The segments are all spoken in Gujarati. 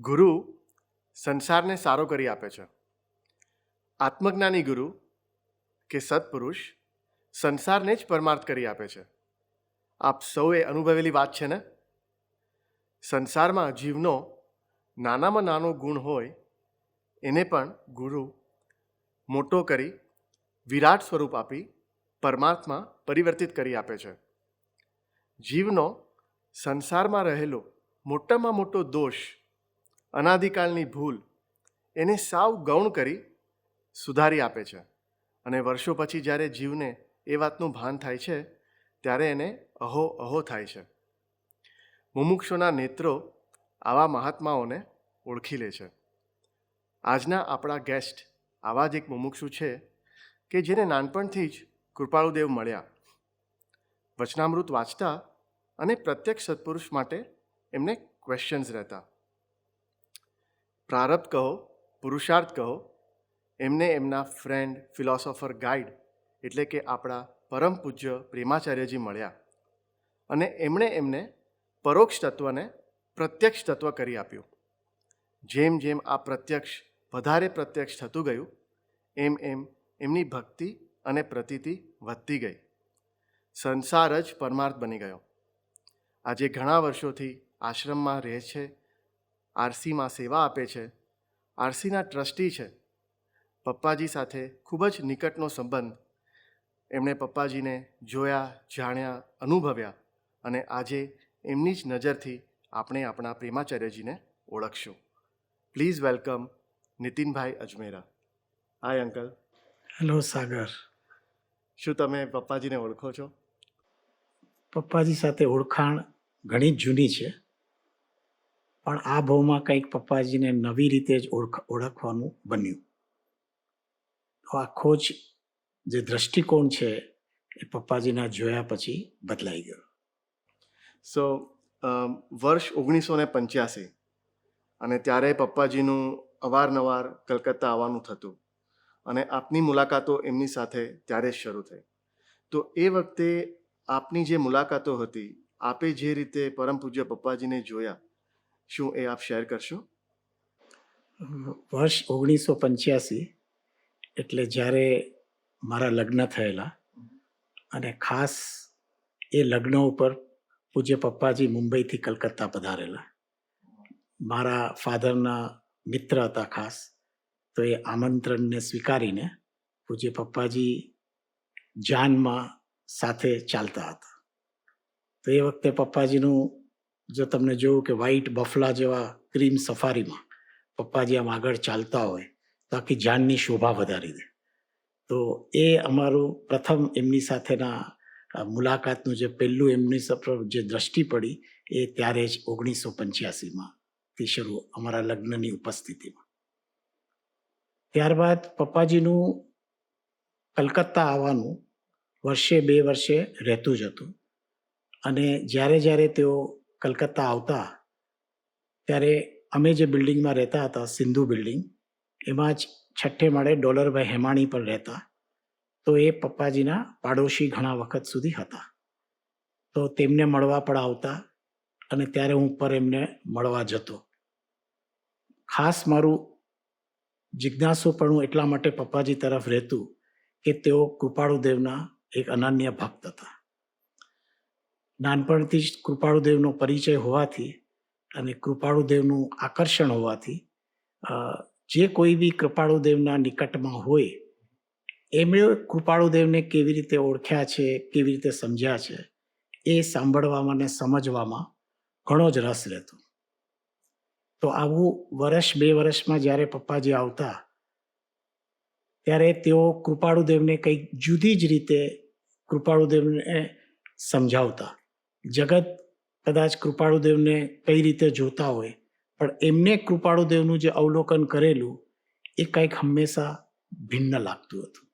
ગુરુ સંસારને સારો કરી આપે છે. આત્મજ્ઞાની ગુરુ કે સત્પુરુષ સંસારને જ પરમાર્થ કરી આપે છે. આપ સૌએ અનુભવેલી વાત છે ને? સંસારમાં જીવનો નાનામાં નાનો ગુણ હોય એને પણ ગુરુ મોટો કરી વિરાટ સ્વરૂપ આપી પરમાર્થમાં પરિવર્તિત કરી આપે છે. જીવનો સંસારમાં રહેલો મોટામાં મોટો દોષ, અનાદિકાળની ભૂલ, એને સાવ ગૌણ કરી સુધારી આપે છે. અને વર્ષો પછી જ્યારે જીવને એ વાતનું ભાન થાય છે ત્યારે એને અહો અહો થાય છે. મુમુક્ષુના નેત્રો આવા મહાત્માઓને ઓળખી લે છે. આજના આપણા ગેસ્ટ આવા જ એક મુમુક્ષુ છે કે જેને નાનપણથી જ કૃપાળુદેવ મળ્યા. વચનામૃત વાંચતા અને પ્રત્યક્ષ સત્પુરુષ માટે એમને ક્વેશ્ચન્સ રહેતા. પ્રારબ્ધ કહો, પુરુષાર્થ કહો, એમને એમના ફ્રેન્ડ, ફિલોસોફર, ગાઈડ એટલે કે આપણા પરમ પૂજ્ય પ્રેમાચાર્યજી મળ્યા અને એમણે એમને પરોક્ષ તત્વને પ્રત્યક્ષ તત્વ કરી આપ્યું. જેમ જેમ આ પ્રત્યક્ષ વધારે પ્રત્યક્ષ થતું ગયું એમ એમ એમની ભક્તિ અને પ્રતીતિ વધતી ગઈ. સંસાર જ પરમાર્થ બની ગયો. આજે ઘણા વર્ષોથી આશ્રમમાં રહે છે, આરસીમાં સેવા આપે છે, આરસીના ટ્રસ્ટી છે. પપ્પાજી સાથે ખૂબ જ નિકટનો સંબંધ. એમણે પપ્પાજીને જોયા, જાણ્યા, અનુભવ્યા અને આજે એમની જ નજરથી આપણે આપણા પ્રેમાચાર્યજીને ઓળખશું. Please welcome Nitinbhai Ajmera. Hi uncle. Hello Sagar. શું તમે પપ્પાજીને ઓળખો છો? પપ્પાજી સાથે ઓળખાણ ઘણી જ જૂની છે, પણ આ ભાવમાં કંઈક પપ્પાજીને નવી રીતે જ ઓળખવાનું બન્યું. તો આખો જ જે દ્રષ્ટિકોણ છે એ પપ્પાજીના જોયા પછી બદલાઈ ગયો. સો વર્ષ 1985 અને ત્યારે પપ્પાજીનું અવારનવાર કલકત્તા આવવાનું થતું અને આપની મુલાકાતો એમની સાથે ત્યારે જ શરૂ થઈ. તો એ વખતે આપની જે મુલાકાતો હતી, આપે જે રીતે પરમ પૂજ્ય પપ્પાજીને જોયા, શું એ આપ શેર કરશો? વર્ષ 1985 એટલે જ્યારે મારા લગ્ન થયેલા અને ખાસ એ લગ્ન ઉપર પૂજ્ય પપ્પાજી મુંબઈથી કલકત્તા પધારેલા. મારા ફાધરના મિત્ર હતા ખાસ, તો એ આમંત્રણને સ્વીકારીને પૂજ્ય પપ્પાજી જાનમાં સાથે ચાલતા હતા. તો એ વખતે પપ્પાજીનું જો તમને જોયું કે વ્હાઈટ બફલા જેવા ક્રીમ સફારીમાં પપ્પાજી આમ આગળ ચાલતા હોય તો આખી જાનની શોભા વધારી દે. તો એ અમારું પ્રથમ એમની સાથેના મુલાકાતનું જે પહેલું એમની જે દ્રષ્ટિ પડી એ ત્યારે જ 1985માં થી શરૂ અમારા લગ્નની ઉપસ્થિતિમાં. ત્યારબાદ પપ્પાજીનું કલકત્તા આવવાનું વર્ષે 2 વર્ષે રહેતું જ હતું. અને જ્યારે તેઓ કલકત્તા આવતા ત્યારે અમે જે બિલ્ડિંગમાં રહેતા હતા, સિંધુ બિલ્ડિંગ, એમાં જ 6ઠ્ઠે માળે ડોલરભાઈ હેમાણી પણ રહેતા. તો એ પપ્પાજીના પાડોશી ઘણા વખત સુધી હતા. તો તેમને મળવા પણ આવતા અને ત્યારે હું પર એમને મળવા જતો. ખાસ મારું જિજ્ઞાસુપણું એટલા માટે પપ્પાજી તરફ રહેતું કે તેઓ કૃપાળુદેવના એક અનન્ય ભક્ત હતા. નાનપણથી જ કૃપાળુદેવનો પરિચય હોવાથી અને કૃપાળુદેવનું આકર્ષણ હોવાથી જે કોઈ બી કૃપાળુદેવના નિકટમાં હોય એમણે કૃપાળુદેવને કેવી રીતે ઓળખ્યા છે, કેવી રીતે સમજ્યા છે, એ સાંભળવામાં અને સમજવામાં ઘણો જ રસ રહેતો. તો આવું વર્ષ 2 વર્ષમાં જ્યારે પપ્પાજી આવતા ત્યારે તેઓ કૃપાળુદેવને કંઈક જુદી જ રીતે કૃપાળુદેવને સમજાવતા. જગત કદાચ કૃપાળુદેવને કઈ રીતે જોતા હોય, પણ એમને કૃપાળુદેવનું જે અવલોકન કરેલું એ કંઈક હંમેશા ભિન્ન લાગતું હતું.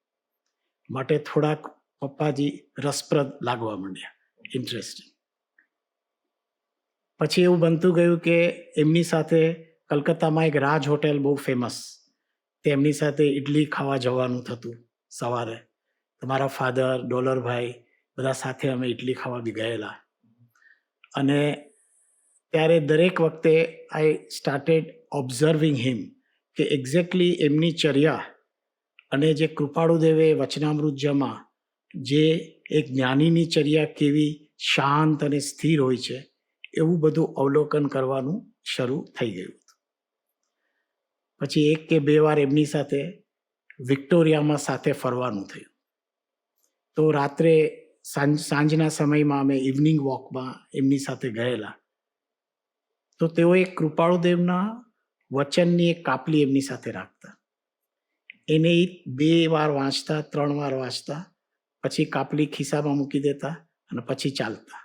માટે થોડાક પપ્પાજી રસપ્રદ લાગવા માંડ્યા, ઇન્ટરેસ્ટિંગ. પછી એવું બનતું ગયું કે એમની સાથે કલકત્તામાં એક રાજ હોટેલ બહુ ફેમસ, તેમની સાથે ઇડલી ખાવા જવાનું થતું સવારે. તમારા ફાધર, ડોલરભાઈ બધા સાથે અમે ઇડલી ખાવા બી ગયેલા. અને ત્યારે દરેક વખતે આઈ સ્ટાર્ટેડ ઓબ્ઝર્વિંગ હિમ કે એક્ઝેક્ટલી એમની ચર્યા અને જે કૃપાળુદેવે વચનામૃતમાં જે એક જ્ઞાનીની ચર્યા કેવી શાંત અને સ્થિર હોય છે એવું બધું અવલોકન કરવાનું શરૂ થઈ ગયું હતું. પછી 1 કે 2 વાર એમની સાથે વિક્ટોરિયામાં સાથે ફરવાનું થયું. તો રાત્રે સાંજના સમયમાં અમે ઇવનિંગ વોકમાં એમની સાથે ગયેલા. તો તેઓ એક કૃપાળુદેવના વચનની એક કાપલી એમની સાથે રાખતા. એને 2 વાર વાંચતા, 3 વાર વાંચતા, પછી કાપલી ખિસ્સામાં મૂકી દેતા અને પછી ચાલતા.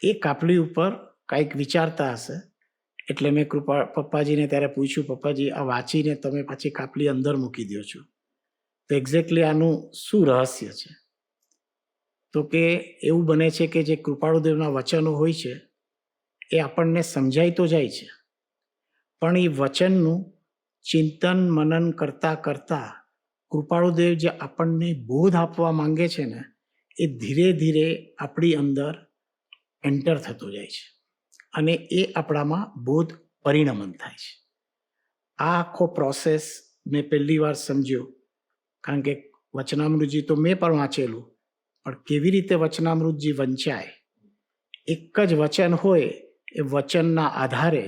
એ કાપલી ઉપર કાંઈક વિચારતા હશે એટલે મેં પપ્પાજીને ત્યારે પૂછ્યું, પપ્પાજી આ વાંચીને તમે પાછી કાપલી અંદર મૂકી દો છો, તો એક્ઝેક્ટલી આનું શું રહસ્ય છે? તો કે એવું બને છે કે જે કૃપાળુદેવના વચનો હોય છે એ આપણને સમજાઈ તો જાય છે, પણ એ વચનનું ચિંતન મનન કરતાં કરતાં કૃપાળુદેવ જે આપણને બોધ આપવા માંગે છે ને એ ધીરે ધીરે આપણી અંદર એન્ટર થતો જાય છે અને એ આપણામાં બોધ પરિણમન થાય છે. આ આખો પ્રોસેસ મેં પહેલી વાર સમજ્યો, કારણ કે વચનામૃતજી તો મેં પણ વાંચેલું, પણ કેવી રીતે વચનામૃતજી વંચાય, એક જ વચન હોય એ વચનના આધારે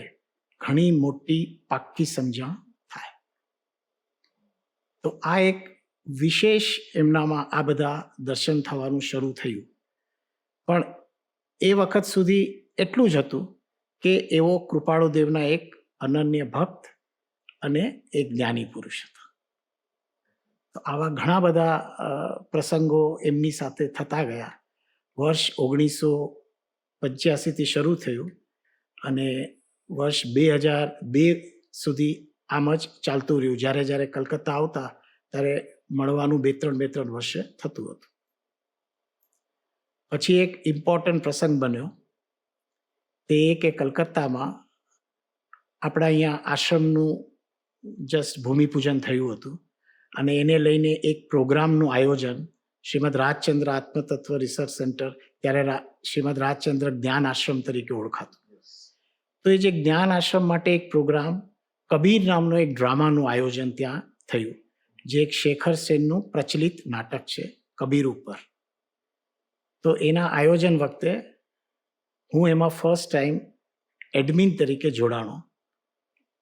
ઘણી મોટી પાક્કી સમજણ થાય. તો આ એક વિશેષ એમનામાં આ બધા દર્શન થવાનું શરૂ થયું. પણ એ વખત સુધી એટલું જ હતું કે એવો કૃપાળુદેવના એક અનન્ય ભક્ત અને એક જ્ઞાની પુરુષ હતા. તો આવા ઘણા બધા પ્રસંગો એમની સાથે થતા ગયા. વર્ષ 1985થી શરૂ થયું અને વર્ષ 2002 સુધી આમ જ ચાલતું રહ્યું. જ્યારે જ્યારે કલકત્તા આવતા ત્યારે મળવાનું 2-3 વર્ષે થતું હતું. પછી એક ઇમ્પોર્ટન્ટ પ્રસંગ બન્યો તે કે કલકત્તામાં આપણા અહીંયા આશ્રમનું જસ્ટ ભૂમિપૂજન થયું હતું અને એને લઈને એક પ્રોગ્રામનું આયોજન શ્રીમદ રાજચંદ્ર આત્મતત્વ રિસર્ચ સેન્ટર, ત્યારે શ્રીમદ રાજચંદ્ર જ્ઞાન આશ્રમ તરીકે ઓળખાતું. તો એ જે જ્ઞાન આશ્રમ માટે એક પ્રોગ્રામ, કબીર નામનો એક ડ્રામાનું આયોજન ત્યાં થયું, જે એક શેખર સેનનું પ્રચલિત નાટક છે કબીર ઉપર. તો એના આયોજન વખતે હું એમાં ફર્સ્ટ ટાઈમ એડમિન તરીકે જોડાણો.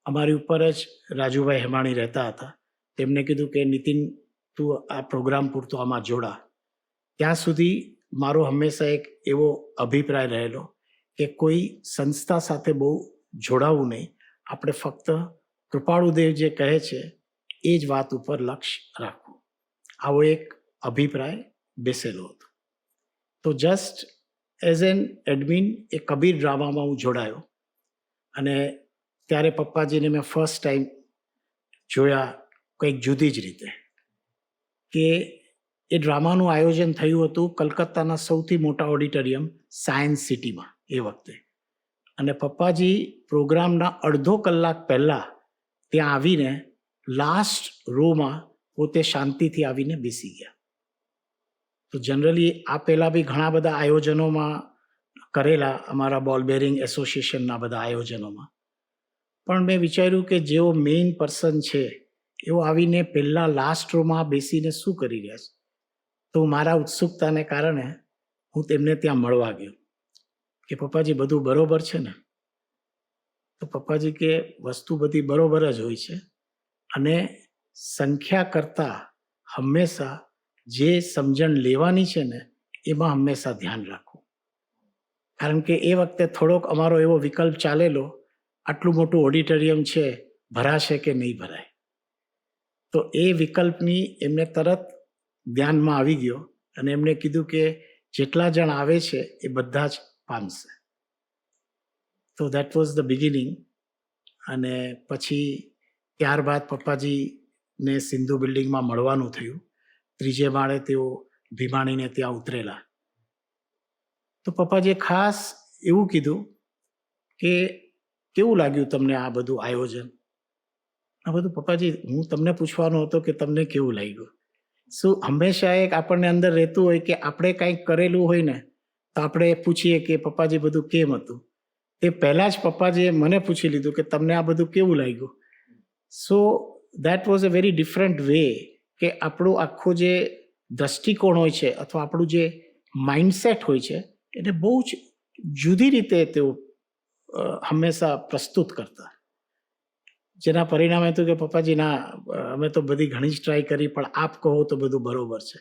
અમારી ઉપર જ રાજુભાઈ હેમાણી રહેતા હતા. તેમને કીધું કે નીતિન, તું આ પ્રોગ્રામ પૂરતો આમાં જોડા. ત્યાં સુધી મારો હંમેશા એક એવો અભિપ્રાય રહેલો કે કોઈ સંસ્થા સાથે બહુ જોડાવું નહીં, આપણે ફક્ત કૃપાળુદેવ જે કહે છે એ જ વાત ઉપર લક્ષ્ય રાખવું. આવો એક અભિપ્રાય બેસેલો હતો. તો જસ્ટ એઝ એન એડમિન એ કબીર ડ્રામામાં હું જોડાયો અને ત્યારે પપ્પાજીને મેં ફર્સ્ટ ટાઈમ જોયા કંઈક જુદી જ રીતે. કે એ ડ્રામાનું આયોજન થયું હતું કલકત્તાના સૌથી મોટા ઓડિટોરિયમ સાયન્સ સિટીમાં એ વખતે. અને પપ્પાજી પ્રોગ્રામના અડધો કલાક પહેલાં ત્યાં આવીને લાસ્ટ રોમાં પોતે શાંતિથી આવીને બેસી ગયા. તો જનરલી આ પહેલાં બી ઘણા બધા આયોજનોમાં કરેલા, અમારા બોલ બેરિંગ એસોસિએશનના બધા આયોજનોમાં, પણ મેં વિચાર્યું કે જેઓ મેઇન પર્સન છે એઓ આવીને પહેલાં લાસ્ટ રોમાં બેસીને શું કરી રહ્યા છે. તો મારા ઉત્સુકતાને કારણે હું તેમને ત્યાં મળવા ગયો કે પપ્પાજી બધું બરોબર છે ને? તો પપ્પાજી કે વસ્તુ બધી બરોબર જ હોય છે અને સંખ્યા કરતાં હંમેશા જે સમજણ લેવાની છે ને એમાં હંમેશા ધ્યાન રાખવું. કારણ કે એ વખતે થોડોક અમારો એવો વિકલ્પ ચાલેલો, આટલું મોટું ઓડિટોરિયમ છે, ભરાશે કે નહીં ભરાય. તો એ વિકલ્પની એમને તરત ધ્યાનમાં આવી ગયો અને એમણે કીધું કે જેટલા જણ આવે છે એ બધા જ પામશે. તો દેટ વોઝ ધ બિગિનિંગ. અને પછી ત્યારબાદ પપ્પાજીને સિંધુ બિલ્ડિંગમાં મળવાનું થયું. 3જે માળે તેઓ ભીમાણીને ત્યાં ઉતરેલા. તો પપ્પાજીએ ખાસ એવું કીધું કે કેવું લાગ્યું તમને આ બધું આયોજન? આ બધું પપ્પાજી હું તમને પૂછવાનો હતો કે તમને કેવું લાગ્યું. શું હંમેશા એક આપણને અંદર રહેતું હોય કે આપણે કંઈક કરેલું હોય ને તો આપણે પૂછીએ કે પપ્પાજી બધું કેમ હતું? એ પહેલાં જ પપ્પાજીએ મને પૂછી લીધું કે તમને આ બધું કેવું લાગ્યું. So that was a very different way કે આપણું આખું જે દ્રષ્ટિકોણ હોય છે અથવા આપણું જે માઇન્ડસેટ હોય છે એને બહુ જ જુદી રીતે તેઓ હંમેશા પ્રસ્તુત કરતા. જેના પરિણામે હતું કે પપ્પાજી ના અમે તો બધી ઘણી જ ટ્રાય કરી પણ આપ કહો તો બધું બરોબર છે.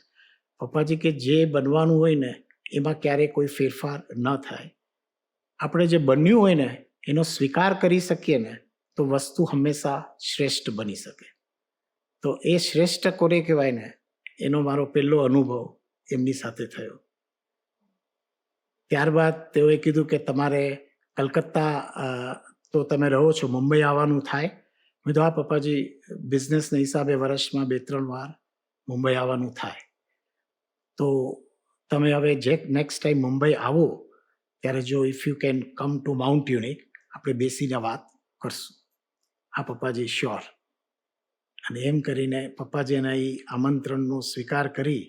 પપ્પાજી કે જે બનવાનું હોય ને એમાં ક્યારેય કોઈ ફેરફાર ન થાય. આપણે જે બન્યું હોય ને એનો સ્વીકાર કરી શકીએ ને તો વસ્તુ હંમેશા શ્રેષ્ઠ બની શકે. તો એ શ્રેષ્ઠ કોને કહેવાય ને એનો મારો પહેલો અનુભવ એમની સાથે થયો. ત્યારબાદ તેઓએ કીધું કે તમારે કલકત્તા તો તમે રહો છો, મુંબઈ આવવાનું થાય. મેં તો હા પપ્પાજી, બિઝનેસના હિસાબે વર્ષમાં 2-3 વાર મુંબઈ આવવાનું થાય. તો તમે હવે જે નેક્સ્ટ ટાઈમ મુંબઈ આવો ત્યારે જો if you can come to Mount Unique, આપણે બેસીને વાત કરશું. હા પપ્પાજી, શ્યોર. અને એમ કરીને પપ્પાજીના એ આમંત્રણનો સ્વીકાર કરી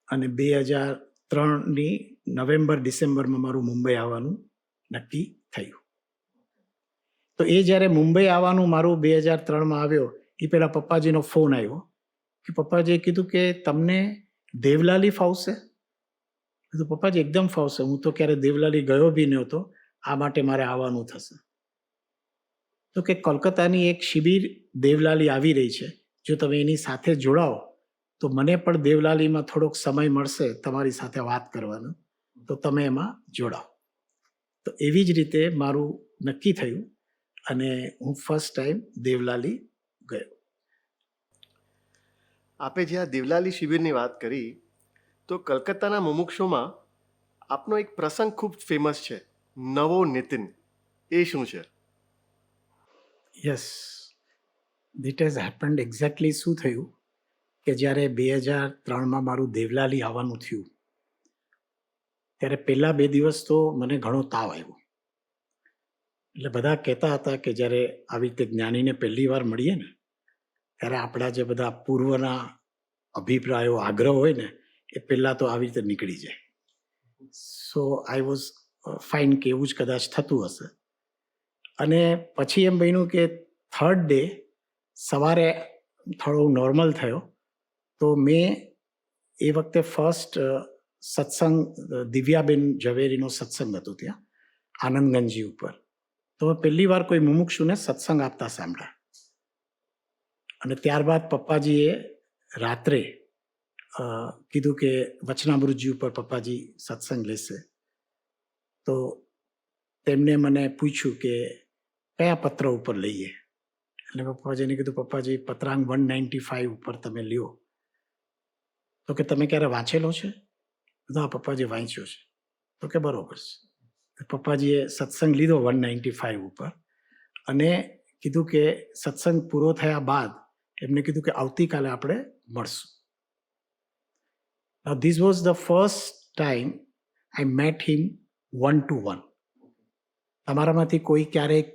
અને 2003ની નવેમ્બર-ડિસેમ્બરમાં મારું મુંબઈ આવવાનું નક્કી થયું. તો એ જ્યારે મુંબઈ આવવાનું મારું 2003માં આવ્યો એ પહેલાં પપ્પાજીનો ફોન આવ્યો કે પપ્પાજીએ કીધું કે તમને દેવલાલી ફાવશે? કીધું પપ્પાજી એકદમ ફાવશે, હું તો ક્યારે દેવલાલી ગયો બી નહોતો, આ માટે મારે આવવાનું થશે. તો કે કોલકાતાની એક શિબિર દેવલાલી આવી રહી છે, જો તમે એની સાથે જોડાઓ તો મને પણ દેવલાલીમાં થોડોક સમય મળશે તમારી સાથે વાત કરવાનો, તો તમે એમાં જોડાઓ. તો એવી જ રીતે મારું નક્કી થયું અને હું ફર્સ્ટ ટાઈમ દેવલાલી ગયો. આપે જ્યાં દેવલાલી શિબિરની વાત કરી તો કલકત્તાના મુમુક્ષોમાં આપનો એક પ્રસંગ ખૂબ ફેમસ છે, નવો નીતિન. એ શું છે? Yes, that has happened. Exactly શું થયું કે જ્યારે 2003માં મારું દેવલાલી આવવાનું થયું ત્યારે પહેલા 2 દિવસ તો મને ઘણો તાવ આવ્યો. એટલે બધા કહેતા હતા કે જ્યારે આવી રીતે જ્ઞાનીને પહેલી વાર મળીએ ને ત્યારે આપણા જે બધા પૂર્વના અભિપ્રાયો, આગ્રહ હોય ને એ પહેલાં તો આવી રીતે નીકળી જાય. સો આઈ વોઝ ફાઇન કે એવું જ કદાચ થતું હશે. અને પછી એમ બન્યું કે થર્ડ ડે સવારે થોડો નોર્મલ થયો તો મેં એ વખતે ફર્સ્ટ સત્સંગ દિવ્યાબેન ઝવેરીનો સત્સંગ હતો ત્યાં આનંદગંજી ઉપર. તો પહેલી વાર કોઈ મુમુક્ષુને સત્સંગ આપતા સાંભળ્યા. અને ત્યારબાદ પપ્પાજીએ રાત્રે કીધું કે વચનામૃતજી ઉપર પપ્પાજી સત્સંગ લેશે. તો તેમને મને પૂછ્યું કે કયા પત્ર ઉપર લઈએ. એટલે પપ્પાજીને કીધું પપ્પાજી પત્રાંગ 195 ઉપર તમે લ્યો. તો કે તમે ક્યારે વાંચેલો છે? હા પપ્પાજી વાંચ્યો છે. તો કે બરોબર છે. પપ્પાજીએ સત્સંગ લીધો 195 ઉપર અને કીધું કે સત્સંગ પૂરો થયા બાદ એમને કીધું કે આવતીકાલે આપણે મળશું. This was the first time I met him 1-to-1. તમારામાંથી કોઈ ક્યારેક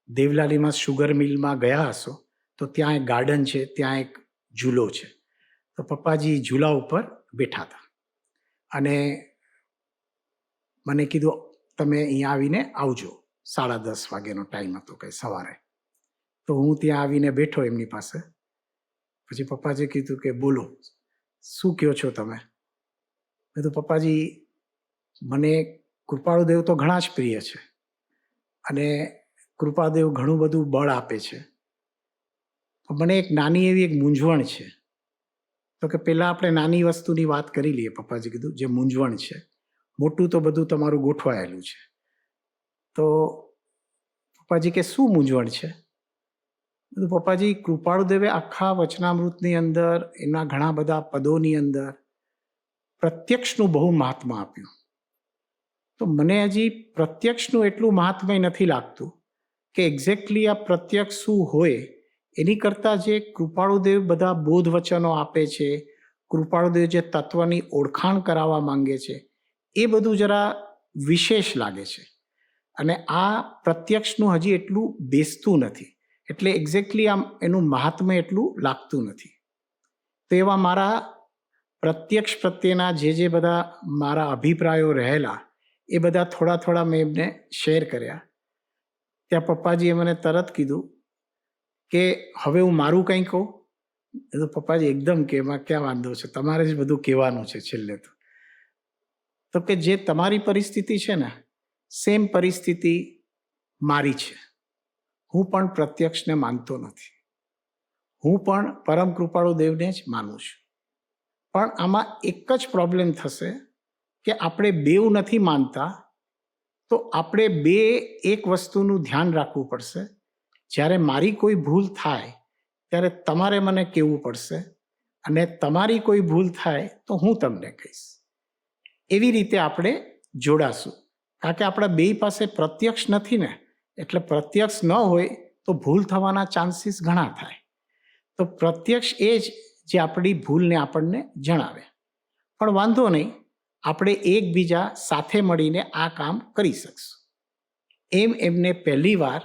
દેવલાલીમાં શુગર મિલમાં ગયા હશો તો ત્યાં એક ગાર્ડન છે, ત્યાં એક ઝૂલો છે. તો પપ્પાજી ઝૂલા ઉપર બેઠા હતા અને મને કીધું તમે અહીંયા આવીને આવજો. 10:30 વાગ્યાનો ટાઈમ હતો કે સવારે. તો હું ત્યાં આવીને બેઠો એમની પાસે. પછી પપ્પાજીએ કીધું કે બોલો શું કહો છો તમે? મેં તો પપ્પાજી મને કૃપાળુદેવ તો ઘણા જ પ્રિય છે અને કૃપાદેવ ઘણું બધું બળ આપે છે. મને એક નાની એવી એક મૂંઝવણ છે. તો કે પહેલાં આપણે નાની વસ્તુની વાત કરી લઈએ. પપ્પાજી કીધું જે મૂંઝવણ છે, મોટું તો બધું તમારું ગોઠવાયેલું છે. તો પપ્પાજી કે શું મૂંઝવણ છે? પપ્પાજી કૃપાળુદેવે આખા વચનામૃતની અંદર એના ઘણા બધા પદોની અંદર પ્રત્યક્ષનું બહુ મહાત્મા આપ્યું. તો મને હજી પ્રત્યક્ષનું એટલું મહાત્મય નથી લાગતું કે એક્ઝેક્ટલી આ પ્રત્યક્ષ શું હોય. એની કરતાં જે કૃપાળુદેવ બધા બોધ વચનો આપે છે, કૃપાળુદેવ જે તત્વની ઓળખાણ કરાવવા માંગે છે, એ બધું જરા વિશેષ લાગે છે. અને આ પ્રત્યક્ષનું હજી એટલું બેસતું નથી, એટલે એક્ઝેક્ટલી આમ એનું મહાત્મ્ય એટલું લાગતું નથી. તો એવા મારા પ્રત્યક્ષ પ્રત્યેના જે બધા મારા અભિપ્રાયો રહેલા એ બધા થોડા થોડા મેં એમને શેર કર્યા. ત્યાં પપ્પાજીએ મને તરત કીધું કે હવે હું મારું કંઈ કહું. એ તો પપ્પાજી એકદમ કે એમાં ક્યાં વાંધો છે, તમારે જ બધું કહેવાનું છે છેલ્લે તો કે જે તમારી પરિસ્થિતિ છે ને સેમ પરિસ્થિતિ મારી છે. હું પણ પ્રત્યક્ષને માનતો નથી, હું પણ પરમ કૃપાળુ દેવને જ માનું છું. પણ આમાં એક જ પ્રોબ્લેમ થશે કે આપણે બેઉ નથી માનતા, તો આપણે બે એક વસ્તુનું ધ્યાન રાખવું પડશે. જ્યારે મારી કોઈ ભૂલ થાય ત્યારે તમારે મને કહેવું પડશે, અને તમારી કોઈ ભૂલ થાય તો હું તમને કહીશ. એવી રીતે આપણે જોડાશું. કારણ કે આપણા બે પાસે પ્રત્યક્ષ નથી ને, એટલે પ્રત્યક્ષ ન હોય તો ભૂલ થવાના ચાન્સીસ ઘણા થાય. તો પ્રત્યક્ષ એ જ જે આપણી ભૂલને આપણને જણાવે. પણ વાંધો નહીં, આપણે એકબીજા સાથે મળીને આ કામ કરી શકશું. એમને પહેલી વાર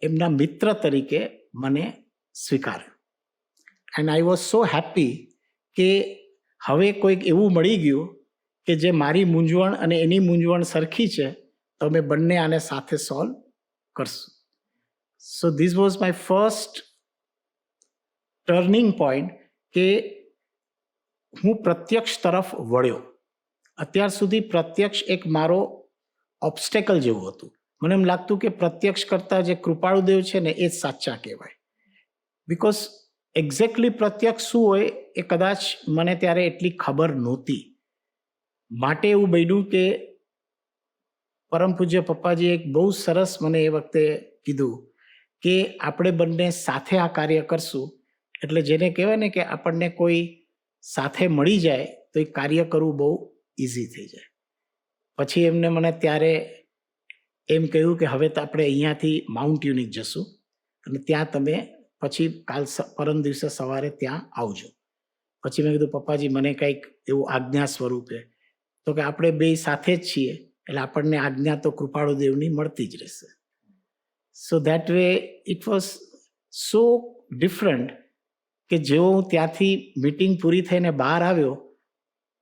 એમના મિત્ર તરીકે મને સ્વીકાર્યો. And I was so happy કે હવે કોઈક એવું મળી ગયું કે જે મારી મૂંઝવણ અને એની મૂંઝવણ સરખી છે, તો અમે બંને આને સાથે સોલ્વ કરશું. સો this was my first turning point કે હું પ્રત્યક્ષ તરફ વળ્યો. અત્યાર સુધી પ્રત્યક્ષ એક મારો ઓબ્સ્ટેકલ જેવું હતું. મને એમ લાગતું કે પ્રત્યક્ષ કરતાં જે કૃપાળુદેવ છે ને એ જ સાચા કહેવાય. બિકોઝ એક્ઝેક્ટલી પ્રત્યક્ષ શું હોય એ કદાચ મને ત્યારે એટલી ખબર નહોતી. માટે એવું બન્યું કે પરમ પૂજ્ય પપ્પાજીએ એક બહુ સરસ મને એ વખતે કીધું કે આપણે બંને સાથે આ કાર્ય કરશું. એટલે જેને કહેવાય ને કે આપણને કોઈ સાથે મળી જાય તો એ કાર્ય કરવું બહુ ઇઝી થઈ જાય. પછી એમને મને ત્યારે એમ કહ્યું કે હવે તો આપણે અહીંયાથી માઉન્ટ યુનિક જશું, અને ત્યાં તમે પછી પરમ દિવસે સવારે ત્યાં આવજો. પછી મેં કીધું પપ્પાજી મને કંઈક એવું આજ્ઞા સ્વરૂપે, તો કે આપણે બે સાથે જ છીએ એટલે આપણને આજ્ઞા તો કૃપાળુ દેવની મળતી જ રહેશે. So that way it was so different કે જેવો હું ત્યાંથી મિટિંગ પૂરી થઈને બહાર આવ્યો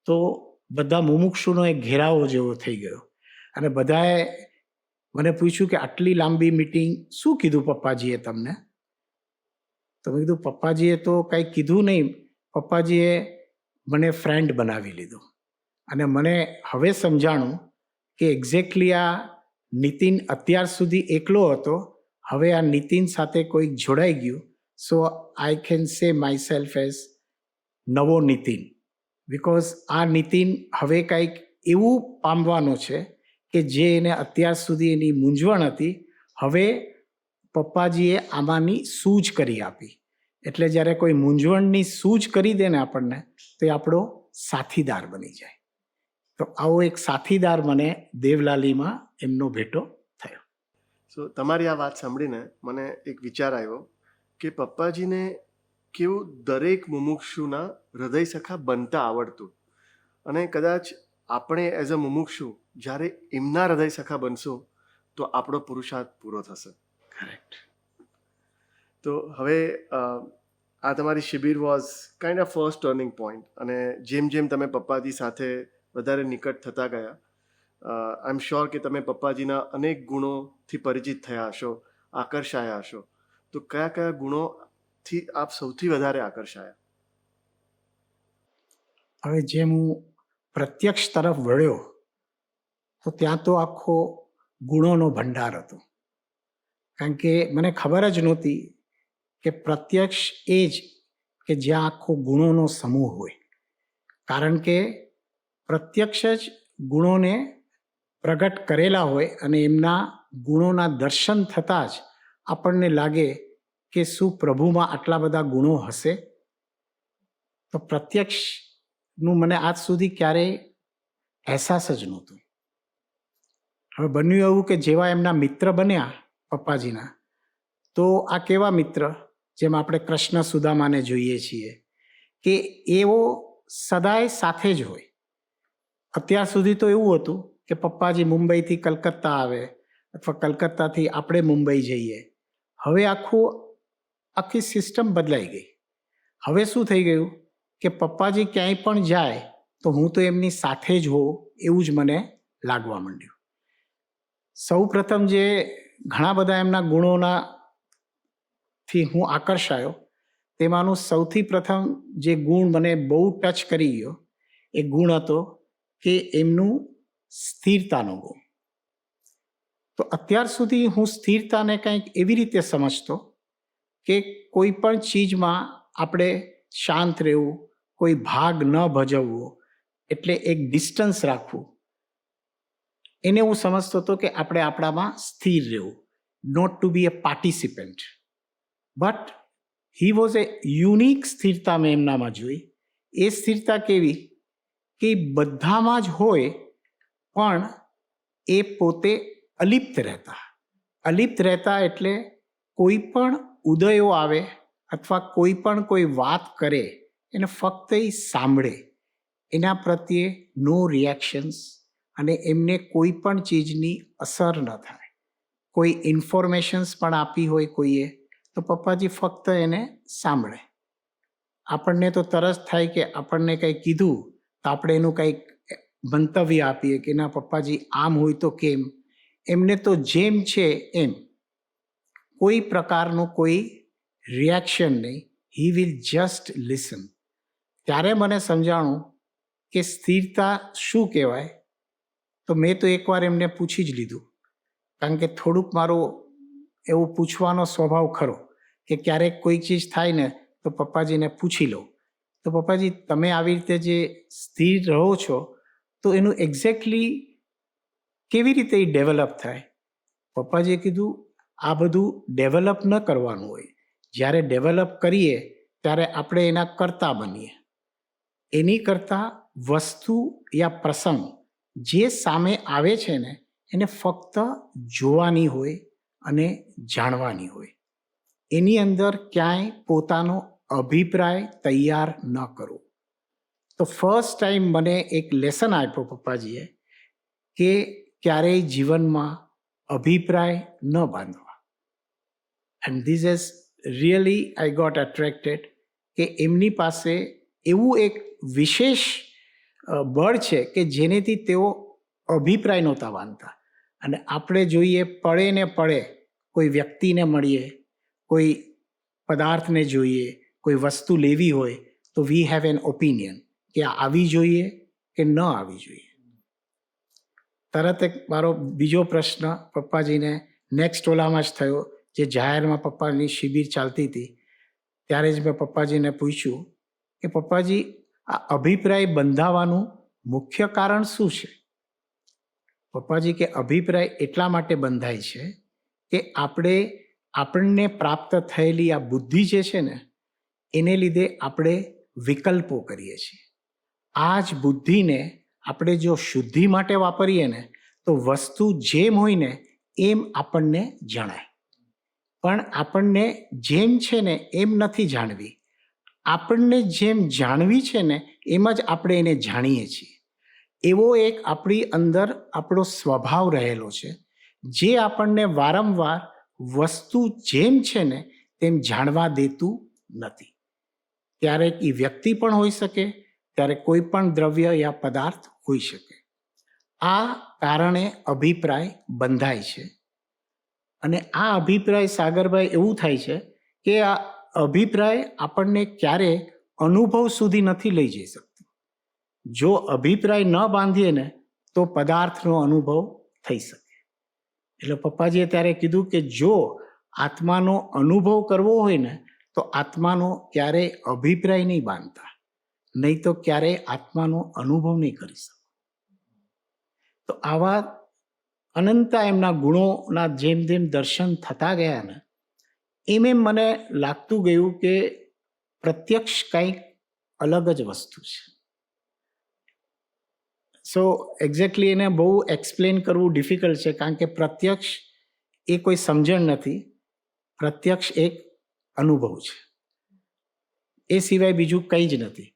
તો બધા મુમુક્ષુનો એક ઘેરાવો જેવો થઈ ગયો. અને બધાએ મને પૂછ્યું કે આટલી લાંબી મિટિંગ શું કીધું પપ્પાજીએ તમને? તો મેં કીધું પપ્પાજીએ તો કંઈ કીધું નહીં, પપ્પાજીએ મને ફ્રેન્ડ બનાવી લીધો. અને મને હવે સમજાણું કે એક્ઝેક્ટલી આ નીતિન અત્યાર સુધી એકલો હતો, હવે આ નીતિન સાથે કોઈક જોડાઈ ગયું. So I can say myself as નવો નીતિન. બિકોઝ આ નીતિન હવે કંઈક એવું પામવાનો છે કે જે એને અત્યાર સુધી એની મૂંઝવણ હતી, હવે પપ્પાજીએ આમાંની સૂઝ કરી આપી. એટલે જ્યારે કોઈ મૂંઝવણની સૂઝ કરી દે ને આપણને, તો એ આપણો સાથીદાર બની જાય. તો આવો એક સાથીદાર મને દેવલાલીમાં એમનો ભેટો થયો. સો તમારી આ વાત સાંભળીને મને એક વિચાર આવ્યો કે પપ્પાજીને કેવું દરેક મુમુક્ષુના હૃદય સખા બનતા આવડતું, અને કદાચ આપણે એઝ અ મુમુક્ષુ જ્યારે એમના હૃદય સખા બનશું તો આપણો પુરુષાર્થ પૂરો થશે. કરેક્ટ. તો હવે આ તમારી શિબિર was kind of first turning point, અને જેમ જેમ તમે પપ્પાજી સાથે વધારે નિકટ થતા ગયા, આઈ એમ શ્યોર કે તમે પપ્પાજીના અનેક ગુણોથી પરિચિત થયા હશો, આકર્ષાયા હશો. તો કયા કયા ગુણોથી આપ સૌથી વધારે આકર્ષાયા? હવે જેમ હું પ્રત્યક્ષ તરફ વળ્યો તો ત્યાં તો આખો ગુણોનો ભંડાર હતો. કારણ કે મને ખબર જ નહોતી કે પ્રત્યક્ષ એ જ કે જ્યાં આખો ગુણોનો સમૂહ હોય. કારણ કે પ્રત્યક્ષ જ ગુણોને પ્રગટ કરેલા હોય, અને એમના ગુણોના દર્શન થતાં જ આપણને લાગે કે શું પ્રભુમાં આટલા બધા ગુણો હશે? તો પ્રત્યક્ષનું મને આજ સુધી ક્યારેય અહેસાસ જ નહોતું. હવે બન્યું એવું કે જેવા એમના મિત્ર બન્યા પપ્પાજીના, તો આ કેવા મિત્ર, જેમ આપણે કૃષ્ણ સુદામાને જોઈએ છીએ કે એવો સદાય સાથે જ હોય. અત્યાર સુધી તો એવું હતું કે પપ્પાજી મુંબઈથી કલકત્તા આવે અથવા કલકત્તાથી આપણે મુંબઈ જઈએ. હવે આખી સિસ્ટમ બદલાઈ ગઈ. હવે શું થઈ ગયું કે પપ્પાજી ક્યાંય પણ જાય તો હું તો એમની સાથે જ હોઉં એવું જ મને લાગવા માંડ્યું. સૌ પ્રથમ જે ઘણા બધા એમના ગુણોથી હું આકર્ષાયો, તેમાંનું સૌથી પ્રથમ જે ગુણ મને બહુ ટચ કરી ગયો એ ગુણ હતો કે એમનું સ્થિરતાનો ગુણ. તો અત્યાર સુધી હું સ્થિરતાને કંઈક એવી રીતે સમજતો કે કોઈ પણ ચીજમાં આપણે શાંત રહેવું, કોઈ ભાગ ન ભજવવો, એટલે એક ડિસ્ટન્સ રાખવું, એને હું સમજતો હતો કે આપણે આપણામાં સ્થિર રહેવું, not to be a participant. But he was a unique સ્થિરતા મેં એમનામાં જોઈ. એ સ્થિરતા કેવી કે બધામાં જ હોય પણ એ પોતે અલિપ્ત રહેતા એટલે કોઈ પણ ઉદયો આવે અથવા કોઈ વાત કરે એને ફક્ત એ સાંભળે, એના પ્રત્યે નો રિએક્શન્સ, અને એમને કોઈ પણ ચીજની અસર ન થાય. કોઈ ઇન્ફોર્મેશન્સ પણ આપી હોય કોઈએ તો પપ્પાજી ફક્ત એને સાંભળે. આપણને તો તરસ થાય કે આપણને કંઈ કીધું તો આપણે એનું કંઈક મંતવ્ય આપીએ કે ના પપ્પાજી આમ હોય તો કેમ. એમને તો જેમ છે એમ, કોઈ પ્રકારનું કોઈ રિએક્શન નહીં. He will just listen. ત્યારે મને સમજાણું કે સ્થિરતા શું કહેવાય. તો મેં તો એકવાર એમને પૂછી જ લીધું, કારણ કે થોડુંક મારો એવું પૂછવાનો સ્વભાવ ખરો કે ક્યારેક કોઈ ચીજ થાય ને તો પપ્પાજીને પૂછી લઉં. તો પપ્પાજી તમે આવી રીતે જે સ્થિર રહો છો તો એનું એક્ઝેક્ટલી કેવી રીતે એ ડેવલપ થાય. પપ્પાજીએ કીધું આ બધું ડેવલપ ન કરવાનું હોય. જ્યારે ડેવલપ કરીએ ત્યારે આપણે એના કરતા બનીએ. એની કરતાં વસ્તુ યા પ્રસંગ જે સામે આવે છે ને એને ફક્ત જોવાની હોય અને જાણવાની હોય. એની અંદર ક્યાંય પોતાનો અભિપ્રાય તૈયાર ન કરવો. તો ફર્સ્ટ ટાઈમ મને એક લેસન આપ્યો પપ્પાજીએ કે ક્યારેય જીવનમાં અભિપ્રાય ન બાંધવા. And this is really I got attracted કે એમની પાસે એવું એક વિશેષ બળ છે કે જેનેથી તેઓ અભિપ્રાય નહોતા બાંધતા. અને આપણે જોઈએ પડે ને પડે કોઈ વ્યક્તિને મળીએ, કોઈ પદાર્થને જોઈએ, કોઈ વસ્તુ લેવી હોય તો વી હેવ એન ઓપિનિયન કે આ આવી જોઈએ કે ન આવી જોઈએ. તરત એક મારો બીજો પ્રશ્ન પપ્પાજીને નેક્સ્ટ ઓલામાં જ થયો, જે જાહેરમાં પપ્પાની શિબિર ચાલતી હતી ત્યારે જ મેં પપ્પાજીને પૂછ્યું કે પપ્પાજી આ અભિપ્રાય બંધાવાનું મુખ્ય કારણ શું છે. પપ્પાજી કે અભિપ્રાય એટલા માટે બંધાય છે કે આપણને પ્રાપ્ત થયેલી આ બુદ્ધિ જે છે ને એને લીધે આપણે વિકલ્પો કરીએ છીએ. આ જ બુદ્ધિને આપણે જો શુદ્ધિ માટે વાપરીએ ને તો વસ્તુ જેમ હોય ને એમ આપણને જણાય. પણ આપણને જેમ છે ને એમ નથી જાણવી. આપણને જેમ જાણવી છે ને એમ જ આપણે એને જાણીએ છીએ. એવો એક આપણી અંદર આપણો સ્વભાવ રહેલો છે જે આપણને વારંવાર વસ્તુ જેમ છે ને તેમ જાણવા દેતું નથી. ક્યારેક એ વ્યક્તિ પણ હોઈ શકે, ત્યારે કોઈ પણ દ્રવ્ય યા પદાર્થ હોઈ શકે. આ કારણે અભિપ્રાય બંધાય છે. અને આ અભિપ્રાય સાગરભાઈ એવું થાય છે કે આ અભિપ્રાય આપણને ક્યારે અનુભવ સુધી નથી લઈ જઈ શકતો. જો અભિપ્રાય ન બાંધીએ ને તો પદાર્થનો અનુભવ થઈ શકે. એટલે પપ્પાજીએ ત્યારે કીધું કે જો આત્માનો અનુભવ કરવો હોય ને તો આત્માનો ક્યારેય અભિપ્રાય નહીં બાંધતા, નહીં તો ક્યારેય આત્માનો અનુભવ નહીં કરી શકો. તો આવા અનંતા એમના ગુણોના જેમ જેમ દર્શન થતા ગયા ને એમ મને લાગતું ગયું કે પ્રત્યક્ષ કંઈક અલગ જ વસ્તુ છે. સો એક્ઝેક્ટલી એને બહુ એક્સપ્લેન કરવું ડિફિકલ્ટ છે, કારણ કે પ્રત્યક્ષ એ કોઈ સમજણ નથી. પ્રત્યક્ષ એક અનુભવ છે, એ સિવાય બીજું કંઈ જ નથી.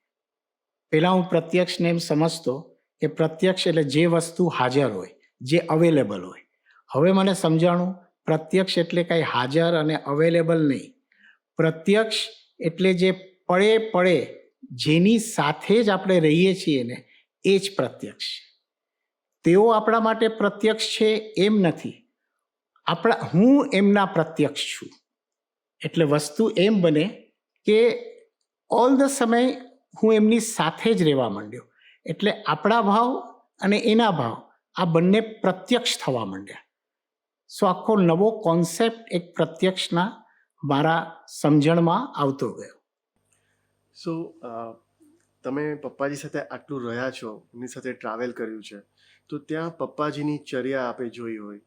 પહેલાં હું પ્રત્યક્ષને એમ સમજતો કે પ્રત્યક્ષ એટલે જે વસ્તુ હાજર હોય, જે અવેલેબલ હોય. હવે મને સમજાણું પ્રત્યક્ષ એટલે કાંઈ હાજર અને અવેલેબલ નહીં. પ્રત્યક્ષ એટલે જે પડે જેની સાથે જ આપણે રહીએ છીએ ને એ જ પ્રત્યક્ષ. તેઓ આપણા માટે પ્રત્યક્ષ છે એમ નથી, હું એમના પ્રત્યક્ષ છું. એટલે વસ્તુ એમ બને કે ઓલ ધ સમય હું એમની સાથે જ રહેવા માંડ્યો. એટલે આપણા ભાવ અને એના ભાવ આ બંને પ્રત્યક્ષ થવા માંડ્યા. સો આખો નવો કોન્સેપ્ટ એક પ્રત્યક્ષના મારા સમજણમાં આવતો ગયો. સો તમે પપ્પાજી સાથે આટલું રહ્યા છો, એમની સાથે ટ્રાવેલ કર્યું છે, તો ત્યાં પપ્પાજીની ચર્યા આપે જોઈ હોય,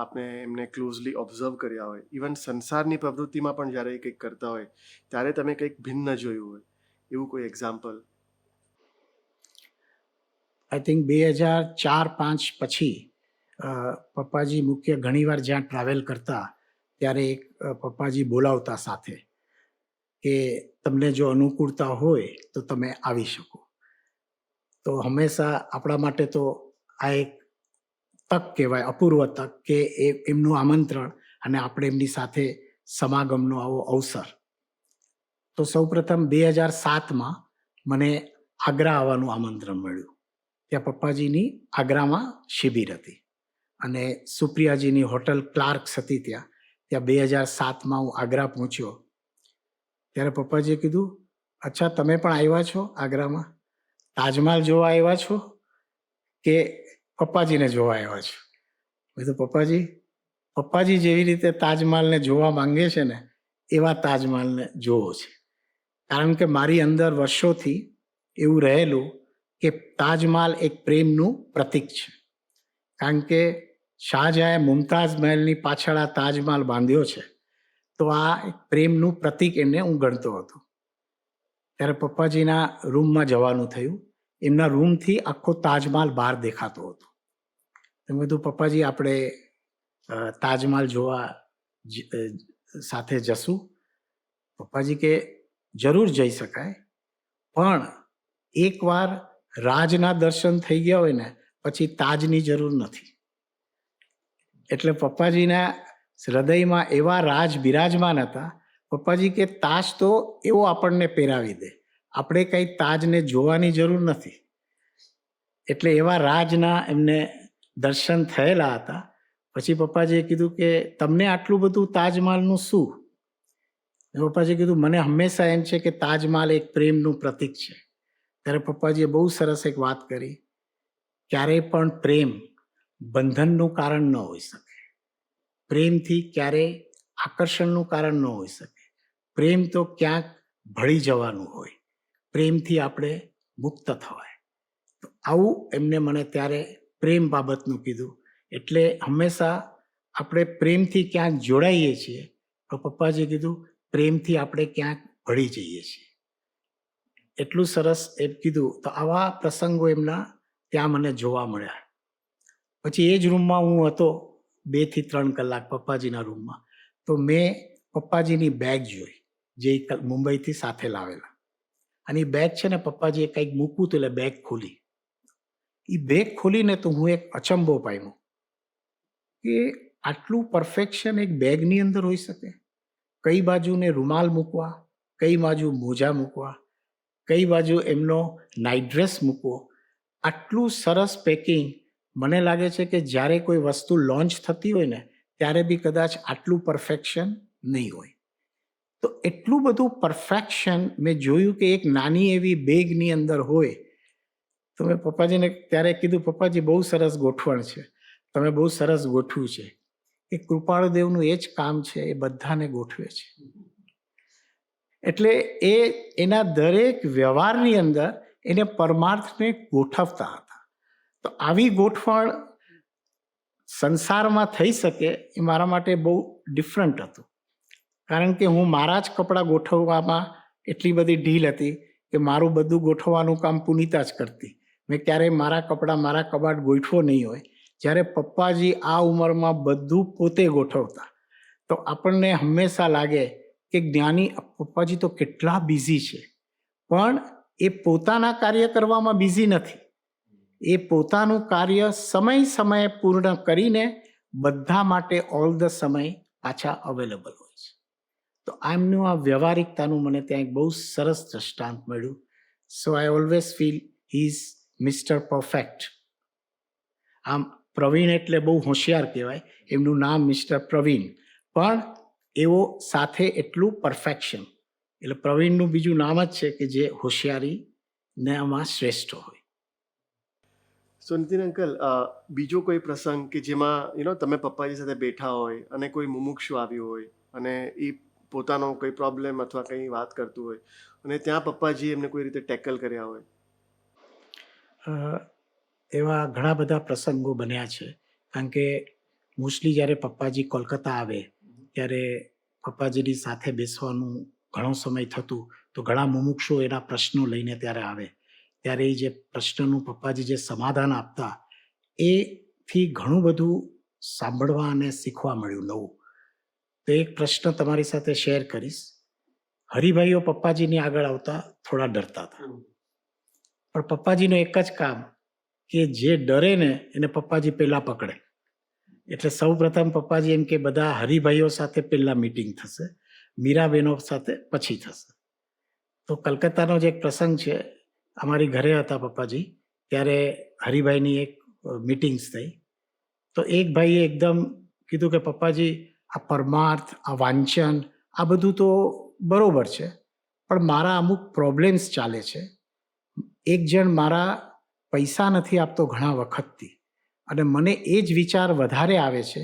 આપણે એમને ક્લોઝલી ઓબ્ઝર્વ કર્યા હોય, ઇવન સંસારની પ્રવૃત્તિમાં પણ જ્યારે કંઈક કરતા હોય ત્યારે તમે કંઈક ભિન્ન જોયું હોય, એવું કોઈ એક્ઝામ્પલ? આઈ થિંક 2004-05 પછી પપ્પાજી મુખ્ય ઘણીવાર જ્યાં ટ્રાવેલ કરતા ત્યારે એક પપ્પાજી બોલાવતા સાથે કે તમને જો અનુકૂળતા હોય તો તમે આવી શકો. તો હંમેશા આપણા માટે તો આ એક તક કહેવાય, અપૂર્વ તક, કે એમનું આમંત્રણ અને આપણે એમની સાથે સમાગમનો આવો અવસર. તો સૌપ્રથમ 2007માં મને આગ્રા આવવાનું આમંત્રણ મળ્યું. ત્યાં પપ્પાજીની આગ્રામાં શિબિર હતી અને સુપ્રિયાજીની હોટલ ક્લાર્ક્સ હતી ત્યાં 2007માં હું આગ્રા પહોંચ્યો. ત્યારે પપ્પાજીએ કીધું, અચ્છા તમે પણ આવ્યા છો આગ્રામાં, તાજમહાલ જોવા આવ્યા છો કે પપ્પાજીને જોવા આવ્યા છો? મેં તો પપ્પાજી જેવી રીતે તાજમહાલને જોવા માંગે છે ને એવા તાજમહાલને જોવો છે. કારણ કે મારી અંદર વર્ષોથી એવું રહેલું કે તાજમહાલ એક પ્રેમનું પ્રતીક છે. કારણ કે શાહજહાએ મુમતાઝ મહેલની પાછળ આ તાજમહાલ બાંધ્યો છે, તો આ એક પ્રેમનું પ્રતીક એને હું ગણતો હતો. ત્યારે પપ્પાજીના રૂમમાં જવાનું થયું. એમના રૂમથી આખો તાજમહાલ બહાર દેખાતો હતો. મેં કીધું, પપ્પાજી આપણે તાજમહાલ જોવા સાથે જશું? પપ્પાજી કે જરૂર જઈ શકાય, પણ એકવાર રાજના દર્શન થઈ ગયા હોય ને પછી તાજની જરૂર નથી. એટલે પપ્પાજીના હૃદયમાં એવા રાજ બિરાજમાન હતા. પપ્પાજી કે તાજ તો એવો આપણને પહેરાવી દે, આપણે કંઈ તાજને જોવાની જરૂર નથી. એટલે એવા રાજના એમને દર્શન થયેલા હતા. પછી પપ્પાજીએ કીધું કે તમને આટલું બધું તાજમહાલનું શું? પપ્પાજીએ કીધું, મને હંમેશા એમ છે કે તાજમહાલ એક પ્રેમનું પ્રતીક છે. ત્યારે પપ્પાજીએ બહુ સરસ એક વાત કરી, ક્યારેય પણ પ્રેમ બંધનનું કારણ ન હોઈ શકે, પ્રેમથી ક્યારેય આકર્ષણનું કારણ ન હોઈ શકે. પ્રેમ તો ક્યાંક ભળી જવાનું હોય, પ્રેમથી આપણે મુક્ત થવાય. તો આવું એમને મને ત્યારે પ્રેમ બાબતનું કીધું. એટલે હંમેશા આપણે પ્રેમથી ક્યાંક જોડાઈએ છીએ, તો પપ્પાજીએ કીધું પ્રેમથી આપણે ક્યાંક ભળી જઈએ છીએ. એટલું સરસ એમ કીધું. તો આવા પ્રસંગો એમના ત્યાં મને જોવા મળ્યા. પછી એ જ રૂમમાં હું હતો 2 થી 3 કલાક પપ્પાજીના રૂમમાં. તો મેં પપ્પાજીની બેગ જોઈ, જે મુંબઈથી સાથે લાવેલા. અને એ બેગ છે ને, પપ્પાજીએ કંઈક મૂકવું હતું એટલે બેગ ખોલી. એ બેગ ખોલીને તો હું એક અચંબો પામ્યો કે આટલું પરફેક્શન એક બેગની અંદર હોઈ શકે. કઈ બાજુને રૂમાલ મૂકવા, કઈ બાજુ મોજા મૂકવા, કઈ બાજુ એમનો નાઇટ ડ્રેસ મૂકવો, આટલું સરસ પેકિંગ. મને લાગે છે કે જ્યારે કોઈ વસ્તુ લોન્ચ થતી હોય ને ત્યારે બી કદાચ આટલું પરફેક્શન નહીં હોય. તો એટલું બધું પરફેક્શન મેં જોયું કે એક નાની એવી બેગની અંદર હોય. તો મેં પપ્પાજીને ત્યારે કીધું, પપ્પાજી બહુ સરસ ગોઠવણ છે, તમે બહુ સરસ ગોઠવ્યું છે. એ કૃપાળુદેવનું એ જ કામ છે, એ બધાને ગોઠવે છે. એટલે એ એના દરેક વ્યવહારની અંદર એને પરમાર્થને ગોઠવતા હતા. તો આવી ગોઠવણ સંસારમાં થઈ શકે એ મારા માટે બહુ ડિફરન્ટ હતું. કારણ કે હું મારા જ કપડાં ગોઠવવામાં એટલી બધી ઢીલ હતી કે મારું બધું ગોઠવવાનું કામ પુનિતા જ કરતી. મેં ક્યારેય મારા કપડાં, મારા કબાટ ગોઠવો નહીં હોય. જ્યારે પપ્પાજી આ ઉંમરમાં બધું પોતે ગોઠવતા, તો આપણને હંમેશા લાગે કે જ્ઞાની પપ્પાજી તો કેટલા બિઝી છે. પણ એ પોતાના કાર્ય કરવામાં બિઝી નથી. એ પોતાનું કાર્ય સમયે પૂર્ણ કરીને બધા માટે ઓલ ધ સમય પાછા અવેલેબલ હોય છે. તો એમનું આ વ્યવહારિકતાનું મને ત્યાં એક બહુ સરસ દ્રષ્ટાંત મળ્યું. So I always feel he is mister perfect. આમ પ્રવીણ એટલે બહુ હોશિયાર કહેવાય, એમનું નામ મિસ્ટર પ્રવીણ, પણ એવો સાથે એટલું પરફેક્શન, એટલે પ્રવીણનું બીજું નામ જ છે કે જે હોશિયારી ને આમાં શ્રેષ્ઠ હોય. સો નીતિન અંકલ, બીજો કોઈ પ્રસંગ કે જેમાં તમે પપ્પાજી સાથે બેઠા હોય અને કોઈ મુમુક્ષુ આવ્યું હોય અને એ પોતાનો કોઈ પ્રોબ્લેમ અથવા કંઈ વાત કરતું હોય અને ત્યાં પપ્પાજી એમને કોઈ રીતે ટેકલ કર્યા હોય? અ, એવા ઘણા બધા પ્રસંગો બન્યા છે, કારણ કે મોસ્ટલી જ્યારે પપ્પાજી કોલકાતા આવે ત્યારે પપ્પાજીની સાથે બેસવાનું ઘણો સમય થતું, તો ઘણા મુમુક્ષુઓ એના પ્રશ્નો લઈને ત્યારે આવે, ત્યારે એ જે પ્રશ્નનું પપ્પાજી જે સમાધાન આપતા, એથી ઘણું બધું સાંભળવા અને શીખવા મળ્યું નવું. તો એક પ્રશ્ન તમારી સાથે શેર કરીશ. હરિભાઈઓ પપ્પાજીની આગળ આવતા થોડા ડરતા હતા, પણ પપ્પાજીનું એક જ કામ કે જે ડરે ને એને પપ્પાજી પહેલા પકડે. એટલે સૌ પ્રથમ પપ્પાજી એમ કે બધા હરિભાઈઓ સાથે પહેલા મીટિંગ થશે, મીરાબેનો સાથે પછી થશે. તો કલકત્તાનો જ એક પ્રસંગ છે, અમારી ઘરે હતા પપ્પાજી, ત્યારે હરિભાઈની એક મીટિંગ્સ થઈ. તો એક ભાઈએ એકદમ કીધું કે પપ્પાજી, આ પરમાર્થ, આ વાંચન, આ બધું તો બરોબર છે, પણ મારા અમુક પ્રોબ્લેમ્સ ચાલે છે. એક જણ મારા પૈસા નથી આપતો ઘણા વખતથી, અને મને એ જ વિચાર વધારે આવે છે.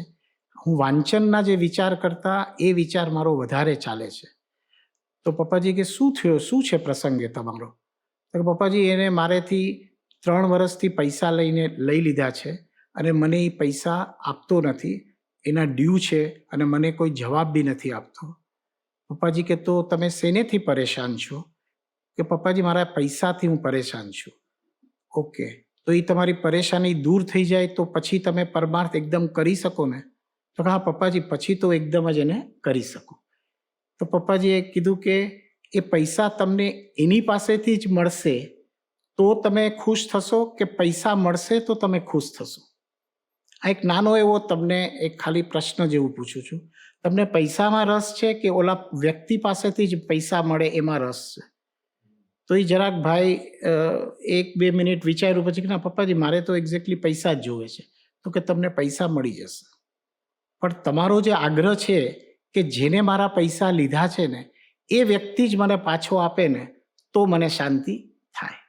હું વાંચનના જે વિચાર કરતા એ વિચાર મારો વધારે ચાલે છે. તો પપ્પાજી કે શું થયો, શું છે પ્રસંગે તમારો? તો પપ્પાજી, એને મારેથી 3 વર્ષથી પૈસા લઈ લીધા છે અને મને એ પૈસા આપતો નથી, એના ડ્યુ છે અને મને કોઈ જવાબ બી નથી આપતો. પપ્પાજી કે તો તમે શેનેથી પરેશાન છો? કે પપ્પાજી, મારા પૈસાથી હું પરેશાન છું. ઓકે, તો એ તમારી પરેશાની દૂર થઈ જાય તો પછી તમે પરમાર્થ એકદમ કરી શકો ને? તો હા પપ્પાજી, પછી તો એકદમ જ એને કરી શકું. તો પપ્પાજીએ કીધું કે એ પૈસા તમને એની પાસેથી જ મળશે તો તમે ખુશ થશો, કે પૈસા મળશે તો તમે ખુશ થશો? આ એક નાનો એવો તમને એક ખાલી પ્રશ્ન જેવું પૂછું છું. તમને પૈસામાં રસ છે કે ઓલા વ્યક્તિ પાસેથી જ પૈસા મળે એમાં રસ છે? તો એ જરાક ભાઈ 1-2 મિનિટ વિચાર્યું પછી કે ના પપ્પાજી, મારે તો એક્ઝેક્ટલી પૈસા જ જોવે છે. તો કે તમને પૈસા મળી જશે, પણ તમારો જે આગ્રહ છે કે જેને મારા પૈસા લીધા છે ને એ વ્યક્તિ જ મને પાછો આપે ને તો મને શાંતિ થાય.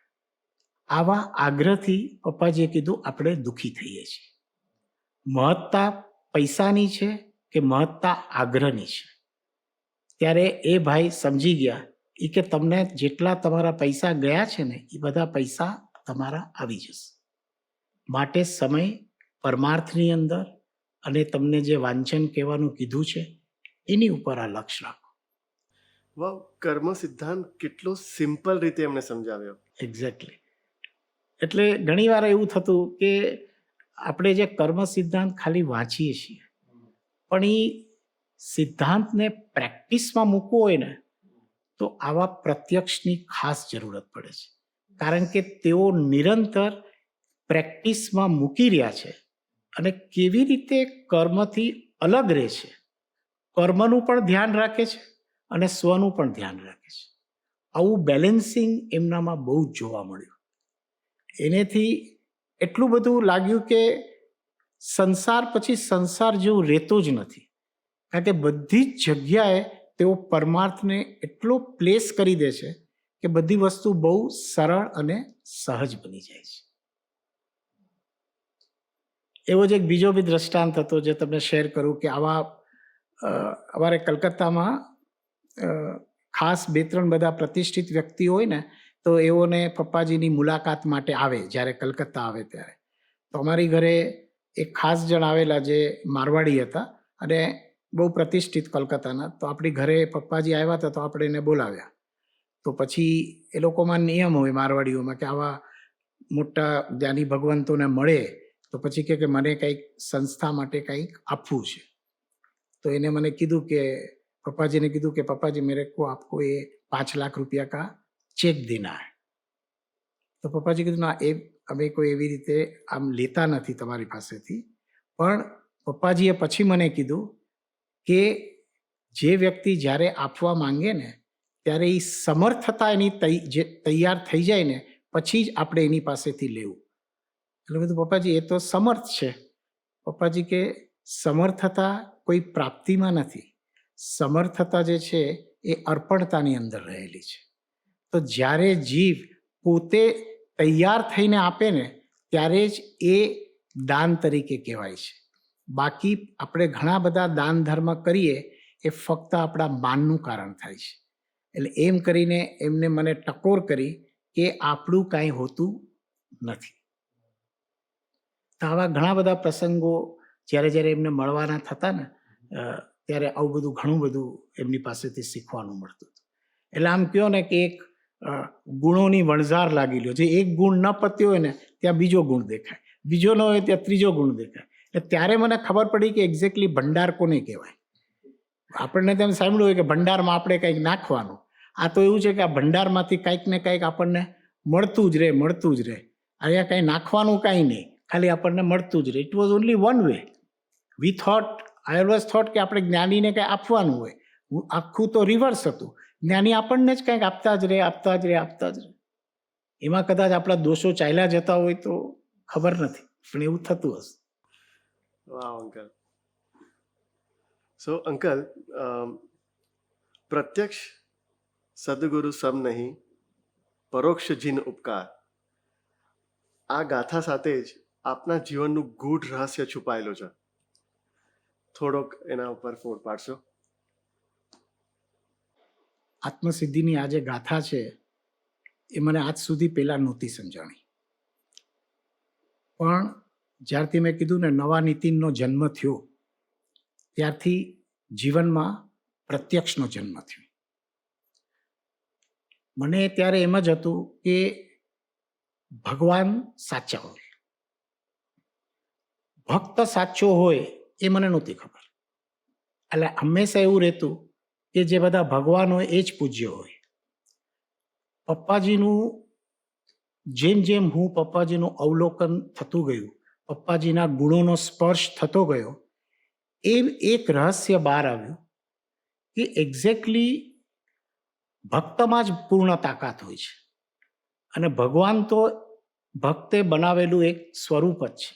આવા આગ્રહથી પપ્પાજીએ કીધું આપણે દુઃખી થઈએ છીએ. મહત્તા પૈસાની છે કે મહત્તા આગ્રહની છે? ત્યારે એ ભાઈ સમજી ગયા એ કે તમને જેટલા તમારા પૈસા ગયા છે ને એ બધા પૈસા તમારા આવી જશે. માટે સમય પરમાર્થની અંદર અને તમને જે વાંચન કહેવાનું કીધું છે એની ઉપર આ લક્ષ્ય રાખો. વાહ, કર્મ સિદ્ધાંત કેટલો સિમ્પલ રીતે એમને સમજાવ્યો. એક્ઝેક્ટલી. એટલે ઘણીવાર એવું થતું કે આપણે જે કર્મ સિદ્ધાંત ખાલી વાંચીએ છીએ, પણ એ સિદ્ધાંતને પ્રેક્ટિસમાં મૂકવો હોય ને તો આવા પ્રત્યક્ષની ખાસ જરૂરત પડે છે, કારણ કે તેઓ નિરંતર પ્રેક્ટિસમાં મૂકી રહ્યા છે અને કેવી રીતે કર્મથી અલગ રહે છે, કર્મનું પણ ધ્યાન રાખે છે અને સ્વનું પણ ધ્યાન રાખે છે. આવું બેલેન્સિંગ એમનામાં બહુ જ જોવા મળ્યું. એનેથી એટલું બધું લાગ્યું કે સંસાર પછી સંસાર જેવું રહેતો જ નથી, કારણ કે બધી જ જગ્યાએ તેઓ પરમાર્થને એટલો પ્લેસ કરી દે છે કે બધી વસ્તુ બહુ સરળ અને સહજ બની જાય છે. એવો જ એક બીજો બી દ્રષ્ટાંત હતો જે તમને શેર કરું કે અમારે કલકત્તામાં ખાસ 2-3 બધા પ્રતિષ્ઠિત વ્યક્તિ હોય ને તો એઓને પપ્પાજીની મુલાકાત માટે આવે જ્યારે કલકત્તા આવે ત્યારે. તો અમારી ઘરે એક ખાસ જણ આવેલા જે મારવાડી હતા અને બહુ પ્રતિષ્ઠિત કલકત્તાના. તો આપણી ઘરે પપ્પાજી આવ્યા હતા તો આપણે એને બોલાવ્યા. તો પછી એ લોકોમાં નિયમ હોય મારવાડીઓમાં કે આવા મોટા જ્ઞાની ભગવંતોને મળે તો પછી કે મને કંઈક સંસ્થા માટે કંઈક આપવું છે. તો એને મને કીધું કે પપ્પાજીને કીધું કે પપ્પાજી मेरे को आपको ये 5 लाख रुपया का चेक देना है. તો પપ્પાજી કીધું ના, એ અમે કોઈ એવી રીતે આમ લેતા નથી તમારી પાસેથી. પણ પપ્પાજીએ પછી મને કીધું કે જે વ્યક્તિ જ્યારે આપવા માંગે ને ત્યારે એ સમર્થતા એની જે તૈયાર થઈ જાય ને પછી જ આપણે એની પાસેથી લેવું. એટલે બધું પપ્પાજી એ તો સમર્થ છે. પપ્પાજી કે સમર્થતા કોઈ પ્રાપ્તિમાં નથી, સમર્થતા જે છે એ અર્પણતાની અંદર રહેલી છે. તો જ્યારે જીવ પોતે તૈયાર થઈને આપે ને ત્યારે જ એ દાન તરીકે કહેવાય છે. બાકી આપણે ઘણા બધા દાન ધર્મ કરીએ એ ફક્ત આપણા માનનું કારણ થાય છે. એટલે એમ કરીને એમને મને ટકોર કરી કે આપણું કાંઈ હોતું નથી. તો આવા ઘણા બધા પ્રસંગો જ્યારે જ્યારે એમને મળવાના થતા ને ત્યારે આવું બધું ઘણું બધું એમની પાસેથી શીખવાનું મળતું હતું. એટલે આમ કહો ને કે એક ગુણોની વણઝાર લાગી લ્યો, જે એક ગુણ ન પત્યો હોય ને ત્યાં બીજો ગુણ દેખાય, બીજો ન હોય ત્યાં ત્રીજો ગુણ દેખાય. એટલે ત્યારે મને ખબર પડી કે એક્ઝેક્ટલી ભંડાર કોને કહેવાય. આપણને તેમ સાંભળ્યું હોય કે ભંડારમાં આપણે કંઈક નાખવાનું, આ તો એવું છે કે આ ભંડારમાંથી કંઈક ને કંઈક આપણને મળતું જ રહે, મળતું જ રહે. અહીંયા કંઈ નાખવાનું કાંઈ નહીં, ખાલી આપણને મળતું જ રહે. It was only one way. I always thought કે આપણે જ્ઞાનીને કંઈ આપવાનું હોય. આખું તો રિવર્સ હતું, જ્ઞાની આપણને જ કંઈક આપતા જ રહે, આપતા જ રહે, આપતા જ રહે. એમાં કદાચ આપણા દોષો ચાલ્યા જતા હોય તો ખબર નથી, પણ એવું થતું હશે. વાહ અંકલ. સો અંકલ, પ્રત્યક્ષ સદગુરુ સમ નહીં, પરોક્ષ જીન ઉપકાર, આ ગાથા સાથે જ આપના જીવનનું ગૂઢ રહસ્ય છુપાયેલું છે. થોડોક એના ઉપર ફોડ પાડશો? આત્મસિદ્ધિની આ જે ગાથા છે એ મને આજ સુધી પહેલાં નહોતી સમજાણી, પણ જ્યારથી મેં કીધું ને નવા નીતિનનો જન્મ થયો ત્યારથી જીવનમાં પ્રત્યક્ષનો જન્મ થયો. મને ત્યારે એમ જ હતું કે ભગવાન સાચા હોય, ભક્ત સાચો હોય એ મને નહોતી ખબર. એટલે હંમેશા એવું રહેતું કે જે બધા ભગવાન હોય એ જ પૂજ્ય હોય. પપ્પાજીનું જેમ જેમ હું પપ્પાજીનું અવલોકન થતું ગયું, પપ્પાજીના ગુણોનો સ્પર્શ થતો ગયો, એ એક રહસ્ય બહાર આવ્યું કે એક્ઝેક્ટલી ભક્તમાં જ પૂર્ણ તાકાત હોય છે અને ભગવાન તો ભક્તે બનાવેલું એક સ્વરૂપ જ છે.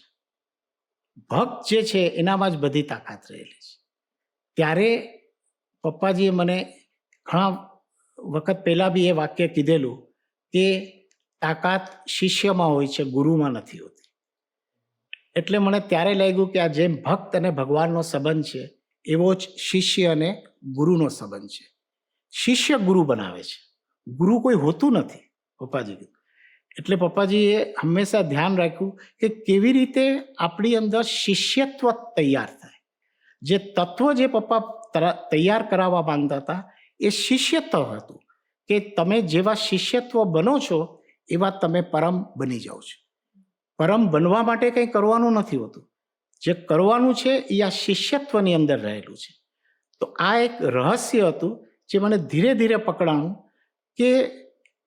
ભક્ત જે છે એનામાં જ બધી તાકાત રહેલી છે. ત્યારે પપ્પાજીએ મને ઘણા વખત પહેલાં બી એ વાક્ય કીધેલું કે તાકાત શિષ્યમાં હોય છે, ગુરુમાં નથી હોતી. એટલે મને ત્યારે લાગ્યું કે આ જેમ ભક્ત અને ભગવાનનો સંબંધ છે એવો જ શિષ્ય અને ગુરુનો સંબંધ છે. શિષ્ય ગુરુ બનાવે છે, ગુરુ કોઈ હોતું નથી, પપ્પાજી કીધું. એટલે પપ્પાજીએ હંમેશા ધ્યાન રાખ્યું કે કેવી રીતે આપણી અંદર શિષ્યત્વ તૈયાર થાય. જે તત્વ જે પપ્પા તૈયાર કરાવવા માંગતા હતા એ શિષ્યત્વ હતું કે તમે જેવા શિષ્યત્વ બનો છો એવા તમે પરમ બની જાઓ છો. પરમ બનવા માટે કંઈ કરવાનું નથી હોતું, જે કરવાનું છે એ આ શિષ્યત્વની અંદર રહેલું છે. તો આ એક રહસ્ય હતું જે મને ધીરે ધીરે પકડાણું કે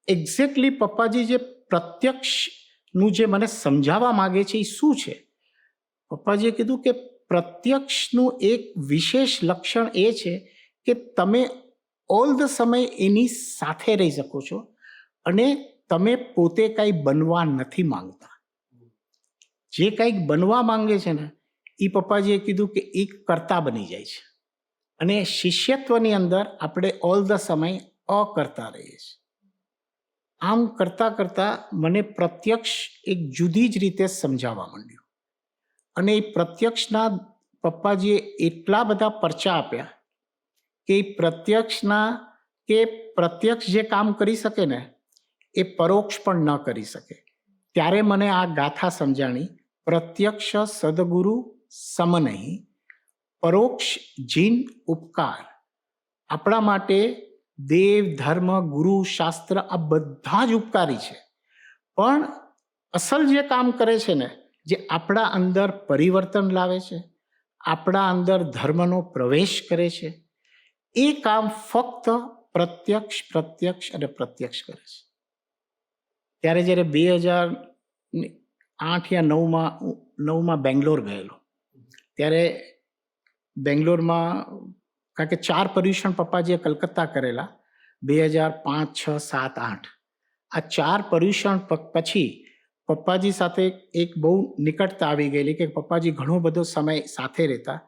એક્ઝેક્ટલી પપ્પાજી જે પ્રત્યક્ષનું જે મને સમજાવવા માગે છે એ શું છે. પપ્પાજીએ કીધું કે પ્રત્યક્ષનું એક વિશેષ લક્ષણ એ છે કે તમે ઓલ ધ સમય એની સાથે રહી શકો છો અને તમે પોતે કાંઈ બનવા નથી માંગતા. જે કંઈક બનવા માંગે છે ને એ પપ્પાજીએ કીધું કે એ કરતા બની જાય છે અને શિષ્યત્વની અંદર આપણે ઓલ ધ સમય અકર્તા રહીએ છીએ. આમ કરતાં કરતાં મને પ્રત્યક્ષ એક જુદી જ રીતે સમજાવવા માંડ્યું અને એ પ્રત્યક્ષના પપ્પાજીએ એટલા બધા પરચા આપ્યા કે પ્રત્યક્ષ જે કામ કરી શકે ને એ પરોક્ષ પણ ન કરી શકે. ત્યારે મને આ ગાથા સમજાણી, પ્રત્યક્ષ સદગુરુ સમ નહીં, પરોક્ષ જીન ઉપકાર. આપણા માટે દેવ, ધર્મ, ગુરુ, શાસ્ત્ર આ બધા જ ઉપકારી છે, પણ અસલ જે કામ કરે છે ને, જે આપણા અંદર પરિવર્તન લાવે છે, આપણા અંદર ધર્મનો પ્રવેશ કરે છે, એ કામ ફક્ત પ્રત્યક્ષ અને પ્રત્યક્ષ કરે છે. ત્યારે જ્યારે 2008 યા 9માં બેંગ્લોર ગયેલો, ત્યારે બેંગ્લોરમાં કારણ કે 4 પર્યુષણ પપ્પાજીએ કલકત્તા કરેલા 2005, 6, 7, 8. આ 4 પર્યુષણ પછી પપ્પાજી સાથે એક બહુ નિકટતા આવી ગયેલી કે પપ્પાજી ઘણો બધો સમય સાથે રહેતા.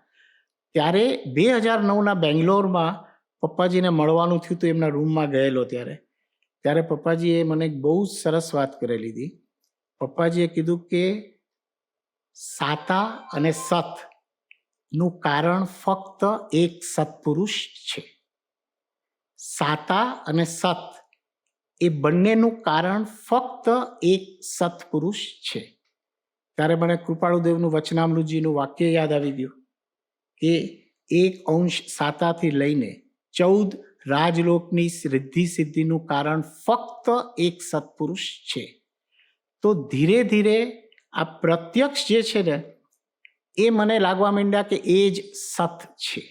ત્યારે 2009ના બેંગ્લોરમાં પપ્પાજીને મળવાનું થયું તો એમના રૂમમાં ગયેલો ત્યારે પપ્પાજીએ મને એક બહુ જ સરસ વાત કરેલી હતી. પપ્પાજીએ કીધું કે સાતા અને સત નું કારણ ફક્ત એક સત્પુરુષ છે. સાતા અને સત એ બંનેનું કારણ ફક્ત એક સત્પુરુષ છે. ત્યારે મને કૃપાળુદેવનું વચનામૃતજીનું વાક્ય યાદ આવી ગયું કે 1 સાતાથી લઈને 14 રાજલોકની રિદ્ધિ સિદ્ધિનું કારણ ફક્ત એક સત્પુરુષ છે. તો ધીરે ધીરે આ પ્રત્યક્ષ જે છે ને એ મને લાગવા માંડ્યા કે એ જ સત છે.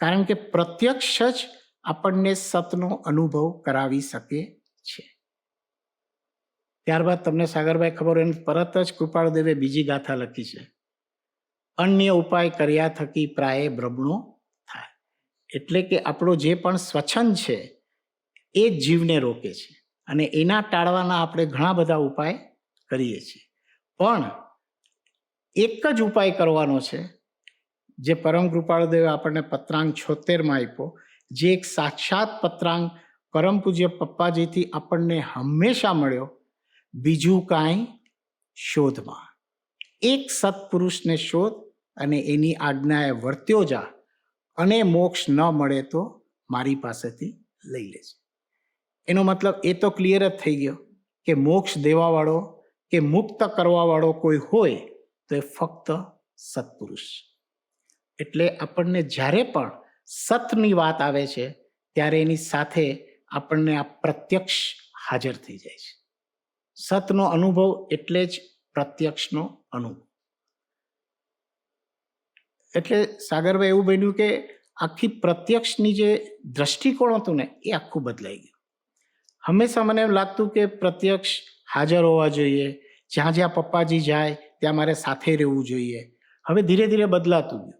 કારણ કે પ્રત્યક્ષ જ આપણને સતનો અનુભવ કરાવી શકે છે. ત્યારબાદ તમને સાગરભાઈ ખબર હોય તરત જ કૃપાળુદેવે બીજી ગાથા લખી છે, અન્ય ઉપાય કર્યા થકી પ્રાય બ્રહ્મણો થાય. એટલે કે આપણો જે પણ સ્વચ્છંદ છે એ જ જીવને રોકે છે અને એના ટાળવાના આપણે ઘણા બધા ઉપાય કરીએ છીએ. પણ એક જ ઉપાય કરવાનો છે જે પરમ કૃપાળુદેવે આપણને પત્રાંગ 76માં આપ્યો, જે એક સાક્ષાત પત્રાંગ પરમ પૂજ્ય પપ્પાજીથી આપણને હંમેશા મળ્યો. બીજું કાંઈ શોધમાં, એક સત્પુરુષને શોધ અને એની આજ્ઞાએ વર્ત્યો જા, અને મોક્ષ ન મળે તો મારી પાસેથી લઈ લેજે. એનો મતલબ એ તો ક્લિયર જ થઈ ગયો કે મોક્ષ દેવાવાળો કે મુક્ત કરવાવાળો કોઈ હોય તો એ ફક્ત સત્પુરુષ. એટલે આપણને જ્યારે પણ સતની વાત આવે છે ત્યારે એની સાથે આપણને આ પ્રત્યક્ષ હાજર થઈ જાય છે. સતનો અનુભવ એટલે જ પ્રત્યક્ષનો અનુભવ. એટલે સાગરભાઈ એવું બન્યું કે આખી પ્રત્યક્ષની જે દ્રષ્ટિકોણ હતું ને એ આખું બદલાઈ ગયું. હંમેશા મને એમ લાગતું કે પ્રત્યક્ષ હાજર હોવા જોઈએ, જ્યાં જ્યાં પપ્પાજી જાય ત્યાં મારે સાથે રહેવું જોઈએ. હવે ધીરે ધીરે બદલાતું ગયું.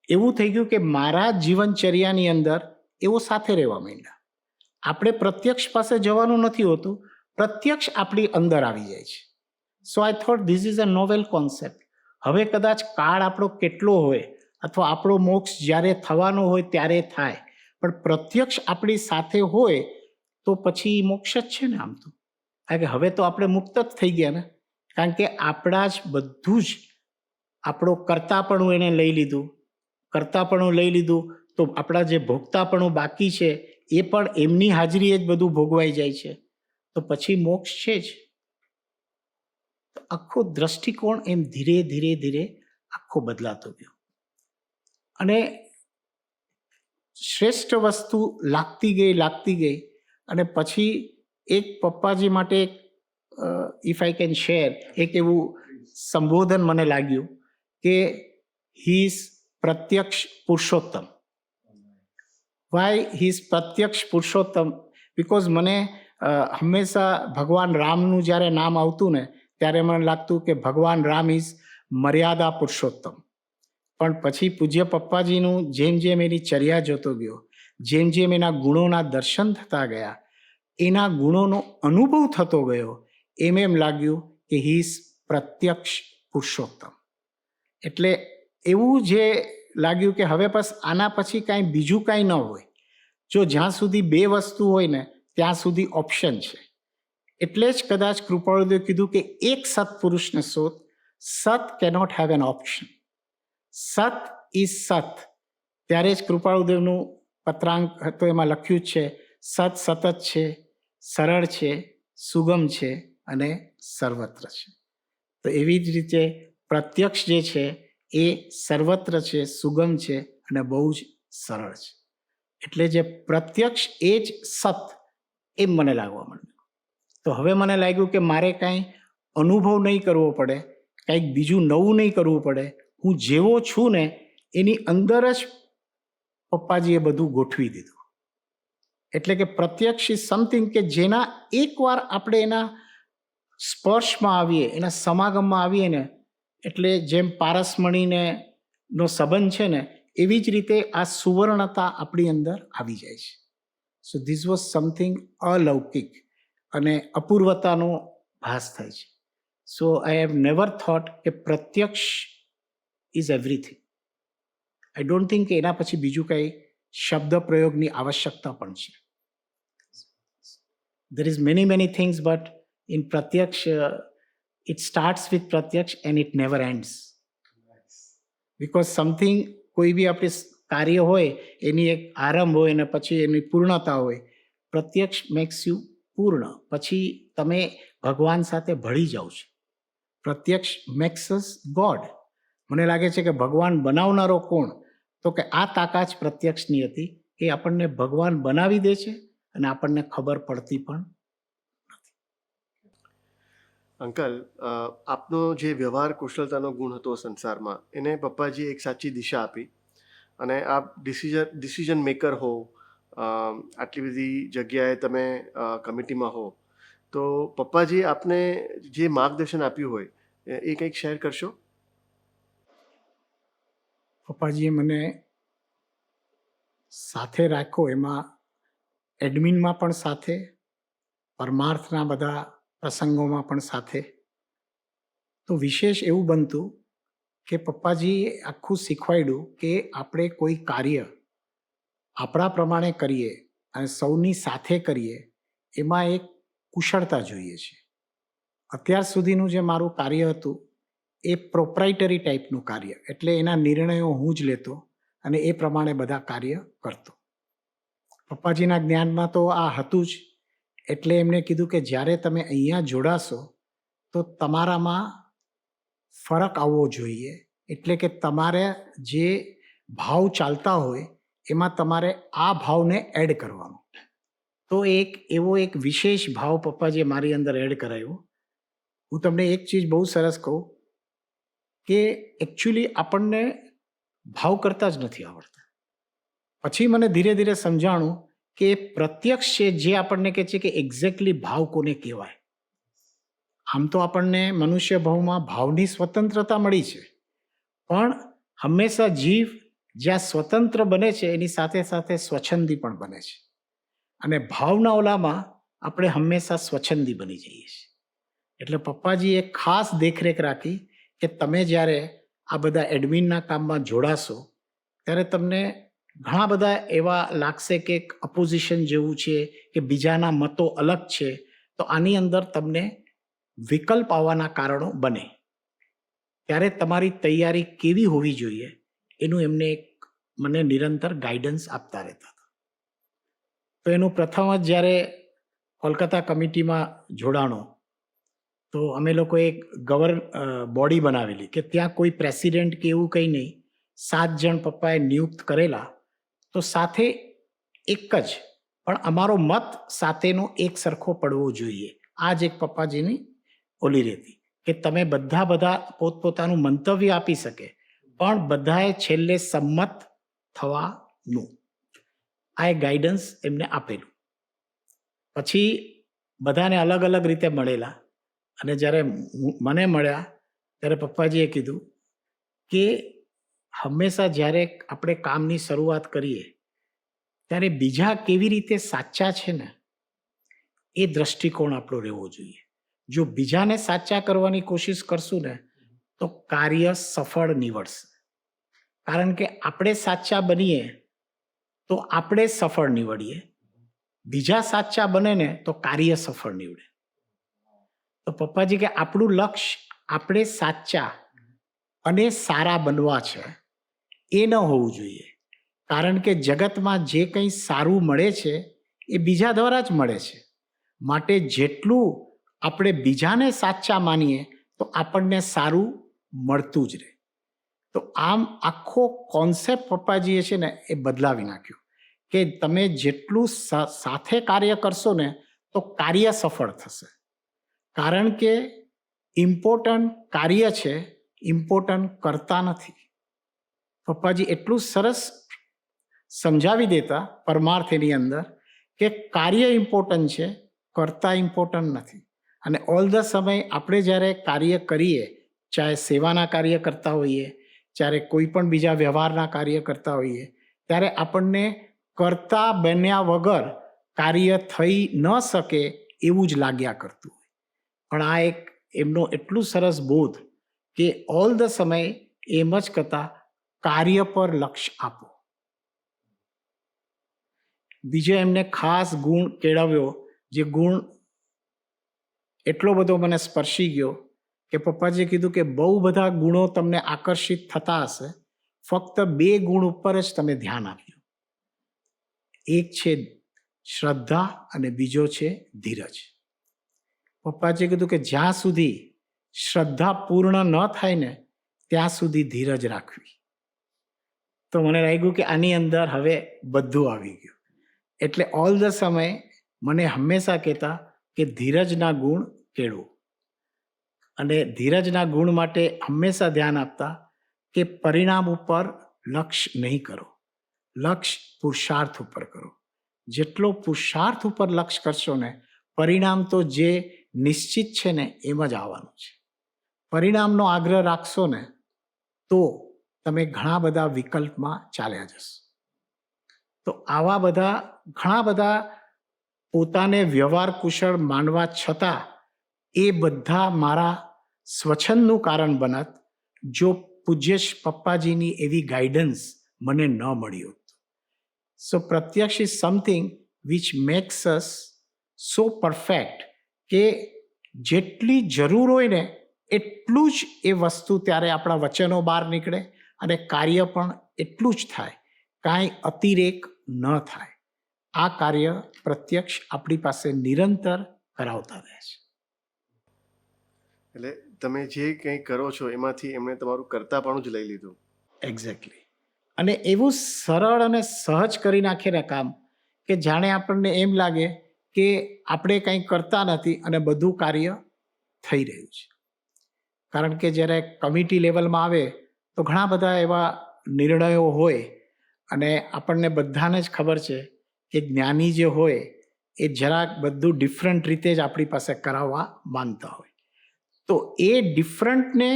એવું થઈ ગયું કે મારા જીવનચર્યાની અંદર એવો સાથે રહેવા માંડ્યા. આપણે પ્રત્યક્ષ પાસે જવાનું નથી હોતું, પ્રત્યક્ષ આપણી અંદર આવી જાય છે. So I thought this is a novel concept. હવે કદાચ કાળ આપણો કેટલો હોય અથવા આપણો મોક્ષ જ્યારે થવાનો હોય ત્યારે થાય, પણ પ્રત્યક્ષ આપણી સાથે હોય તો પછી મોક્ષ જ છે ને આમ તો. કારણ કે હવે તો આપણે મુક્ત જ થઈ ગયા ને, કારણ કે આપણા જ બધું જ આપણો કર્તાપણું એને લઈ લીધું. કર્તાપણું લઈ લીધું તો આપણા જે ભોગતાપણું બાકી છે એ પણ એમની હાજરીએ જ બધું ભોગવાઈ જાય છે. તો પછી મોક્ષ છે જ. આખો દ્રષ્ટિકોણ એમ ધીરે ધીરે ધીરે આખો બદલાતો ગયો અને શ્રેષ્ઠ વસ્તુ લાગતી ગઈ અને પછી એક પપ્પાજી માટે ઇફ આઈ કેન શેર એક એવું સંબોધન મને લાગ્યું કે હી ઇઝ પ્રત્યક્ષ પુરુષોત્તમ. વાય હી ઇઝ પ્રત્યક્ષ પુરુષોત્તમ? બિકોઝ મને હંમેશા ભગવાન રામનું જ્યારે નામ આવતું ને ત્યારે મને લાગતું કે ભગવાન રામ ઇઝ મર્યાદા પુરુષોત્તમ. પણ પછી પૂજ્ય પપ્પાજીનું જેમ જેમ એની ચર્યા જોતો ગયો, જેમ જેમ એના ગુણોના દર્શન થતા ગયા, એના ગુણોનો અનુભવ થતો ગયો, એમ લાગ્યું કે હી ઇઝ પ્રત્યક્ષ પુરુષોત્તમ. એટલે એવું જે લાગ્યું કે હવે બસ આના પછી કાંઈ બીજું કાંઈ ન હોય. જો જ્યાં સુધી બે વસ્તુ હોય ને ત્યાં સુધી ઓપ્શન છે. એટલે જ કદાચ કૃપાળુદેવ કીધું કે એક સત્પુરુષને શોધ. સત કેનોટ હેવ એન ઓપ્શન. સત ઇઝ સત. ત્યારે જ કૃપાળુદેવનું પત્રાંક હતો એમાં લખ્યું જ છે, સત સતત છે, સરળ છે, સુગમ છે અને સર્વત્ર છે. તો એવી જ રીતે પ્રત્યક્ષ જે છે એ સર્વત્ર છે, સુગમ છે અને બહુ જ સરળ છે. એટલે જે પ્રત્યક્ષ એ જ સત એમ મને લાગવા માંડ્યું. તો હવે મને લાગ્યું કે મારે કાંઈ અનુભવ નહીં કરવો પડે, કંઈક બીજું નવું નહીં કરવું પડે. હું જેવો છું ને એની અંદર જ પપ્પાજીએ બધું ગોઠવી દીધું. એટલે કે પ્રત્યક્ષ ઇઝ સમથિંગ કે જેના એકવાર આપણે એના સ્પર્શમાં આવીએ, એના સમાગમમાં આવીએ ને, એટલે જેમ પારસમણીને નો સંબંધ છે ને એવી જ રીતે આ સુવર્ણતા આપણી અંદર આવી જાય છે. સો ધીસ વોઝ સમથિંગ અલૌકિક અને અપૂર્વતાનો ભાસ થાય છે. So I have never thought કે પ્રત્યક્ષ is everything. I don't think કે એના પછી બીજું કંઈ શબ્દ પ્રયોગની આવશ્યકતા પણ છે. There is many things, but in Pratyaksh, it starts with Pratyaksh and it never ends. Because something, કોઈ બી આપણે કાર્ય હોય એની એક આરંભ હોય અને પછી એની પૂર્ણતા હોય. પ્રત્યક્ષ મેક્સ યુ પૂર્ણ. પછી તમે ભગવાન સાથે ભળી જાઓ છો. પ્રત્યક્ષ મેક્સ અસ ગોડ. મને લાગે છે કે ભગવાન બનાવનારો કોણ? તો કે આ તાકાત જ પ્રત્યક્ષની હતી કે આપણને ભગવાન બનાવી દે છે અને આપણને ખબર પડતી પણ. અંકલ, આપનો જે વ્યવહાર કુશળતાનો ગુણ હતો સંસારમાં, એને પપ્પાજીએ એક સાચી દિશા આપી અને આપ ડિસિઝન મેકર હો, આટલી બધી જગ્યાએ તમે કમિટીમાં હો, તો પપ્પાજીએ આપને જે માર્ગદર્શન આપ્યું હોય એ કંઈક શેર કરશો? પપ્પાજીએ મને સાથે રાખ્યો, એમાં એડમિનમાં પણ સાથે, પરમાર્થના બધા પ્રસંગોમાં પણ સાથે. તો વિશેષ એવું બનતું કે પપ્પાજીએ આખું શીખવાડ્યું કે આપણે કોઈ કાર્ય આપણા પ્રમાણે કરીએ અને સૌની સાથે કરીએ એમાં એક કુશળતા જોઈએ છે. અત્યાર સુધીનું જે મારું કાર્ય હતું એ પ્રોપ્રાઇટરી ટાઈપનું કાર્ય, એટલે એના નિર્ણયો હું જ લેતો અને એ પ્રમાણે બધા કાર્ય કરતો. પપ્પાજીના જ્ઞાનમાં તો આ હતું જ. એટલે એમણે કીધું કે જ્યારે તમે અહીંયા જોડાશો તો તમારામાં ફરક આવવો જોઈએ. એટલે કે તમારે જે ભાવ ચાલતા હોય એમાં તમારે આ ભાવને એડ કરવાનો. તો એવો એક વિશેષ ભાવ પપ્પાજીએ મારી અંદર એડ કરાવ્યો. હું તમને એક ચીજ બહુ સરસ કહું કે એકચ્યુઅલી આપણને ભાવ કરતા જ નથી આવડતા. પછી મને ધીરે ધીરે સમજાણું કે પ્રત્યક્ષ છે જે આપણને કહે છે કે એક્ઝેક્ટલી ભાવ કોને કહેવાય. આમ તો આપણને મનુષ્ય ભાવમાં ભાવની સ્વતંત્રતા મળી છે, પણ હંમેશા જીવ જ્યાં સ્વતંત્ર બને છે એની સાથે સાથે સ્વચ્છંદી પણ બને છે. અને ભાવના ઓલામાં આપણે હંમેશા સ્વચ્છંદી બની જઈએ છીએ. એટલે પપ્પાજીએ ખાસ દેખરેખ રાખી કે તમે જ્યારે આ બધા એડમિનના કામમાં જોડાશો ત્યારે તમને ઘણા બધા એવા લાગશે કે અપોઝિશન જેવું છે કે બીજાના મતો અલગ છે, તો આની અંદર તમને વિકલ્પ આવવાના કારણો બને. ત્યારે તમારી તૈયારી કેવી હોવી જોઈએ એનું એમને મને નિરંતર ગાઈડન્સ આપતા રહેતા હતા. તો એનું પ્રથમ જ જ્યારે કોલકાતા કમિટીમાં જોડાણો તો અમે લોકો એક બોડી બનાવેલી કે ત્યાં કોઈ પ્રેસિડેન્ટ કે એવું કંઈ નહીં, 7 જણ પપ્પાએ નિયુક્ત કરેલા. તો સાથે એક જ, પણ અમારો મત સાથેનો એક સરખો પડવો જોઈએ. આ જ એક પપ્પાજીની ઓલી રહેતી કે તમે બધા પોતપોતાનું મંતવ્ય આપી શકે, પણ બધાએ છેલ્લે સંમત થવાનું. આ એક ગાઈડન્સ એમને આપેલું. પછી બધાને અલગ અલગ રીતે મળેલા અને જ્યારે મને મળ્યા ત્યારે પપ્પાજીએ કીધું કે હંમેશા જ્યારે આપણે કામની શરૂઆત કરીએ ત્યારે બીજા કેવી રીતે સાચા છે ને એ દ્રષ્ટિકોણ આપણો રહેવો જોઈએ. જો બીજાને સાચા કરવાની કોશિશ કરશું ને તો કાર્ય સફળ નીવડશે. કારણ કે આપણે સાચા બનીએ તો આપણે સફળ નીવડીએ, બીજા સાચા બને ને તો કાર્ય સફળ નીવડે. તો પપ્પાજી કે આપણું લક્ષ્ય આપણે સાચા અને સારા બનવા છે એ ન હોવું જોઈએ. કારણ કે જગતમાં જે કંઈ સારું મળે છે એ બીજા દ્વારા જ મળે છે. માટે જેટલું આપણે બીજાને સાચા માનીએ તો આપણને સારું મળતું જ રહે. તો આમ આખો કોન્સેપ્ટ પપ્પાજીએ છે ને એ બદલાવી નાખ્યો કે તમે જેટલું સાથે કાર્ય કરશો ને તો કાર્ય સફળ થશે. કારણ કે ઇમ્પોર્ટન્ટ કાર્ય છે, ઇમ્પોર્ટન્ટ કરતા નથી. પપ્પાજી એટલું સરસ સમજાવી દેતા પરમાર્થ એની અંદર કે કાર્ય ઇમ્પોર્ટન્ટ છે, કરતા ઇમ્પોર્ટન્ટ નથી. અને ઓલ ધ સમય આપણે જ્યારે કાર્ય કરીએ, ચાહે સેવાના કાર્ય કરતા હોઈએ, ચાહે કોઈ પણ બીજા વ્યવહારના કાર્ય કરતા હોઈએ, ત્યારે આપણને કરતા બન્યા વગર કાર્ય થઈ ન શકે એવું જ લાગ્યા કરતું હોય. પણ આ એક એમનો એટલું સરસ બોધ કે ઓલ ધ સમય એમ જ કરતા કાર્ય પર લક્ષ્ય આપો. બીજો એમને ખાસ ગુણ કેળવ્યો, જે ગુણ એટલો બધો મને સ્પર્શી ગયો કે પપ્પાજીએ કીધું કે બહુ બધા ગુણો તમને આકર્ષિત થતા હશે, ફક્ત 2 ગુણ ઉપર જ તમે ધ્યાન આપ્યું. એક છે શ્રદ્ધા અને બીજો છે ધીરજ. પપ્પાજીએ કીધું કે જ્યાં સુધી શ્રદ્ધા પૂર્ણ ન થાય ને ત્યાં સુધી ધીરજ રાખવી. તો મને લાગ્યું કે આની અંદર હવે બધું આવી ગયું. એટલે ઓલ ધ સમય મને હંમેશા કહેતા કે ધીરજના ગુણ કેળવો, અને ધીરજના ગુણ માટે હંમેશા ધ્યાન આપતા કે પરિણામ ઉપર લક્ષ્ય નહીં કરો, લક્ષ્ય પુરુષાર્થ ઉપર કરો. જેટલો પુરુષાર્થ ઉપર લક્ષ્ય કરશો ને, પરિણામ તો જે નિશ્ચિત છે ને એમ જ આવવાનું છે. પરિણામનો આગ્રહ રાખશો ને તો તમે ઘણા બધા વિકલ્પમાં ચાલ્યા જશો. તો આવા બધા ઘણા બધા પોતાને વ્યવહાર કુશળ માનવા છતાં એ બધા મારા સ્વચ્છંદનું કારણ બનત જો પૂજ્ય પપ્પાજીની એવી ગાઈડન્સ મને ન મળી હોત. સો પ્રત્યક્ષ is something which makes us so perfect કે જેટલી જરૂર હોય ને એટલું જ એ વસ્તુ ત્યારે આપણા વચનો બહાર નીકળે અને કાર્ય પણ એટલું જ થાય, કાંઈ અતિરેક ન થાય. આ કાર્ય પ્રત્યક્ષ આપણી પાસે નિરંતર કરાવતા રહે છે. એટલે તમે જે કંઈ કરો છો એમાંથી એમણે તમારું કરતાપણું જ લઈ લીધું. એક્ઝેક્ટલી. અને એવું સરળ અને સહજ કરી નાખે ને કામ કે જાણે આપણને એમ લાગે કે આપણે કંઈ કરતા નથી અને બધું કાર્ય થઈ રહ્યું છે. કારણ કે જ્યારે કમિટી લેવલમાં આવે તો ઘણા બધા એવા નિર્ણયો હોય અને આપણને બધાને જ ખબર છે કે જ્ઞાની જે હોય એ જરાક બધું ડિફરન્ટ રીતે જ આપણી પાસે કરાવવા માંગતા હોય. તો એ ડિફરન્ટને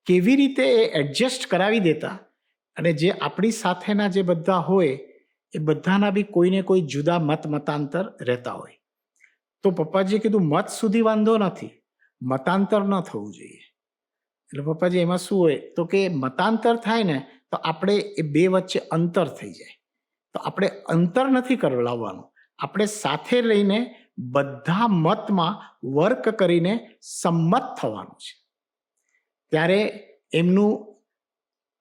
કેવી રીતે એ એડજસ્ટ કરાવી દેતા, અને જે આપણી સાથેના જે બધા હોય એ બધાના બી કોઈને કોઈ જુદા મતાંતર રહેતા હોય. તો પપ્પાજીએ કીધું મત સુધી વાંધો નથી, મતાંતર ન થવું જોઈએ. એટલે પપ્પાજી એમાં શું હોય તો કે મતાંતર થાય ને તો આપણે એ બે વચ્ચે અંતર થઈ જાય. તો આપણે અંતર નથી લાવવાનું, આપણે સાથે લઈને બધા મતમાં વર્ક કરીને સંમત થવાનું છે. ત્યારે એમનું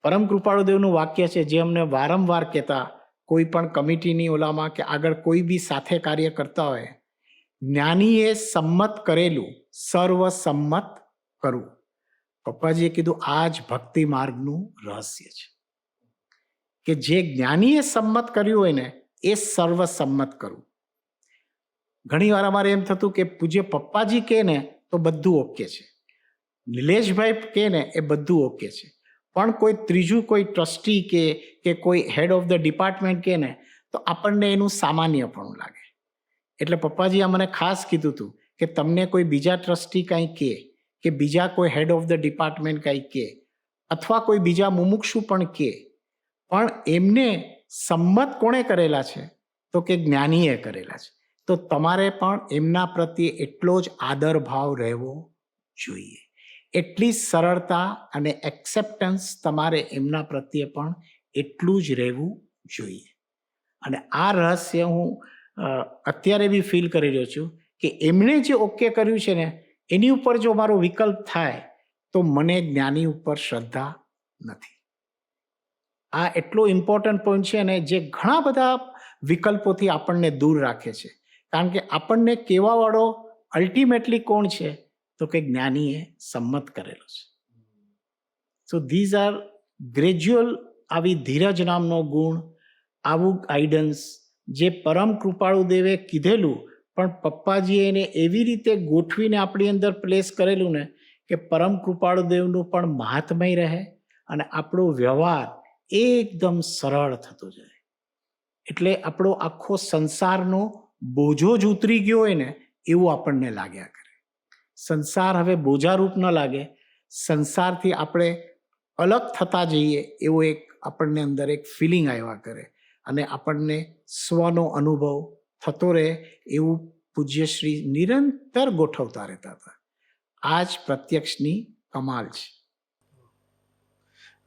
પરમ કૃપાળુદેવનું વાક્ય છે જે અમને વારંવાર કહેતા, કોઈ પણ કમિટીની ઓલામાં કે આગળ કોઈ બી સાથે કાર્ય કરતા હોય, જ્ઞાનીએ સંમત કરેલું સર્વસંમત કરવું. પપ્પાજીએ કીધું આ જ ભક્તિ માર્ગનું રહસ્ય છે કે જે જ્ઞાનીએ સંમત કર્યું હોય ને એ સર્વસંમત કરવું. ઘણીવાર અમારે એમ થતું કે પૂજ્ય પપ્પાજી કહે ને તો બધું ઓકે છે, નિલેશભાઈ કહે ને એ બધું ઓકે છે, પણ કોઈ ત્રીજું કોઈ ટ્રસ્ટી કે કોઈ હેડ ઓફ ધ ડિપાર્ટમેન્ટ કહે ને તો આપણને એનું સામાન્યપણું લાગે. એટલે પપ્પાજીએ મને ખાસ કીધું હતું કે તમને કોઈ બીજા ટ્રસ્ટી કંઈ કહે કે બીજા કોઈ હેડ ઓફ ધ ડિપાર્ટમેન્ટ કંઈ કહે અથવા કોઈ બીજા મુમુક્ષુ પણ કહે, પણ એમને સંમત કોણે કરેલા છે તો કે જ્ઞાનીએ કરેલા છે. તો તમારે પણ એમના પ્રત્યે એટલો જ આદર ભાવ રહેવો જોઈએ, એટલી સરળતા અને એક્સેપ્ટન્સ તમારે એમના પ્રત્યે પણ એટલું જ રહેવું જોઈએ. અને આ રહસ્ય હું અત્યારે બી ફીલ કરી રહ્યો છું કે એમણે જે ઓકે કર્યું છે ને એની ઉપર જો મારો વિકલ્પ થાય તો મને જ્ઞાની ઉપર શ્રદ્ધા નથી. આ એટલો ઇમ્પોર્ટન્ટ પોઈન્ટ છે અને જે ઘણા બધા વિકલ્પોથી આપણને દૂર રાખે છે. કારણ કે આપણને કહેવાવાળો અલ્ટિમેટલી કોણ છે તો કે જ્ઞાનીએ સંમત કરેલો છે. So these are gradual. આવી ધીરજ નામનો ગુણ, આવું ગાઈડન્સ જે પરમ કૃપાળુદેવે કીધેલું, પણ પપ્પાજીએ એને એવી રીતે ગોઠવીને આપણી અંદર પ્લેસ કરેલું ને કે પરમ કૃપાળુદેવનું પણ મહાત્મય રહે અને આપણો વ્યવહાર એકદમ સરળ થતો જાય. એટલે આપણો આખો સંસારનો બોજો જ ઉતરી ગયો હોય ને એવું આપણને લાગ્યા કરે. સંસાર હવે બોજારૂપ ન લાગે, સંસારથી આપણે અલગ થતા જઈએ એવો એક આપણને અંદર એક ફિલિંગ આવ્યા કરે અને આપણને સ્વનો અનુભવ થતો રહે એવું પૂજ્યશ્રી નિરંતર ગોઠવતા રહેતા હતા. આ જ પ્રત્યક્ષની કમાલ છે.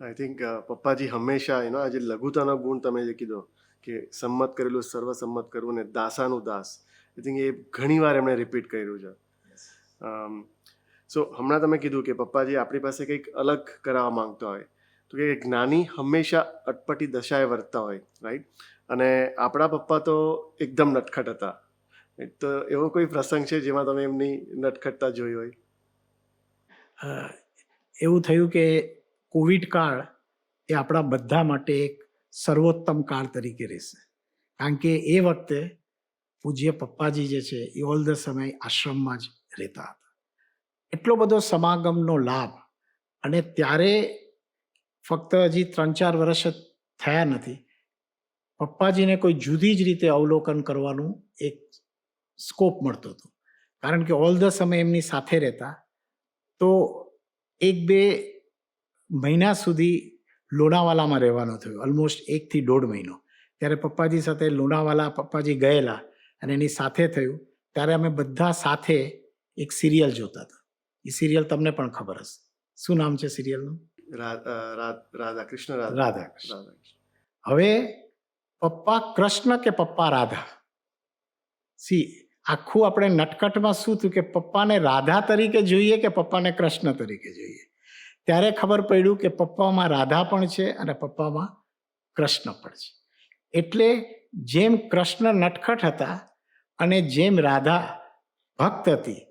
આઈ થિંક પપ્પાજી હંમેશા આ જે લઘુતાનો ગુણ તમે જે કીધો કે સંમત કરેલું સર્વસંમત કરવું ને દાસાનું દાસ, આઈ થિંક એ ઘણીવાર એમણે રિપીટ કર્યું છે. સો હમણાં તમે કીધું કે પપ્પાજી આપણી પાસે કંઈક અલગ કરાવવા માંગતા હોય તો કે જ્ઞાની હંમેશા અટપટી દશાએ વર્તતા હોય, રાઈટ? અને આપણા પપ્પા તો એકદમ નટખટ હતા. તો એવો કોઈ પ્રસંગ છે જેમાં તમે એમની નટખટતા જોઈ હોય? અ, એવું થયું કે કોવિડ કાળ એ આપણા બધા માટે એક સર્વોત્તમ કાળ તરીકે રહેશે. કારણ કે એ વખતે પૂજ્ય પપ્પાજી જે છે એ ઓલ ધ સમય આશ્રમમાં જ રહેતા હતા. એટલો બધો સમાગમનો લાભ, અને ત્યારે ફક્ત હજી 3-4 વર્ષ જ થયા નથી, પપ્પાજીને કોઈ જુદી જ રીતે અવલોકન કરવાનું એક સ્કોપ મળતો હતો. કારણ કે ઓલ ધ સમય એમની સાથે રહેતા, તો 1-2 મહિના સુધી લોનાવાલામાં રહેવાનું થયું, ઓલમોસ્ટ 1 થી 1.5 મહિનો. ત્યારે પપ્પાજી સાથે લોનાવાલા પપ્પાજી ગયેલા અને એની સાથે થયું, ત્યારે અમે બધા સાથે એક સિરિયલ જોતા હતા. એ સિરિયલ તમને પણ ખબર હશે. શું નામ છે સિરિયલનું? રાધા કૃષ્ણ રાધા કૃષ્ણ. હવે પપ્પા કૃષ્ણ કે પપ્પા રાધા, આખું આપણે નટખટમાં શું થયું કે પપ્પાને રાધા તરીકે જોઈએ કે પપ્પાને કૃષ્ણ તરીકે જોઈએ. ત્યારે ખબર પડ્યું કે પપ્પામાં રાધા પણ છે અને પપ્પામાં કૃષ્ણ પણ છે. એટલે જેમ કૃષ્ણ નટખટ હતા અને જેમ રાધા ભક્ત હતી,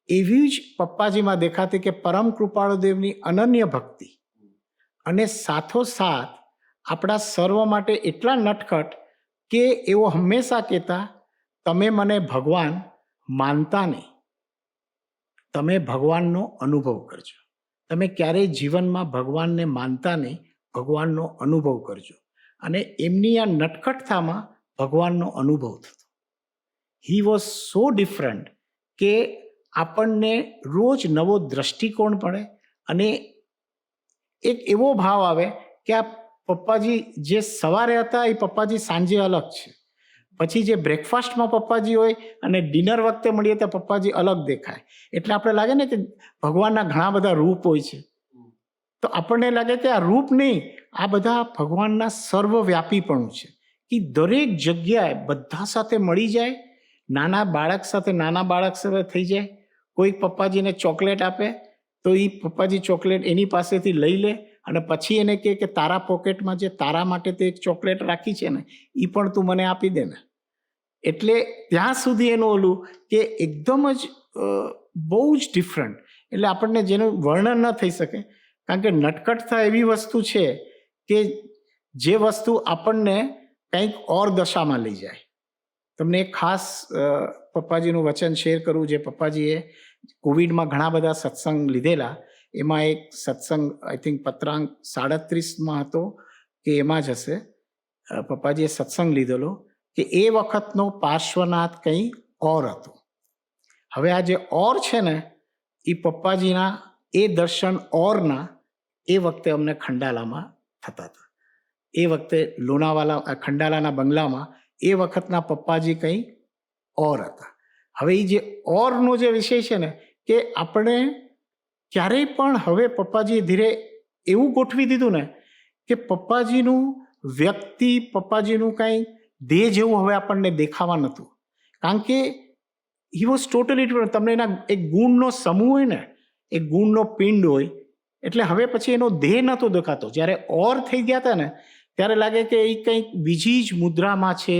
એવી જ પપ્પાજીમાં દેખાતી કે પરમ કૃપાળુદેવની અનન્ય ભક્તિ, અને સાથોસાથ આપણા સર્વ માટે એટલા નટખટ કે એવો હંમેશા કહેતા, તમે મને ભગવાન માનતા નહીં, તમે ભગવાનનો અનુભવ કરજો. તમે ક્યારેય જીવનમાં ભગવાનને માનતા નહીં, ભગવાનનો અનુભવ કરજો. અને એમની આ નટખટતામાં ભગવાનનો અનુભવ થતો. હી વોઝ સો ડિફરન્ટ કે આપણને રોજ નવો દ્રષ્ટિકોણ પડે, અને એક એવો ભાવ આવે કે આ પપ્પાજી જે સવારે હતા એ પપ્પાજી સાંજે અલગ છે, પછી જે બ્રેકફાસ્ટમાં પપ્પાજી હોય અને ડિનર વખતે મળીએ તો પપ્પાજી અલગ દેખાય. એટલે આપણે લાગે ને કે ભગવાનના ઘણા બધા રૂપ હોય છે, તો આપણને લાગે કે આ રૂપ નહીં, આ બધા ભગવાનના સર્વવ્યાપીપણું છે કે દરેક જગ્યાએ બધા સાથે મળી જાય. નાના બાળક સાથે નાના બાળક સાથે થઈ જાય. કોઈ પપ્પાજીને ચોકલેટ આપે તો એ પપ્પાજી ચોકલેટ એની પાસેથી લઈ લે અને પછી એને કહે કે તારા પોકેટમાં જે તારા માટે તે એક ચોકલેટ રાખી છે ને, એ પણ તું મને આપી દે ને. એટલે ત્યાં સુધી એનું ઓલું કે એકદમ જ બહુ જ ડિફરન્ટ. એટલે આપણને જેનું વર્ણન ન થઈ શકે, કારણ કે નટખટતા એવી વસ્તુ છે કે જે વસ્તુ આપણને કંઈક ઓર દશામાં લઈ જાય. તમને એક ખાસ પપ્પાજીનું વચન શેર કરું, જે પપ્પાજીએ કોવિડમાં ઘણા બધા સત્સંગ લીધેલા. એમાં એક સત્સંગ આઈ થિંક પત્રાંક 37માં હતો કે એમાં જ હશે, પપ્પાજીએ સત્સંગ લીધેલો કે એ વખતનો પાર્શ્વનાથ કંઈ ઓર હતો. હવે આ જે ઓર છે ને, એ પપ્પાજીના એ દર્શન ઓરના એ વખતે અમને ખંડાલામાં થતા હતા. એ વખતે લોનાવાલા ખંડાલાના બંગલામાં એ વખતના પપ્પાજી કંઈ ઓર હતા. હવે એ જે ઓરનો જે વિષય છે ને, કે આપણે ક્યારેય પણ હવે પપ્પાજીએ ધીરે એવું ગોઠવી દીધું ને કે પપ્પાજીનું વ્યક્તિ, પપ્પાજીનું કાંઈ દેહ જેવું હવે આપણને દેખાવા નહોતું. કારણ કે હી વોઝ ટોટલી ડિફરન્ટ. તમને એના એક ગુણનો સમૂહ હોય ને, એક ગુણનો પિંડ હોય, એટલે હવે પછી એનો દેહ નહોતો દેખાતો. જ્યારે ઓર થઈ ગયા હતા ને, ત્યારે લાગે કે એ કંઈક બીજી જ મુદ્રામાં છે.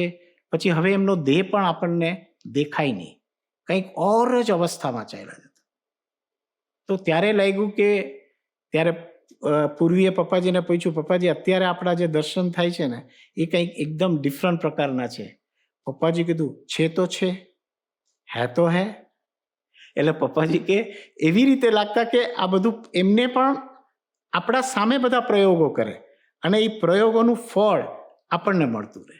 પછી હવે એમનો દેહ પણ આપણને દેખાય નહીં, કંઈક ઓર જ અવસ્થામાં ચાલ્યા જતા. તો ત્યારે લાગ્યું કે ત્યારે પૂર્વીએ પપ્પાજીને પૂછ્યું, પપ્પાજી અત્યારે આપણા જે દર્શન થાય છે ને એ કંઈક એકદમ ડિફરન્ટ પ્રકારના છે. પપ્પાજી કીધું, છે તો છે, હે તો હે. એટલે પપ્પાજી કે એવી રીતે લાગતા કે આ બધું એમને પણ આપણા સામે બધા પ્રયોગો કરે અને એ પ્રયોગોનું ફળ આપણને મળતું રહે.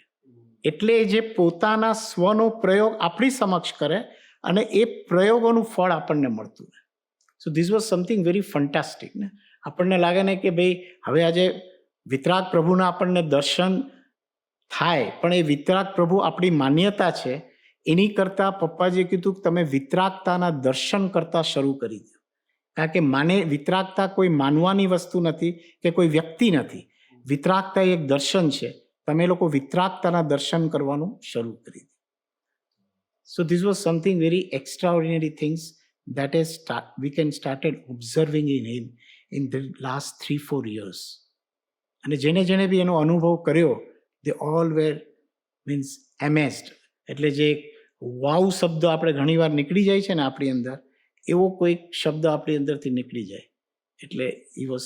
એટલે જે પોતાના સ્વનો પ્રયોગ આપણી સમક્ષ કરે અને એ પ્રયોગોનું ફળ આપણને મળતું રહે. So this was something very fantastic ને. આપણને લાગે ને કે ભાઈ હવે આજે વિતરાગ પ્રભુના આપણને દર્શન થાય, પણ એ વિતરાગ પ્રભુ આપણી માન્યતા છે. એની કરતાં પપ્પાજીએ કીધું કે તમે વિતરાગતાના દર્શન કરતા શરૂ કરી દો. કારણ કે વિતરાગતા કોઈ માનવાની વસ્તુ નથી કે કોઈ વ્યક્તિ નથી. વિતરાગતા એક દર્શન છે. તમે લોકો વિતરાગતાના દર્શન કરવાનું શરૂ કરી દીધું. સો this was something very extraordinary things that is we can started observing in him in the last 3-4 years. અને જેને બી એનો અનુભવ કર્યો, they all were means amazed. એટલે જે વાવ શબ્દ આપણે ઘણીવાર નીકળી જાય છે ને આપણી અંદર, એવો કોઈ શબ્દ આપણી અંદરથી નીકળી જાય. એટલે he was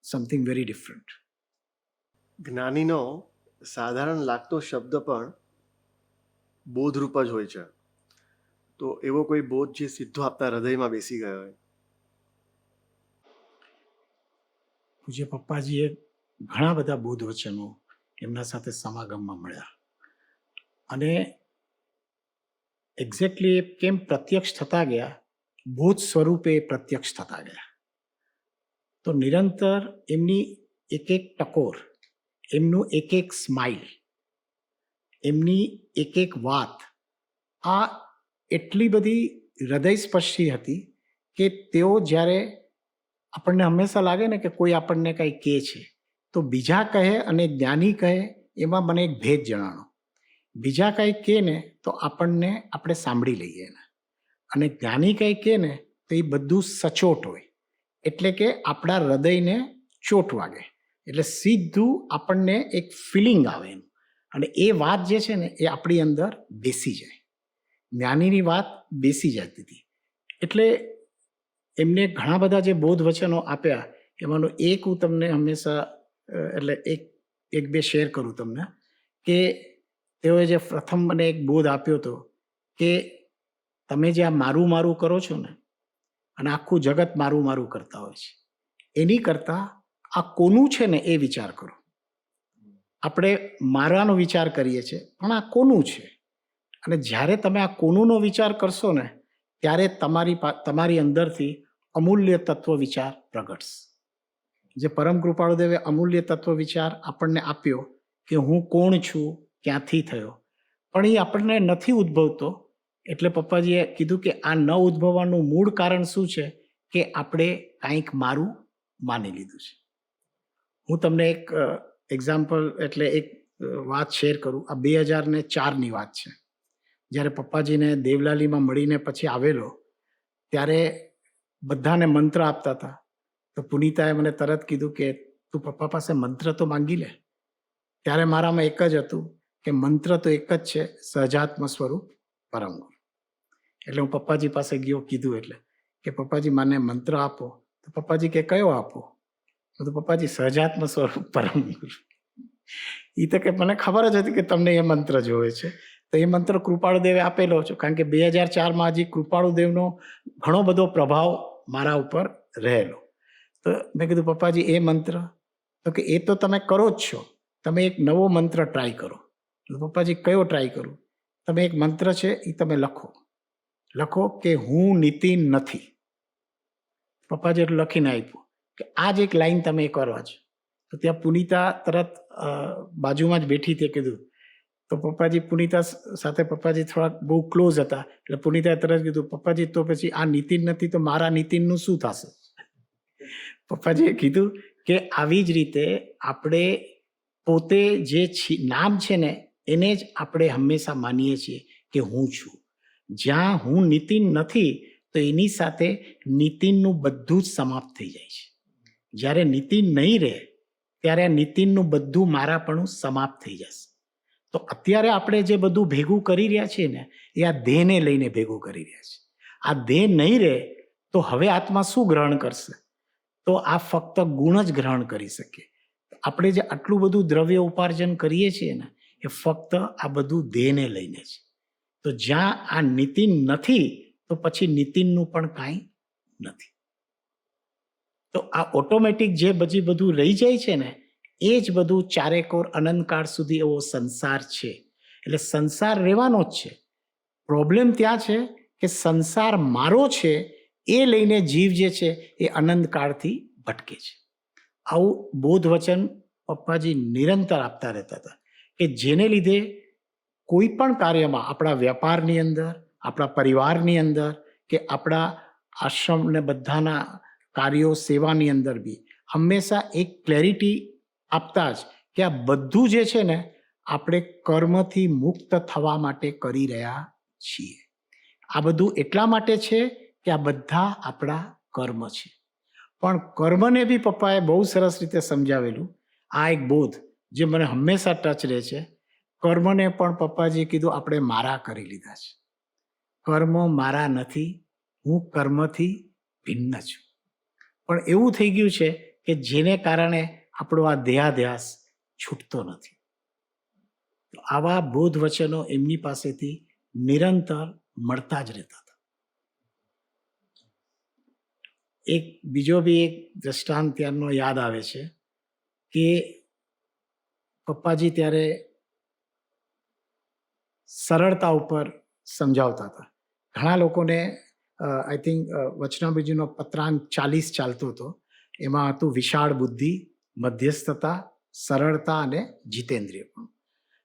something very different. જ્ઞાનીનો સાધારણ લાગતો શબ્દ પણ બોધરૂપ જ હોય છે. તો એવો કોઈ બોધ જે સીધો આપના હૃદયમાં બેસી ગયો હોય? પૂજ્ય પપ્પાજીએ ઘણા બધા બોધ વચનો એમના સાથે સમાગમમાં મળ્યા, અને એક્ઝેક્ટલી એ કેમ પ્રત્યક્ષ થતા ગયા, બોધ સ્વરૂપે પ્રત્યક્ષ થતા ગયા. તો નિરંતર એમની એક ટકોર, એમનું એક સ્માઇલ, એમની એક વાત, આ એટલી બધી હૃદયસ્પર્શી હતી કે તેઓ જ્યારે આપણને હંમેશા લાગે ને કે કોઈ આપણને કંઈ કહે છે તો બીજા કહે અને જ્ઞાની કહે એમાં મને એક ભેદ જણાણો. બીજા કંઈ કહે ને તો આપણે સાંભળી લઈએ એને, અને જ્ઞાની કંઈ કહે ને તો એ બધું સચોટ હોય, એટલે કે આપણા હૃદયને ચોટ વાગે, એટલે સીધું આપણને એક ફિલિંગ આવે એનું, અને એ વાત જે છે ને એ આપણી અંદર બેસી જાય. જ્ઞાનીની વાત બેસી જતી હતી. એટલે એમને ઘણા બધા જે બોધ વચનો આપ્યા, એમાંનું એક હું તમને હંમેશા એટલે એક બે શેર કરું તમને, કે તેઓએ જે પ્રથમ મને એક બોધ આપ્યો હતો કે તમે જે આ મારું કરો છો ને, અને આખું જગત મારું કરતા હોય છે, એની કરતાં આ કોનું છે ને એ વિચાર કરો. આપણે મારાનો વિચાર કરીએ છીએ, પણ આ કોનું છે? અને જ્યારે તમે આ કોનુંનો વિચાર કરશો ને, ત્યારે તમારી અંદરથી અમૂલ્ય તત્વ વિચાર પ્રગટશે. જે પરમ કૃપાળુદેવે અમૂલ્ય તત્વ વિચાર આપણને આપ્યો કે હું કોણ છું, ક્યાંથી થયો, પણ એ આપણને નથી ઉદ્ભવતો. એટલે પપ્પાજીએ કીધું કે આ ન ઉદ્ભવવાનું મૂળ કારણ શું છે? કે આપણે કાંઈક મારું માની લીધું છે. હું તમને એક એક્ઝામ્પલ એટલે એક વાત શેર કરું. આ 2004ની વાત છે. જ્યારે પપ્પાજીને દેવલાલીમાં મળીને પછી આવેલો, ત્યારે બધાને મંત્ર આપતા હતા. તો પુનિતાએ મને તરત કીધું કે તું પપ્પા પાસે મંત્ર તો માંગી લે. ત્યારે મારામાં એક જ હતું કે મંત્ર તો એક જ છે, સહજાત્મ સ્વરૂપ પરમ ગુરુ. એટલે હું પપ્પાજી પાસે ગયો, કીધું એટલે કે પપ્પાજી મને મંત્ર આપો. તો પપ્પાજી કે કયો આપો? તો પપ્પાજી સહજાત્મ સ્વરૂપ પરમ ગુરુ. એ તો કે મને ખબર જ હતી કે તમને એ મંત્ર જોવે છે. તો એ મંત્ર કૃપાળુદેવે આપેલો છે, કારણ કે 2004માં હજી કૃપાળુદેવનો ઘણો બધો પ્રભાવ મારા ઉપર રહેલો. તો મેં કીધું પપ્પાજી એ મંત્ર? તો કે એ તો તમે કરો જ છો, તમે એક નવો મંત્ર ટ્રાય કરો. તો પપ્પાજી કયો ટ્રાય કરું? તમે એક મંત્ર છે એ તમે લખો કે હું નીતિન નથી. પપ્પાજી એટલું લખીને આપ્યું કે આ જ એક લાઈન તમે એકવાર વાંચો. તો ત્યાં પુનિતા તરત બાજુમાં જ બેઠી તે કીધું. તો પપ્પાજી પુનિતા સાથે પપ્પાજી થોડા બહુ ક્લોઝ હતા, એટલે પુનિતાએ તરત કીધું પપ્પાજી તો પછી આ નીતિન નથી તો મારા નીતિનનું શું થશે? પપ્પાજીએ કીધું કે આવી જ રીતે આપણે પોતે જે નામ છે ને એને જ આપણે હંમેશા માનીએ છીએ કે હું છું. જ્યાં હું નીતિન નથી તો એની સાથે નીતિનનું બધું જ સમાપ્ત થઈ જાય છે. જ્યારે નીતિન નહીં રહે ત્યારે આ નીતિનનું બધું મારાપણું સમાપ્ત થઈ જશે. તો અત્યારે આપણે જે બધું ભેગું કરી રહ્યા છીએ ને, એ આ દેહને લઈને ભેગું કરી રહ્યા છીએ. આ દેહ નહીં રહે તો હવે આત્મા શું ગ્રહણ કરશે? તો આ ફક્ત ગુણ જ ગ્રહણ કરી શકે. આપણે જે આટલું બધું દ્રવ્ય ઉપાર્જન કરીએ છીએ ને, એ ફક્ત આ બધું દેહને લઈને છે. તો જ્યાં આ નીતિન નથી તો પછી નીતિનનું પણ કાંઈ નથી. તો આ ઓટોમેટિક જે બધું રહી જાય છે ને, એ જ બધું ચારેકોર અનંતકાળ સુધી એવો સંસાર છે. એટલે સંસાર રહેવાનો જ છે. પ્રોબ્લેમ ત્યાં છે કે સંસાર મારો છે એ લઈને જીવ જે છે એ અનંતકાળથી ભટકે છે. આવું બોધ વચન પપ્પાજી નિરંતર આપતા રહેતા હતા કે જેને લીધે કોઈ પણ કાર્યમાં, આપણા વ્યાપારની અંદર, આપણા પરિવારની અંદર, કે આપણા આશ્રમ ને બધાના કાર્યો સેવાની અંદર બી હંમેશા એક ક્લેરિટી આપતા જ કે આ બધું જે છે ને આપણે કર્મથી મુક્ત થવા માટે કરી રહ્યા છીએ. આ બધું એટલા માટે છે કે આ બધા આપણા કર્મ છે. પણ કર્મને બી પપ્પાએ બહુ સરસ રીતે સમજાવેલું. આ એક બોધ જે મને હંમેશા ટચ રહે છે. કર્મને પણ પપ્પાજીએ કીધું આપણે મારા કરી લીધા છે. કર્મ મારા નથી, હું કર્મથી ભિન્ન છું. પણ એવું થઈ ગયું છે કે જેને કારણે આપણો આ દેહાધ્યાસ છૂટતો નથી. તો આવા બોધ વચનો એમની પાસેથી નિરંતર મળતા જ રહેતા હતા. એક બીજો બી એક દ્રષ્ટાંત ત્યારનો યાદ આવે છે કે પપ્પાજી ત્યારે સરળતા ઉપર સમજાવતા હતા. ઘણા લોકોને આઈ થિંક વચનાબીજીનો પત્રાંક 40 ચાલતો હતો. એમાં હતું વિશાળ બુદ્ધિ, મધ્યસ્થતા, સરળતા અને જીતેન્દ્રિય પણ.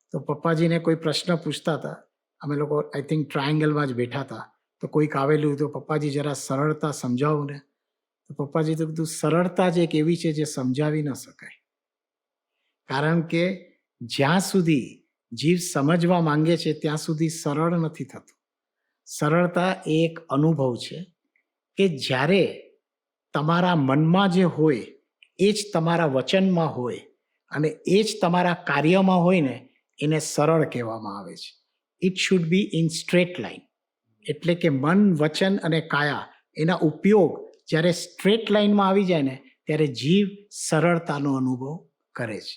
તો પપ્પાજીને કોઈ પ્રશ્ન પૂછતા હતા. અમે લોકો આઈ થિંક ટ્રાયંગલમાં જ બેઠા હતા. તો કોઈક આવેલું તો પપ્પાજી જરા સરળતા સમજાવો ને. તો પપ્પાજી તો કીધું સરળતા જ એક એવી છે જે સમજાવી ન શકાય. કારણ કે જ્યાં સુધી જીવ સમજવા માંગે છે ત્યાં સુધી સરળ નથી થતું. સરળતા એ એક અનુભવ છે કે જ્યારે તમારા મનમાં જે હોય એ જ તમારા વચનમાં હોય અને એ જ તમારા કાર્યમાં હોય ને એને સરળ કહેવામાં આવે છે. It should be in straight line. એટલે કે મન, વચન અને કાયા એના ઉપયોગ જ્યારે સ્ટ્રેટ લાઇનમાં આવી જાય ને ત્યારે જીવ સરળતાનો અનુભવ કરે છે.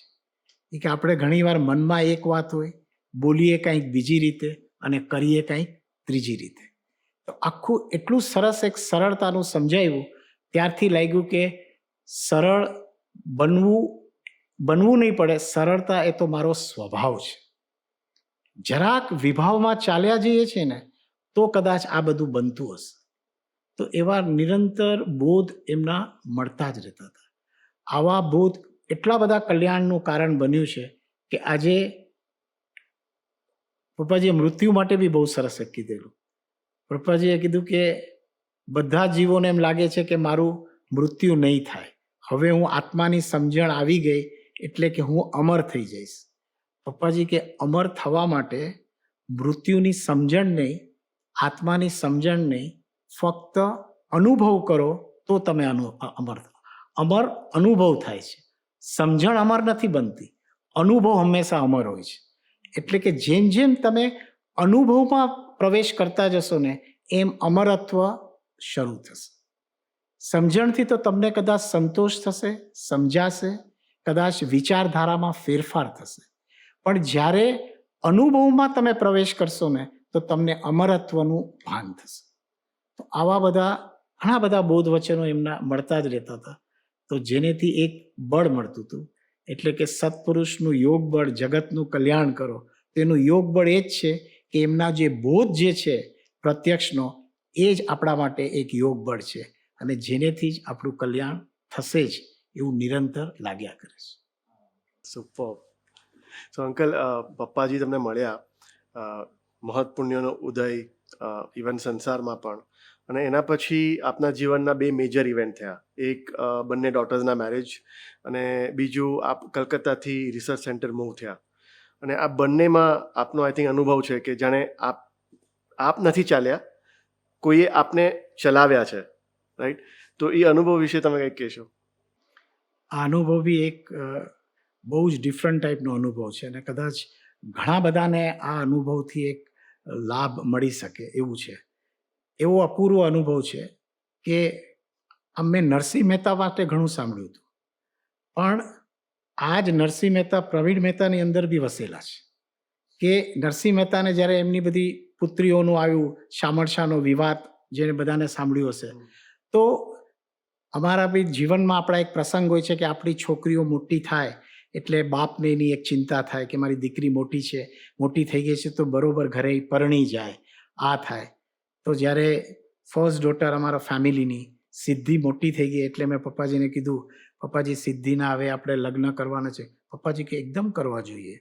એ કે આપણે ઘણીવાર મનમાં એક વાત હોય, બોલીએ કંઈક બીજી રીતે અને કરીએ કંઈક ત્રીજી રીતે. તો આખું એટલું સરસ એક સરળતાનું સમજાવ્યું. ત્યારથી લાગ્યું કે સરળ બનવું નહીં પડે. સરળતા એ તો મારો સ્વભાવ છે. જરાક વિભાવમાં ચાલ્યા જઈએ છીએ ને તો કદાચ આ બધું બનતું હશે. તો એવા નિરંતર બોધ એમના મળતા જ રહેતા હતા. આવા બોધ એટલા બધા કલ્યાણનું કારણ બન્યું છે કે આજે પપ્પાજીએ મૃત્યુ માટે બી બહુ સરસ કીધેલું. પપ્પાજીએ કીધું કે બધા જીવોને એમ લાગે છે કે મારું મૃત્યુ નહીં થાય. હવે હું આત્માની સમજણ આવી ગઈ એટલે કે હું અમર થઈ જઈશ. પપ્પાજી કે અમર થવા માટે મૃત્યુની સમજણ નહીં, આત્માની સમજણ નહીં, ફક્ત અનુભવ કરો તો તમે અમર થાઓ. અમર અનુભવ થાય છે. સમજણ અમર નથી બનતી, અનુભવ હંમેશા અમર હોય છે. એટલે કે જેમ જેમ તમે અનુભવમાં પ્રવેશ કરતા જશો ને એમ અમરત્વ શરૂ થશે. સમજણથી તો તમને કદાચ સંતોષ થશે, સમજાશે, કદાચ વિચારધારામાં ફેરફાર થશે. પણ જ્યારે અનુભવમાં તમે પ્રવેશ કરશો ને તો તમને અમરત્વનું ભાન થશે. તો આવા બધા ઘણા બધા બોધ વચનો એમના મળતા જ રહેતા હતા. તો જેનેથી એક બળ મળતું હતું. એટલે કે સત્પુરુષનું યોગ બળ જગતનું કલ્યાણ કરો. તેનું યોગ બળ એ જ છે કે એમના જે બોધ જે છે પ્રત્યક્ષનો એ જ આપણા માટે એક યોગ બળ છે. અને જેનેથી જ આપણું કલ્યાણ થશે જ એવું નિરંતર લાગ્યા કરે છે. સુપર. સો અંકલ, પપ્પાજી તમને મળ્યા, મહત્પુણ્યનો ઉદય ઇવન સંસારમાં પણ, અને એના પછી આપના જીવનના 2 મેજર ઇવેન્ટ થયા. એક બંને ડોટર્સના મેરેજ અને બીજું આપ કલકત્તાથી રિસર્ચ સેન્ટર મૂવ થયા. અને આ બંનેમાં આપનો આઈ થિંક અનુભવ છે કે જાણે આપ નથી ચાલ્યા, કોઈએ આપને ચલાવ્યા છે, રાઈટ? તો એ અનુભવ વિશે તમે કંઈક કહેશો? આ અનુભવ બી એક બહુ જ ડિફરન્ટ ટાઈપનો અનુભવ છે અને કદાચ ઘણા બધાને આ અનુભવથી એક લાભ મળી શકે એવું છે. એવો અપૂર્વ અનુભવ છે કે અમે નરસિંહ મહેતા માટે ઘણું સાંભળ્યું હતું, પણ આ જ નરસિંહ મહેતા પ્રવીણ મહેતાની અંદર બી વસેલા છે. કે નરસિંહ મહેતાને જ્યારે એમની બધી પુત્રીઓનું આવ્યું, શામળશાનો વિવાદ જેને બધાને સાંભળ્યું હશે, તો અમારા બી જીવનમાં આપણા એક પ્રસંગ હોય છે કે આપણી છોકરીઓ મોટી થાય એટલે બાપને એની એક ચિંતા થાય કે મારી દીકરી મોટી છે, મોટી થઈ ગઈ છે તો બરોબર ઘરે પરણી જાય, આ થાય. તો જ્યારે ફર્સ્ટ ડોટર અમારા ફેમિલીની સિદ્ધિ મોટી થઈ ગઈ એટલે મેં પપ્પાજીને કીધું, પપ્પાજી સિદ્ધિના હવે આપણે લગ્ન કરવાના છે. પપ્પાજી કે એકદમ કરવા જોઈએ.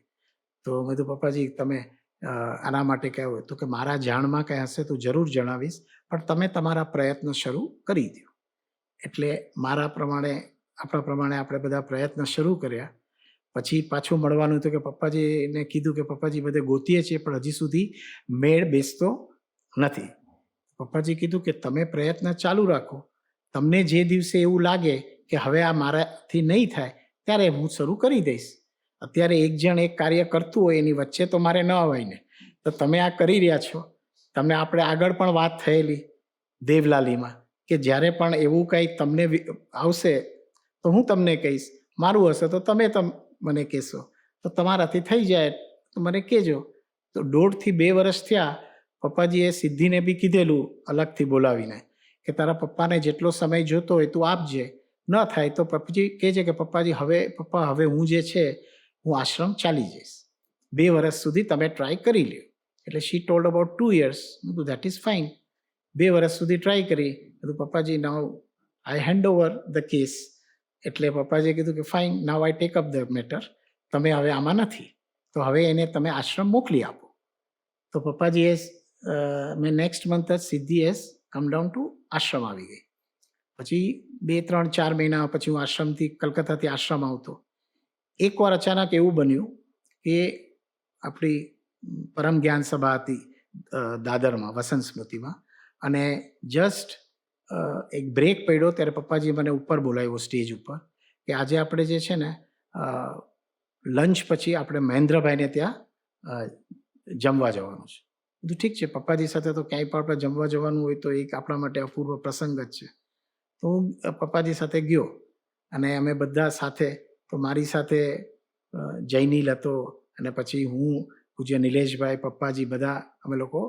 તો મેં કીધું પપ્પાજી તમે આના માટે કહેવું તો કે મારા જાણમાં કંઈ હશે તો જરૂર જણાવીશ, પણ તમે તમારા પ્રયત્ન શરૂ કરી દો. એટલે આપણા પ્રમાણે આપણે બધા પ્રયત્ન શરૂ કર્યા. પછી પાછું મળવાનું હતું કે પપ્પાજીને કીધું કે પપ્પાજી બધે ગોતીએ છીએ પણ હજી સુધી મેળ બેસતો નથી. પપ્પાજી કીધું કે તમે પ્રયત્ન ચાલુ રાખો, તમને જે દિવસે એવું લાગે કે હવે આ મારાથી નહીં થાય ત્યારે હું શરૂ કરી દઈશ. અત્યારે એક જણ એક કાર્ય કરતું હોય એની વચ્ચે તો મારે ન અવાય ને. તો તમે આ કરી રહ્યા છો. તમને આપણે આગળ પણ વાત થયેલી દેવલાલીમાં કે જ્યારે પણ એવું કંઈ તમને આવશે તો હું તમને કહીશ, મારું હશે તો તમે મને કહેશો, તો તમારાથી થઈ જાય તો મને કહેજો. તો 1.5 થી 2 વર્ષ થયા. પપ્પાજીએ સિદ્ધિને બી કીધેલું અલગથી બોલાવીને કે તારા પપ્પાને જેટલો સમય જોતો હોય તું આપજે, ન થાય તો પપ્પાજી કહે છે કે પપ્પાજી હવે હું જે છે હું આશ્રમ ચાલી જઈશ, 2 વર્ષ સુધી તમે ટ્રાય કરી લ્યો. એટલે she told about 2 years. That is fine. 2 વર્ષ સુધી ટ્રાય કરી. કીધું પપ્પાજી now I hand over the case. એટલે પપ્પાજીએ કીધું કે fine, now I take up the matter. તમે હવે આમાં નથી તો હવે એને તમે આશ્રમ મોકલી આપો. તો પપ્પાજીએ મેં નેક્સ્ટ મંથ જ સિદ્ધિ એઝ કમ ડાઉન ટુ આશ્રમ આવી ગઈ. પછી 2, 3, 4 મહિના પછી હું કલકત્તાથી આશ્રમ આવતો. એકવાર અચાનક એવું બન્યું કે આપણી પરમ જ્ઞાન સભા હતી દાદરમાં વસંત સ્મૃતિમાં, અને જસ્ટ એક બ્રેક પડ્યો ત્યારે પપ્પાજીએ મને ઉપર બોલાવ્યો સ્ટેજ ઉપર કે આજે આપણે જે છે ને લંચ પછી આપણે મહેન્દ્રભાઈને ત્યાં જમવા જવાનું છે. બધું ઠીક છે, પપ્પાજી સાથે તો ક્યાંય પણ આપણે જમવા જવાનું હોય તો એક આપણા માટે અપૂર્વ પ્રસંગ જ છે. તો હું પપ્પાજી સાથે ગયો અને અમે બધા સાથે, તો મારી સાથે જયનીલ હતો અને પછી હું, પૂજ્ય નિલેશભાઈ, પપ્પાજી, બધા અમે લોકો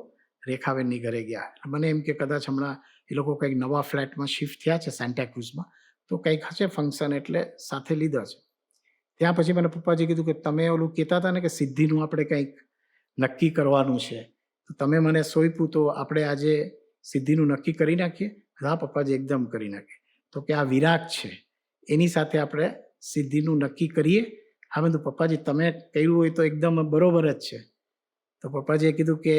રેખાબેનની ઘરે ગયા. મને એમ કે કદાચ હમણાં એ લોકો કંઈક નવા ફ્લેટમાં શિફ્ટ થયા છે સેન્ટાક્રુઝમાં, તો કંઈક હશે ફંક્શન એટલે સાથે લીધા છે. ત્યાં પછી મને પપ્પાજી કીધું કે તમે ઓલું કહેતા હતા ને કે સિદ્ધિનું આપણે કંઈક નક્કી કરવાનું છે, તો તમે મને સોંપ્યું તો આપણે આજે સિદ્ધિનું નક્કી કરી નાખીએ. હા પપ્પાજી, એકદમ કરી નાખીએ. તો કે આ વિરાગ છે એની સાથે આપણે સિદ્ધિનું નક્કી કરીએ. હા મેં તો પપ્પાજી તમે કર્યું હોય તો એકદમ બરોબર જ છે. તો પપ્પાજીએ કીધું કે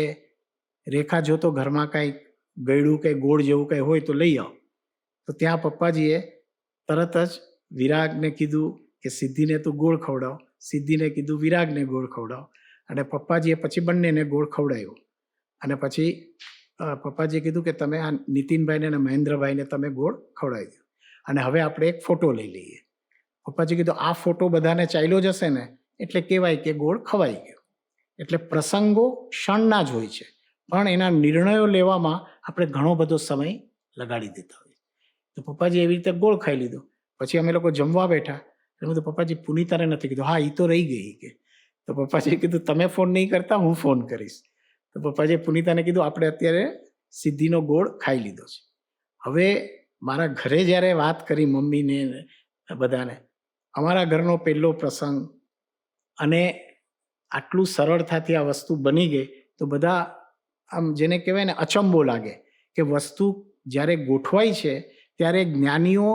રેખા જો તો ઘરમાં કાંઈ ગળ્યું કે ગોળ જેવું કંઈ હોય તો લઈ આવો. તો ત્યાં પપ્પાજીએ તરત જ વિરાગને કીધું કે સિદ્ધિને તું ગોળ ખવડાવ, સિદ્ધિને કીધું વિરાગને ગોળ ખવડાવ, અને પપ્પાજીએ પછી બંનેને ગોળ ખવડાવ્યો. અને પછી પપ્પાજીએ કીધું કે તમે આ નીતિનભાઈને અને મહેન્દ્રભાઈને તમે ગોળ ખવડાવી દો, અને હવે આપણે એક ફોટો લઈ લઈએ. પપ્પાજી કીધું આ ફોટો બધાને ચાલ્યો જશે ને એટલે કહેવાય કે ગોળ ખવાઈ ગયો. એટલે પ્રસંગો ક્ષણના જ હોય છે, પણ એના નિર્ણયો લેવામાં આપણે ઘણો બધો સમય લગાડી દેતા હોઈએ. તો પપ્પાજી એવી રીતે ગોળ ખાઈ લીધો. પછી અમે લોકો જમવા બેઠા. એટલે તો પપ્પાજી પુનિતાને નથી કીધું, હા એ તો રહી ગઈ કે. તો પપ્પાજીએ કીધું તમે ફોન નહીં કરતા, હું ફોન કરીશ. તો પપ્પાજીએ પુનિતાને કીધું આપણે અત્યારે સિદ્ધિનો ગોળ ખાઈ લીધો છે. હવે મારા ઘરે જ્યારે વાત કરી મમ્મીને બધાને, અમારા ઘરનો પહેલો પ્રસંગ, અને આટલું સરળતાથી આ વસ્તુ બની ગઈ તો બધા આમ જેને કહેવાય ને અચંબો લાગે કે વસ્તુ જ્યારે ગોઠવાય છે ત્યારે જ્ઞાનીઓ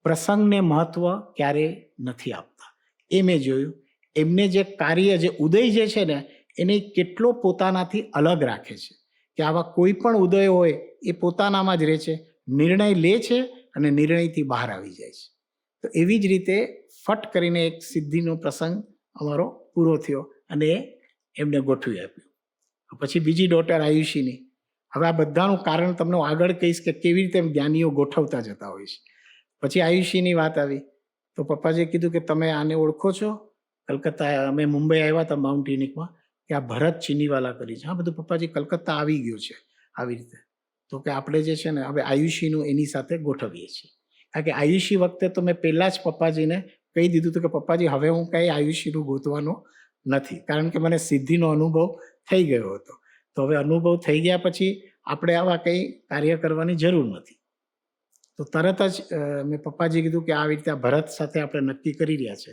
પ્રસંગને મહત્વ ક્યારે નથી આપતા. એ મેં જોયું. એમને જે કાર્ય, જે ઉદય જે છે ને એને કેટલો પોતાનાથી અલગ રાખે છે કે આવા કોઈ પણ ઉદય હોય એ પોતાનામાં જ રહે છે, નિર્ણય લે છે અને નિર્ણયથી બહાર આવી જાય છે. તો એવી જ રીતે ફટ કરીને એક સિદ્ધિનો પ્રસંગ અમારો પૂરો થયો અને એમને ગોઠવી આપ્યું. પછી બીજી ડોટર આયુષીની. હવે આ બધાનું કારણ તમને આગળ કહીશ કે કેવી રીતે જ્ઞાનીઓ ગોઠવતા જતા હોય છે. પછી આયુષીની વાત આવી તો પપ્પાજીએ કીધું કે તમે આને ઓળખો છો? કલકત્તા અમે મુંબઈ આવ્યા હતા માઉન્ટ યુનિકમાં, કે આ ભરત ચીનીવાલા કરી છે. હા બધું પપ્પાજી કલકત્તા આવી ગયું છે આવી રીતે. તો કે આપણે જે છે ને હવે આયુષીનું એની સાથે ગોઠવીએ છીએ. કારણ કે આયુષી વખતે તો મેં પહેલાં જ પપ્પાજીને કહી દીધું હતું કે પપ્પાજી હવે હું કંઈ આયુષીનું ગોતવાનો નથી, કારણ કે મને સિદ્ધિનો અનુભવ થઈ ગયો હતો. તો હવે અનુભવ થઈ ગયા પછી આપણે આવા કંઈ કાર્ય કરવાની જરૂર નથી. તો તરત જ મેં પપ્પાજી કીધું કે આવી રીતે આ ભરત સાથે આપણે નક્કી કરી રહ્યા છે.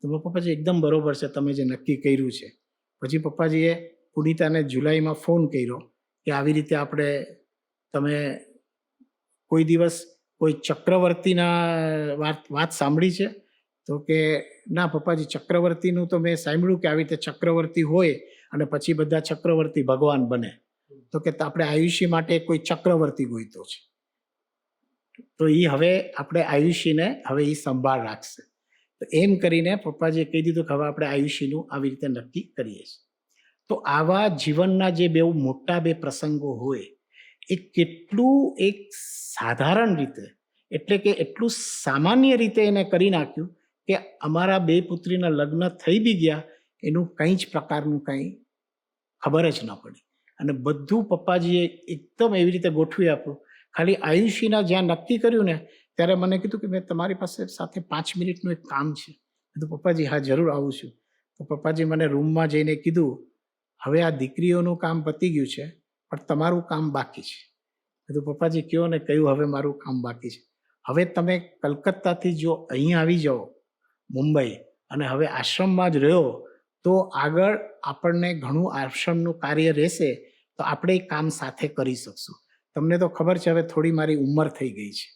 તો પપ્પાજી એકદમ બરોબર છે તમે જે નક્કી કર્યું છે. પછી પપ્પાજીએ પુનિતાને જુલાઈમાં ફોન કર્યો કે આવી રીતે આપણે, તમે કોઈ દિવસ કોઈ ચક્રવર્તીના વાત સાંભળી છે? તો કે ના પપ્પાજી, ચક્રવર્તીનું તો મેં સાંભળ્યું કે આવી રીતે ચક્રવર્તી હોય અને પછી બધા ચક્રવર્તી ભગવાન બને, તો કે આપણે આયુષ્ય માટે કોઈ ચક્રવર્તી ગોઈતો છે. તો એ હવે આપણે આયુષ્યને હવે એ સંભાળ રાખશે. તો એમ કરીને પપ્પાજીએ કહી દીધું કે હવે આપણે આયુષ્યનું આવી રીતે નક્કી કરીએ છીએ. તો આવા જીવનના જે બે મોટા બે પ્રસંગો હોય એ કેટલું એક સાધારણ રીતે, એટલે કે એટલું સામાન્ય રીતે એને કરી નાખ્યું કે અમારા બે પુત્રીના લગ્ન થઈ બી ગયા, એનું કંઈ જ પ્રકારનું કંઈ ખબર જ ન પડી. અને બધું પપ્પાજીએ એકદમ એવી રીતે ગોઠવી આપ્યું. ખાલી આયુષીના જ્યાં નક્કી કર્યું ને ત્યારે મને કીધું કે મેં તમારી પાસે સાથે 5 મિનિટનું એક કામ છે. કીધું પપ્પાજી હા જરૂર આવું છું. તો પપ્પાજી મને રૂમમાં જઈને કીધું હવે આ દીકરીઓનું કામ પતી ગયું છે, પણ તમારું કામ બાકી છે. કીધું પપ્પાજી કયો ને કયું હવે મારું કામ બાકી છે? હવે તમે કલકત્તાથી જો અહીં આવી જાઓ મુંબઈ અને હવે આશ્રમમાં જ રહ્યો તો આગળ આપણને ઘણું આશ્રમનું કાર્ય રહેશે, તો આપણે એ કામ સાથે કરી શકશું. તમને તો ખબર છે હવે થોડી મારી ઉંમર થઈ ગઈ છે,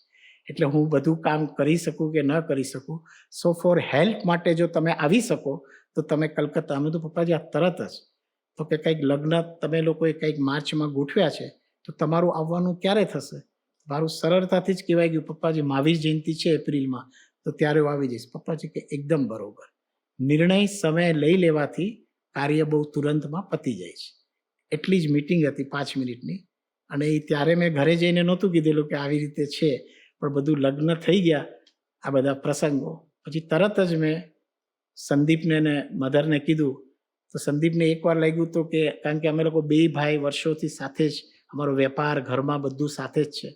એટલે હું બધું કામ કરી શકું કે ન કરી શકું. સો ફોર હેલ્પ માટે જો તમે આવી શકો તો તમે કલકત્તા. અમે તો પપ્પાજી આ તરત જ તો કે કંઈક લગ્ન તમે લોકોએ કંઈક માર્ચમાં ગોઠવ્યા છે, તો તમારું આવવાનું ક્યારે થશે? મારું સરળતાથી જ કહેવાય ગયું પપ્પાજી મહાવીર જયંતિ છે એપ્રિલમાં, તો ત્યારે હું આવી જઈશ. પપ્પાજી કે એકદમ બરોબર. નિર્ણય સમય લઈ લેવાથી કાર્ય બહુ તુરંતમાં પતી જાય છે. એટલી જ મિટિંગ હતી 5 મિનિટની, અને એ ત્યારે મેં ઘરે જઈને નહોતું કીધેલું કે આવી રીતે છે, પણ બધું લગ્ન થઈ ગયા આ બધા પ્રસંગો પછી તરત જ મેં સંદીપને ને મધરને કીધું. તો સંદીપને એકવાર લાગ્યું તો કે કારણ કે અમે લોકો બે ભાઈ વર્ષોથી સાથે જ અમારો વેપાર ઘરમાં બધું સાથે જ છે,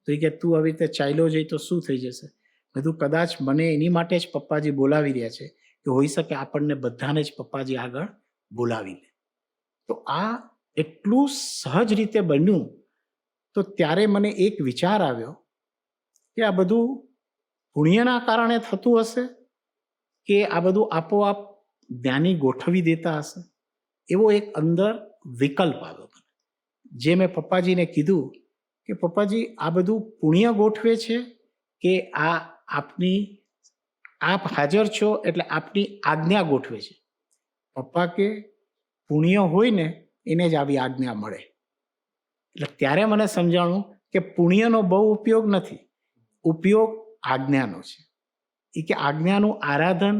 તો એ કે તું આવી રીતે ચાલ્યો જઈ તો શું થઈ જશે? બધું કદાચ મને એની માટે જ પપ્પાજી બોલાવી રહ્યા છે કે હોઈ શકે આપણને બધાને જ પપ્પાજી આગળ બોલાવી લે. તો આ એટલું સહજ રીતે બન્યું. તો ત્યારે મને એક વિચાર આવ્યો કે આ બધું પુણ્યના કારણે થતું હશે કે આ બધું આપોઆપ જ્ઞાની ગોઠવી દેતા હશે? એવો એક અંદર વિકલ્પ આવ્યો મને, જે મેં પપ્પાજીને કીધું કે પપ્પાજી આ બધું પુણ્ય ગોઠવે છે કે આ આપની આપ હાજર છો એટલે આપની આજ્ઞા ગોઠવે છે? પપ્પા કે પુણ્ય હોય ને એને જ આવી આજ્ઞા મળે. એટલે ત્યારે મને સમજાણું કે પુણ્યનો બહુ ઉપયોગ નથી, ઉપયોગ આજ્ઞાનો છે. એ કે આજ્ઞાનું આરાધન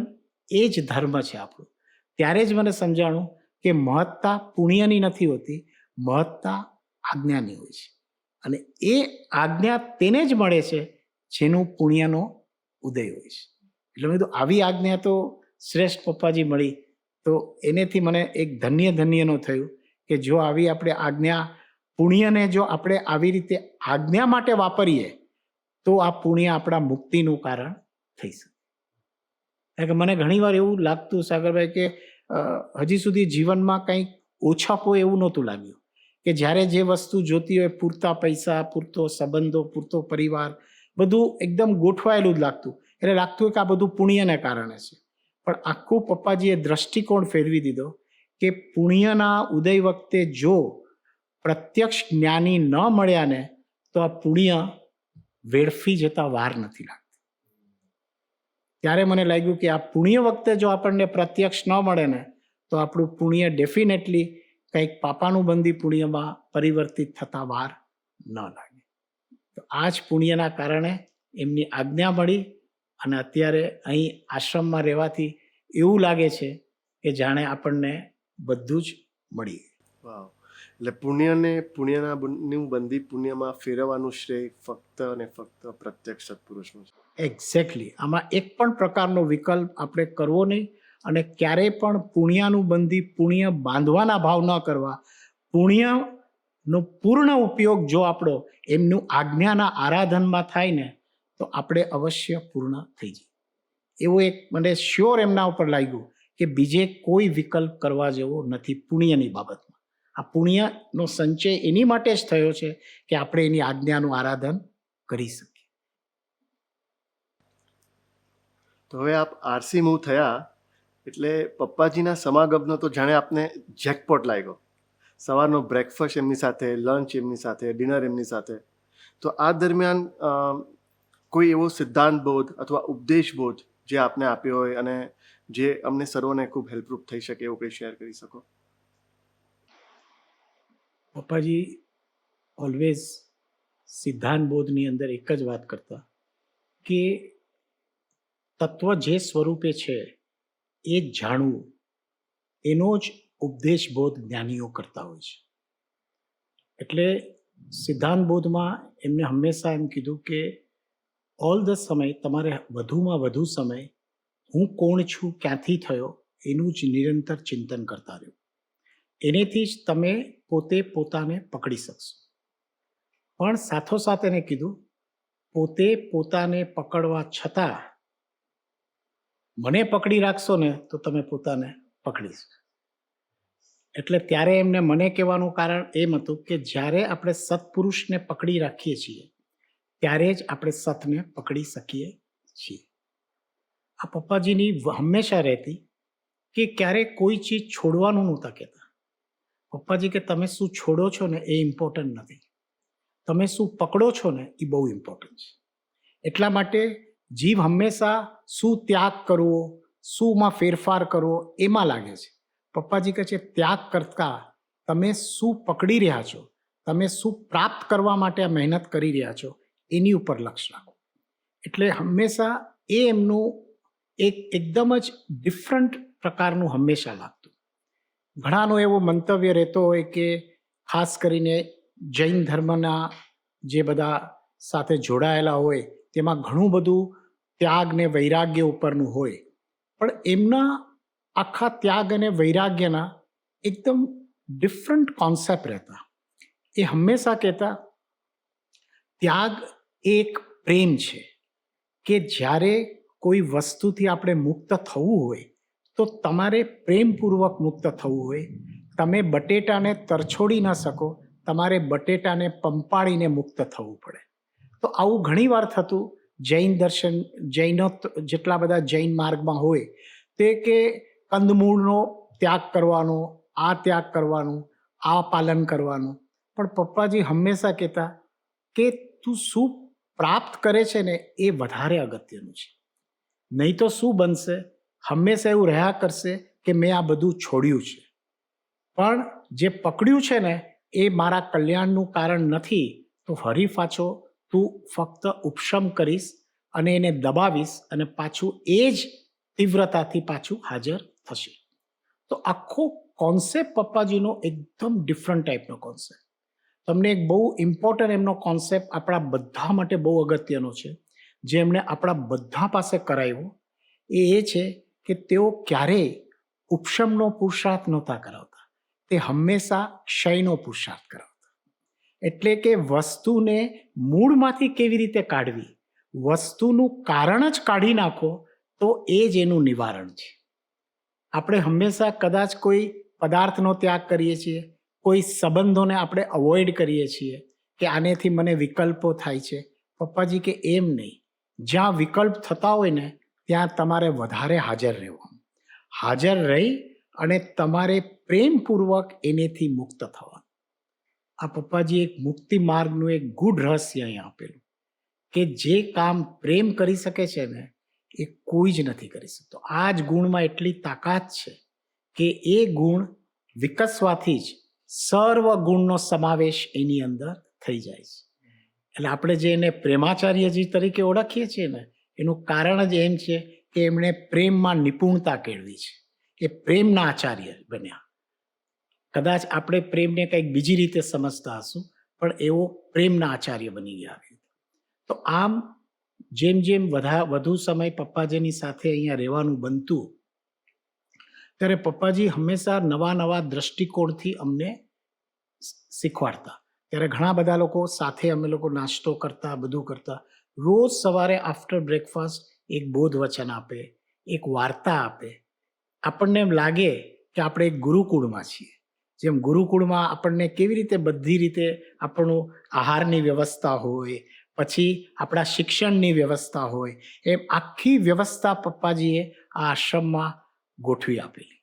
એ જ ધર્મ છે આપણું. ત્યારે જ મને સમજાણું કે મહત્તા પુણ્યની નથી હોતી, મહત્તા આજ્ઞાની હોય છે. અને એ આજ્ઞા તેને જ મળે છે જેનું પુણ્યનો ઉદય હોય છે. એટલે મેં કીધું આવી આજ્ઞા તો શ્રેષ્ઠ પપ્પાજી મળી, તો એનેથી મને એક ધન્યનું થયું કે જો આવી આપણે આજ્ઞા પુણ્યને જો આપણે આવી રીતે આજ્ઞા માટે વાપરીએ તો આ પુણ્ય આપણા મુક્તિનું કારણ થઈ શકે. કારણ કે મને ઘણીવાર એવું લાગતું સાગરભાઈ કે હજી સુધી જીવનમાં કંઈક ઓછાપો એવું નહોતું લાગ્યું કે જ્યારે જે વસ્તુ જોતી હોય પૂરતા પૈસા, પૂરતો સંબંધો, પૂરતો પરિવાર, બધું એકદમ ગોઠવાયેલું જ લાગતું. એટલે લાગતું હોય કે આ બધું પુણ્યને કારણે છે. પણ આખું પપ્પાજીએ દ્રષ્ટિકોણ ફેરવી દીધો કે પુણ્યના ઉદય વખતે જો પ્રત્યક્ષ જ્ઞાની ન મળ્યા ને તો આ પુણ્ય વેડફી જતા વાર નથી લાગતી. ત્યારે મને લાગ્યું કે આ પુણ્ય વખતે જો આપણને પ્રત્યક્ષ ન મળે ને તો આપણું પુણ્ય ડેફિનેટલી કંઈક પાપાનું બંધી પુણ્યમાં પરિવર્તિત થતા વાર ન લાગે. તો આ જ પુણ્યના કારણે એમની આજ્ઞા મળી અને અત્યારે અહીં આશ્રમમાં રહેવાથી એવું લાગે છે કે જાણે આપણને બધું જ મળી ગયું. વાવ! એટલે પુણ્યનું બંધી પુણ્યમાં ફેરવવાનું શ્રેય ફક્ત અને ફક્ત પ્રત્યક્ષ સત્પુરુષનું છે. એક્ઝેક્ટલી. આમાં એક પણ પ્રકારનો વિકલ્પ આપણે કરવો નહીં અને ક્યારેય પણ પુણ્યનું બંધી પુણ્ય બાંધવાના ભાવ ન કરવા. પુણ્યનો પૂર્ણ ઉપયોગ જો આપણો એમનું આજ્ઞાના આરાધનમાં થાય ને તો આપણે અવશ્ય પૂર્ણ થઈ જઈએ. એવું એક મને શ્યોર એમના ઉપર લાગ્યું કે બીજે કોઈ વિકલ્પ કરવા જેવો નથી પુણ્યની બાબતમાં. આ પુણ્યનો સંચય એની માટે જ થયો છે કે આપણે એની આજ્ઞાનું આરાધન કરી શકીએ. તો હવે આપ આરસી મૂવ થયા એટલે પપ્પાજીના સમાગમનો તો જાણે આપને જેકપોટ લાગ્યો. સવારનો બ્રેકફાસ્ટ એમની સાથે, લંચ એમની સાથે, ડિનર એમની સાથે. તો આ દરમિયાન કોઈ એવો સિદ્ધાંત બોધ અથવા ઉપદેશ બોધ જે આપને આપ્યો હોય અને જે અમને સર્વોને ખૂબ હેલ્પરૂપ થઈ શકે એવું કંઈ શેર કરી શકો? પપ્પાજી ઓલવેઝ સિદ્ધાંત બોધની અંદર એક જ વાત કરતા કે તત્વ જે સ્વરૂપે છે એ જ જાણવું, એનો જ ઉપદેશ બોધ જ્ઞાનીઓ કરતા હોય છે. એટલે સિદ્ધાંત બોધમાં એમને હંમેશા એમ કીધું કે ઓલ ધ સમય તમારે વધુમાં વધુ સમય હું કોણ છું, ક્યાંથી થયો, એનું જ નિરંતર ચિંતન કરતા રહ્યો. એનેથી જ તમે પોતે પોતાને પકડી શકશો. પણ સાથોસાથ એને કીધું પોતે પોતાને પકડવા છતાં મને પકડી રાખશો ને તો તમે પોતાને પકડીશ. એટલે ત્યારે એમને મને કહેવાનું કારણ એમ હતું કે જ્યારે આપણે સત્પુરુષને પકડી રાખીએ છીએ ત્યારે જ આપણે સતને પકડી શકીએ છીએ. આ પપ્પાજીની હંમેશા રહેતી કે ક્યારેક કોઈ ચીજ છોડવાનું નહોતા કહેતા. પપ્પાજી કે તમે શું છોડો છો ને એ ઇમ્પોર્ટન્ટ નથી, તમે શું પકડો છો ને એ બહુ ઇમ્પોર્ટન્ટ છે. એટલા માટે જીવ હંમેશા શું ત્યાગ કરવો, શુંમાં ફેરફાર કરવો એમાં લાગે છે. પપ્પાજી કહે છે ત્યાગ કરતા તમે શું પકડી રહ્યા છો, તમે શું પ્રાપ્ત કરવા માટે આ મહેનત કરી રહ્યા છો એની ઉપર લક્ષ્ય રાખો. એટલે હંમેશા એ એમનું એકદમ જ ડિફરન્ટ પ્રકારનું હંમેશા લાગતું. ઘણાનો એવો મંતવ્ય રહેતો હોય કે ખાસ કરીને જૈન ધર્મના જે બધા સાથે જોડાયેલા હોય તેમાં ઘણું બધું ત્યાગ ને વૈરાગ્ય ઉપરનું હોય, પણ એમના આખા ત્યાગ અને વૈરાગ્યના એકદમ ડિફરન્ટ કોન્સેપ્ટ રહેતા. એ હંમેશા કહેતા ત્યાગ એક પ્રેમ છે કે જ્યારે કોઈ વસ્તુથી આપણે મુક્ત થવું હોય તો તમારે પ્રેમપૂર્વક મુક્ત થવું હોય. તમે બટેટાને તરછોડી ન શકો, તમારે બટેટાને પંપાળીને મુક્ત થવું પડે. તો આવું ઘણીવાર થતું જૈન દર્શન, જૈનો જેટલા બધા જૈન માર્ગમાં હોય તે કે કંદમૂળનો ત્યાગ કરવાનો, આ ત્યાગ કરવાનું, આ પાલન કરવાનું. પણ પપ્પાજી હંમેશા કહેતા કે તું શું પ્રાપ્ત કરે છે ને એ વધારે અગત્યનું છે. નહીં તો શું બનશે, હંમેશા એવું રહ્યા કરશે કે મેં આ બધું છોડ્યું છે, પણ જે પકડ્યું છે ને એ મારા કલ્યાણનું કારણ નથી. તો ફરી પાછો તું ફક્ત ઉપશમ કરીશ અને એને દબાવીશ અને પાછું એ જ તીવ્રતાથી પાછું હાજર થશે. તો આખો કોન્સેપ્ટ પપ્પાજીનો એકદમ ડિફરન્ટ ટાઈપનો કોન્સેપ્ટ. તમને એક બહુ ઇમ્પોર્ટન્ટ એમનો કોન્સેપ્ટ આપણા બધા માટે બહુ અગત્યનો છે, જે એમણે આપણા બધા પાસે કરાવ્યો. એ છે કે તેઓ ક્યારેય ઉપશમનો પુરુષાર્થ નહોતા કરાવતા, તે હંમેશા ક્ષયનો પુરુષાર્થ કરાવતા. એટલે કે વસ્તુને મૂળમાંથી કેવી રીતે કાઢવી, વસ્તુનું કારણ જ કાઢી નાખો તો એ જ એનું નિવારણ છે. આપણે હંમેશા કદાચ કોઈ પદાર્થનો ત્યાગ કરીએ છીએ, કોઈ સંબંધોને આપણે અવોઇડ કરીએ છીએ કે આનેથી મને વિકલ્પો થાય છે. પપ્પાજી કે એમ નહીં, જ્યાં વિકલ્પ થતા હોય ને ત્યાં તમારે વધારે હાજર રહેવાનું, હાજર રહી અને તમારે પ્રેમપૂર્વક એનેથી મુક્ત થવાનું. આ પપ્પાજી એક મુક્તિ માર્ગનું એક ગુડ રહસ્ય અહીં આપેલું કે જે કામ પ્રેમ કરી શકે છે ને એ કોઈ જ નથી કરી શકતો. આ જ ગુણમાં એટલી તાકાત છે કે એ ગુણ વિકસવાથી જ સર્વ ગુણનો સમાવેશ એની અંદર થઈ જાય છે. એટલે આપણે જે એને પ્રેમાચાર્યજી તરીકે ઓળખીએ છીએ ને એનું કારણ જ એમ છે કે એમણે પ્રેમમાં નિપુણતા કેળવી છે. એ પ્રેમના આચાર્ય બન્યા. કદાચ આપણે પ્રેમને કંઈક બીજી રીતે સમજતા હશું, પણ એવો પ્રેમના આચાર્ય બની ગયા. તો આમ જેમ જેમ વધુ સમય પપ્પાજીની સાથે અહીંયા રહેવાનું બનતું ત્યારે પપ્પાજી હંમેશા નવા નવા દ્રષ્ટિકોણથી અમને શીખવાડતા. ત્યારે ઘણા બધા લોકો સાથે અમે લોકો નાસ્તો કરતા, બધું કરતા. રોજ સવારે આફ્ટર બ્રેકફાસ્ટ એક બોધ વચન આપે, એક વાર્તા આપે. આપણને એમ લાગે કે આપણે એક ગુરુકુળમાં છીએ. જેમ ગુરુકુળમાં આપણને કેવી રીતે બધી રીતે આપણું આહારની વ્યવસ્થા હોય, પછી આપણા શિક્ષણની વ્યવસ્થા હોય, એમ આખી વ્યવસ્થા પપ્પાજીએ આ આશ્રમમાં ગોઠવી આપેલી.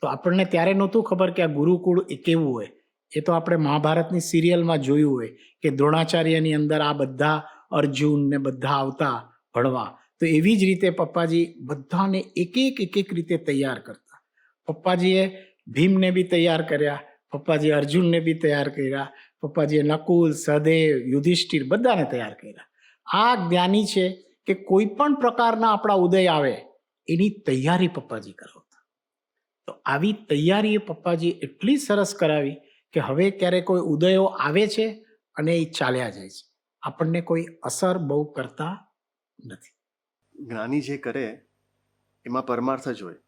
તો આપણને ત્યારે નહોતું ખબર કે આ ગુરુકુળ એ કેવું હોય. એ તો આપણે મહાભારતની સિરિયલમાં જોયું હોય કે દ્રોણાચાર્યની અંદર આ બધા અર્જુન ને બધા આવતા ભણવા. તો એવી જ રીતે પપ્પાજી બધાને એક એક રીતે તૈયાર કરતા. પપ્પાજીએ ભીમને બી તૈયાર કર્યા, પપ્પાજી અર્જુનને બી તૈયાર કર્યા, પપ્પાજીએ નકુલ, સહદેવ, યુધિષ્ઠિર બધાને તૈયાર કર્યા. આ જ્ઞાની છે કે કોઈ પણ પ્રકારના આપણા ઉદય આવે એની તૈયારી પપ્પાજી કરાવતા. તો આવી તૈયારી એ પપ્પાજી એટલી સરસ કરાવી કે હવે ક્યારે કોઈ ઉદયો આવે છે અને એ ચાલ્યા જાય છે, આપણને કોઈ અસર બહુ કરતા નથી. જ્ઞાની જે કરે એમાં પરમાર્થ જ હોય,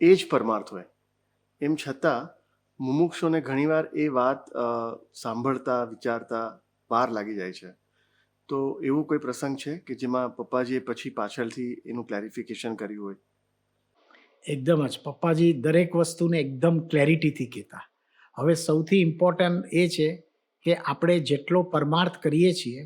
એ જ પરમાર્થ હોય. એમ છતાં મુમુક્ષોને ઘણીવાર એ વાત સાંભળતા વિચારતા વાર લાગી જાય છે. તો એવું કોઈ પ્રસંગ છે કે જેમાં પપ્પાજીએ પછી પાછળથી એનું ક્લેરિફિકેશન કર્યું હોય? એકદમ જ પપ્પાજી દરેક વસ્તુને એકદમ ક્લેરિટીથી કહેતા. હવે સૌથી ઇમ્પોર્ટન્ટ એ છે કે આપણે જેટલો પરમાર્થ કરીએ છીએ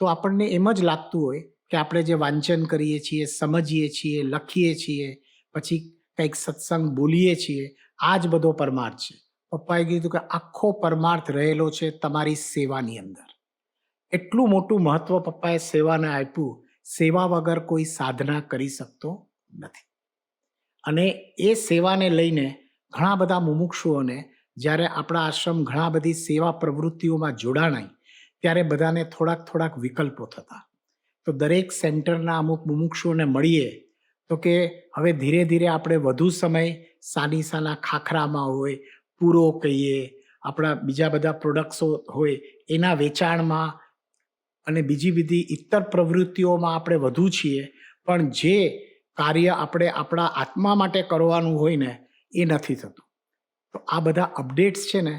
તો આપણને એમ જ લાગતું હોય કે આપણે જે વાંચન કરીએ છીએ, સમજીએ છીએ, લખીએ છીએ, પછી કંઈક સત્સંગ બોલીએ છીએ, આ જ બધો પરમાર્થ છે. પપ્પાએ કીધું કે આખો પરમાર્થ રહેલો છે તમારી સેવાની અંદર. એટલું મોટું મહત્વ પપ્પાએ સેવાને આપ્યું. સેવા વગર કોઈ સાધના કરી શકતો નથી. અને એ સેવાને લઈને ઘણા બધા મુમુક્ષુઓને જ્યારે આપણા આશ્રમ ઘણા બધી સેવા પ્રવૃત્તિઓમાં જોડાણાય ત્યારે બધાને થોડાક વિકલ્પો થતા. તો દરેક સેન્ટરના અમુક મુમુક્ષુઓને મળીએ તો કે હવે ધીરે ધીરે આપણે વધુ સમય સાના ખાખરામાં હોય, પૂરો કહીએ, આપણા બીજા બધા પ્રોડક્ટ્સો હોય એના વેચાણમાં અને બીજી બધી ઇતર પ્રવૃત્તિઓમાં આપણે વધુ છીએ, પણ જે કાર્ય આપણે આપણા આત્મા માટે કરવાનું હોય ને એ નથી થતું. તો આ બધા અપડેટ્સ છે ને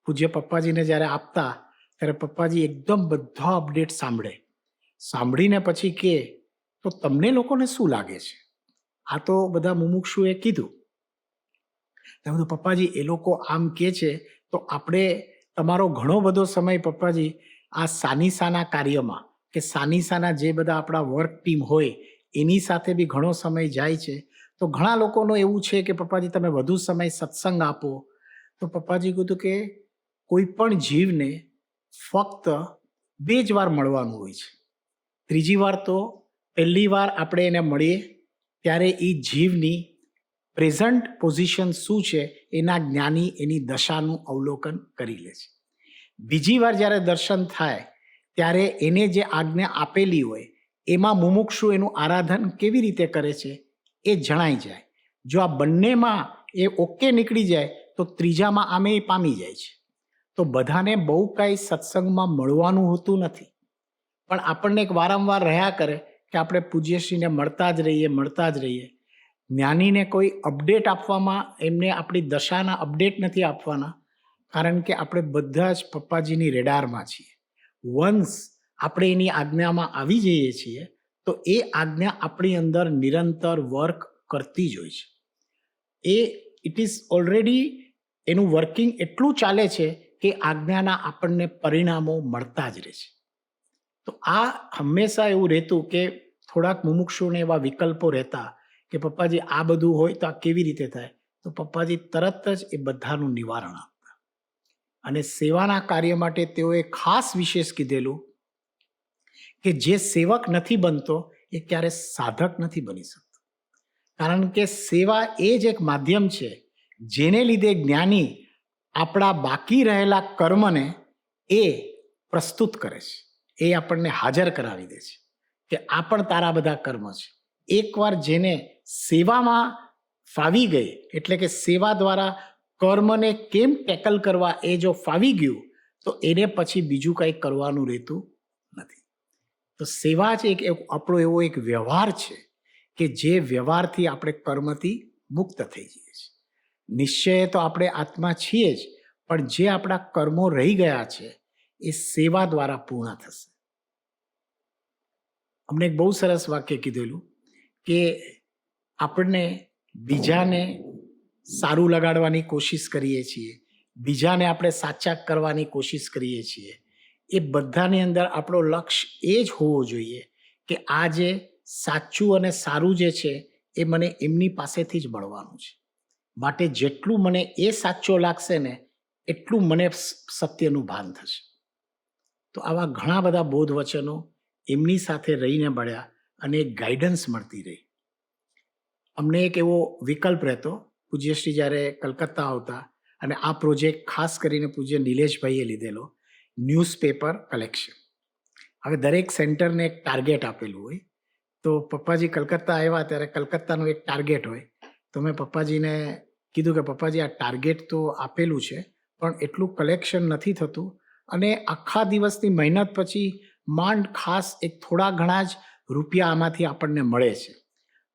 પૂજ્ય પપ્પાજીને જ્યારે આપતા ત્યારે પપ્પાજી એકદમ બધા અપડેટ સાંભળીને પછી કે તો તમને લોકોને શું લાગે છે? આ તો બધા મુમુક્ષુએ કીધું. તો બધું પપ્પાજી એ લોકો આમ કહે છે તો આપણે તમારો ઘણો બધો સમય પપ્પાજી આ સાના કાર્યમાં કે સાના જે બધા આપણા વર્ક ટીમ હોય એની સાથે બી ઘણો સમય જાય છે. તો ઘણા લોકોનું એવું છે કે પપ્પાજી તમે વધુ સમય સત્સંગ આપો. તો પપ્પાજી કીધું કે કોઈ પણ જીવને ફક્ત 2 જ વાર મળવાનું હોય છે. ત્રીજી વાર તો પહેલી વાર આપણે એને મળીએ ત્યારે એ જીવની પ્રેઝન્ટ પોઝિશન શું છે એના જ્ઞાની એની દશાનું અવલોકન કરી લે છે. બીજી વાર જ્યારે દર્શન થાય ત્યારે એને જે આજ્ઞા આપેલી હોય એમાં મુમુક્ષુ એનું આરાધન કેવી રીતે કરે છે એ જણાઈ જાય. જો આ બંનેમાં એ ઓકે નીકળી જાય તો ત્રીજામાં આમે પામી જાય છે. તો બધાને બહુ કાંઈ સત્સંગમાં મળવાનું હોતું નથી, પણ આપણને એક વારંવાર રહ્યા કરે કે આપણે પૂજ્યશ્રીને મળતા જ રહીએ. જ્ઞાનીને કોઈ અપડેટ આપવામાં એમને આપણી દશાના અપડેટ નથી આપવાના, કારણ કે આપણે બધા જ પપ્પાજીની રેડારમાં છીએ. વન્સ આપણે એની આજ્ઞામાં આવી જઈએ છીએ તો એ આજ્ઞા આપણી અંદર નિરંતર વર્ક કરતી જ હોય છે. ઇટ ઇઝ ઓલરેડી એનું વર્કિંગ એટલું ચાલે છે કે આજ્ઞાના આપણને પરિણામો મળતા જ રહે છે. તો આ હંમેશા એવું રહેતું કે થોડાક મુમુક્ષુને એવા વિકલ્પો રહેતા કે પપ્પાજી આ બધું હોય તો આ કેવી રીતે થાય? તો પપ્પાજી તરત જ એ બધાનું નિવારણ આપતા. અને સેવાના કાર્ય માટે તેઓએ ખાસ વિશેષ કીધેલું કે જે સેવક નથી બનતો એ ક્યારે સાધક નથી બની શકતો. કારણ કે સેવા એ જ એક માધ્યમ છે જેને લીધે જ્ઞાની આપણા બાકી રહેલા કર્મને એ પ્રસ્તુત કરે છે, એ આપણને હાજર કરાવી દે છે કે આ પણ તારા બધા કર્મ છે. એકવાર જેને સેવામાં ફાવી ગઈ એટલે કે સેવા દ્વારા કર્મને કેમ ટેકલ કરવા એ જો ફાવી ગયું તો એને પછી બીજું કંઈ કરવાનું રહેતું નથી. તો સેવા જ આપણો એવો એક વ્યવહાર છે કે જે વ્યવહારથી આપણે કર્મથી મુક્ત થઈ જઈએ છીએ. નિશ્ચય તો આપણે આત્મા છીએ જ, પણ જે આપણા કર્મો રહી ગયા છે એ સેવા દ્વારા પૂર્ણ થશે. અમને એક બહુ સરસ વાક્ય કીધેલું કે આપણને બીજાને સારું લગાડવાની કોશિશ કરીએ છીએ, બીજાને આપણે સાચા કરવાની કોશિશ કરીએ છીએ. એ બધાની અંદર આપણો લક્ષ્ય એ જ હોવો જોઈએ કે આ જે સાચું અને સારું જે છે એ મને એમની પાસેથી જ મળવાનું છે. માટે જેટલું મને એ સાચો લાગશે ને એટલું મને સત્યનું ભાન થશે. તો આવા ઘણા બધા બોધ વચનો એમની સાથે રહીને મળ્યા અને એક ગાઈડન્સ મળતી રહી. અમને એક એવો વિકલ્પ રહેતો, પૂજ્યશ્રી જ્યારે કલકત્તા આવતા અને આ પ્રોજેક્ટ ખાસ કરીને પૂજ્ય નિલેશભાઈએ લીધેલો, ન્યૂઝપેપર કલેક્શન. હવે દરેક સેન્ટરને એક ટાર્ગેટ આપેલું હોય. તો પપ્પાજી કલકત્તા આવ્યા ત્યારે કલકત્તાનું એક ટાર્ગેટ હોય. તો મેં પપ્પાજીને કીધું કે પપ્પાજી આ ટાર્ગેટ તો આપેલું છે પણ એટલું કલેક્શન નથી થતું અને આખા દિવસની મહેનત પછી માંડ ખાસ એક થોડા ઘણા જ રૂપિયા આમાંથી આપણને મળે છે.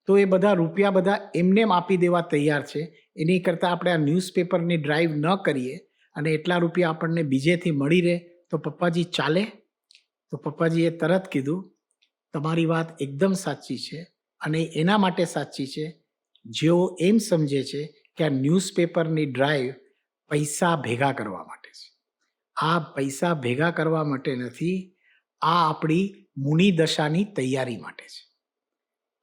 તો એ બધા રૂપિયા બધા એમને આપી દેવા તૈયાર છે. એની કરતાં આપણે આ ન્યૂઝપેપરની ડ્રાઈવ ન કરીએ અને એટલા રૂપિયા આપણને બીજેથી મળી રહે તો પપ્પાજી ચાલે? તો પપ્પાજીએ તરત કીધું, તમારી વાત એકદમ સાચી છે અને એના માટે સાચી છે જેઓ એમ સમજે છે કે આ ન્યૂઝપેપરની ડ્રાઈવ પૈસા ભેગા કરવા માટે છે. આ પૈસા ભેગા કરવા માટે નથી, આ આપણી મુનિ દશાની તૈયારી માટે છે.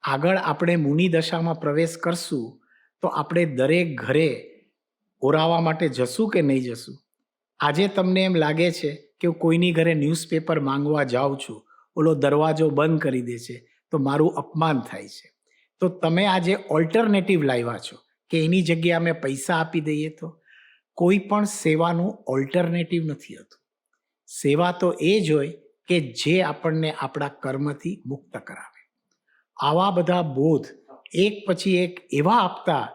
આગળ આપણે મુનિ દશામાં પ્રવેશ કરશું તો આપણે દરેક ઘરે ઓરાવા માટે જશું કે નહીં જશું? આજે તમને એમ લાગે છે કે હું કોઈની ઘરે ન્યૂઝપેપર માંગવા જાઉં છું, ઓલો દરવાજો બંધ કરી દે છે તો મારું અપમાન થાય છે. તો તમે આજે ઓલ્ટરનેટિવ લાવ્યા છો કે એની જગ્યાએ અમે પૈસા આપી દઈએ. તો કોઈ પણ સેવાનું ઓલ્ટરનેટિવ નથી હોતું. સેવા તો એ જ હોય કે જે આપણને આપણા કર્મથી મુક્ત કરાવે. આવા બધા બોધ એક પછી એક એવા આપતા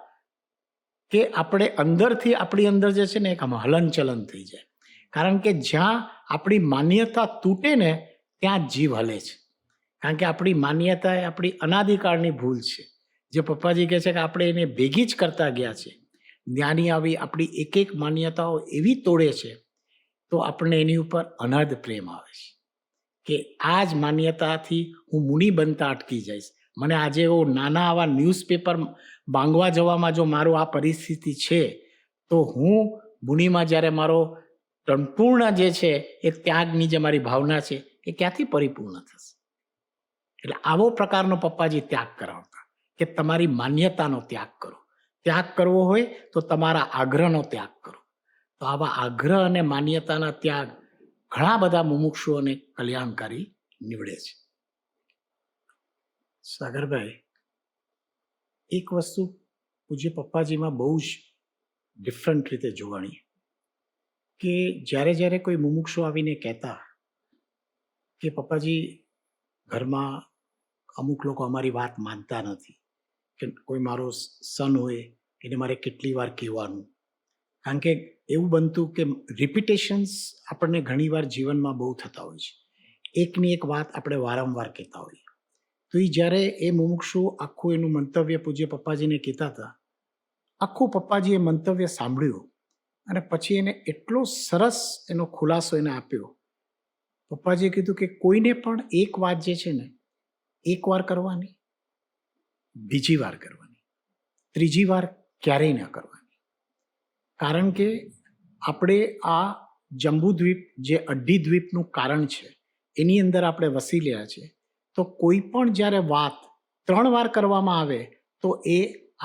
કે આપણે અંદરથી આપણી અંદર જે છે ને એક આમ હલનચલન થઈ જાય. કારણ કે જ્યાં આપણી માન્યતા તૂટે ને ત્યાં જીવ હલે છે. કારણ કે આપણી માન્યતા એ આપણી અનાદિકાળની ભૂલ છે. જે પપ્પાજી કહે છે કે આપણે એને ભેગી જ કરતા ગયા છે. જ્ઞાની આવી આપણી એક એક માન્યતાઓ એવી તોડે છે તો આપણને એની ઉપર અનહદ પ્રેમ આવે છે કે આ જ માન્યતાથી હું મુનિ બનતા અટકી જઈશ. મને આજે એવો નાના આવા ન્યૂઝપેપર માંગવા જવામાં જો મારો આ પરિસ્થિતિ છે તો હું મુનિમાં જ્યારે મારો સંપૂર્ણ જે છે એ ત્યાગની જે મારી ભાવના છે એ ક્યાંથી પરિપૂર્ણ થશે? એટલે આવો પ્રકારનો પપ્પાજી ત્યાગ કરાવતા કે તમારી માન્યતાનો ત્યાગ કરો. ત્યાગ કરવો હોય તો તમારા આગ્રહનો ત્યાગ કરો. તો આવા આગ્રહ અને માન્યતાના ત્યાગ ઘણા બધા મુમુક્ષુઓને કલ્યાણકારી નીવડે છે. સાગરભાઈ, એક વસ્તુ પૂજ્ય પપ્પાજીમાં બહુ જ ડિફરન્ટ રીતે જોવાની કે જ્યારે કોઈ મુમુક્ષુ આવીને કહેતા કે પપ્પાજી ઘરમાં અમુક લોકો અમારી વાત માનતા નથી, કે કોઈ મારો સન હોય એને મારે કેટલી વાર કહેવાનું. કારણ કે એવું બનતું કે રિપીટેશન્સ આપણને ઘણીવાર જીવનમાં બહુ થતા હોય છે. એકની એક વાત આપણે વારંવાર કહેતા હોઈએ. તો એ જ્યારે એ મુમુક્ષુ આખું એનું મંતવ્ય પૂજ્ય પપ્પાજીને કહેતા હતા, આખું પપ્પાજીએ મંતવ્ય સાંભળ્યું અને પછી એને એટલો સરસ એનો ખુલાસો એને આપ્યો. પપ્પાજીએ કીધું કે કોઈને પણ એક વાત જે છે ને એક વાર કરવાની, બીજી વાર કરવાની, ત્રીજી વાર ક્યારેય ન કરવાની. કારણ કે આપણે આ જંબુદ્વીપ જે અડ્ડીદ્વીપનું કારણ છે એની અંદર આપણે વસી રહ્યા છે. તો કોઈ પણ જ્યારે વાત 3 વાર કરવામાં આવે તો એ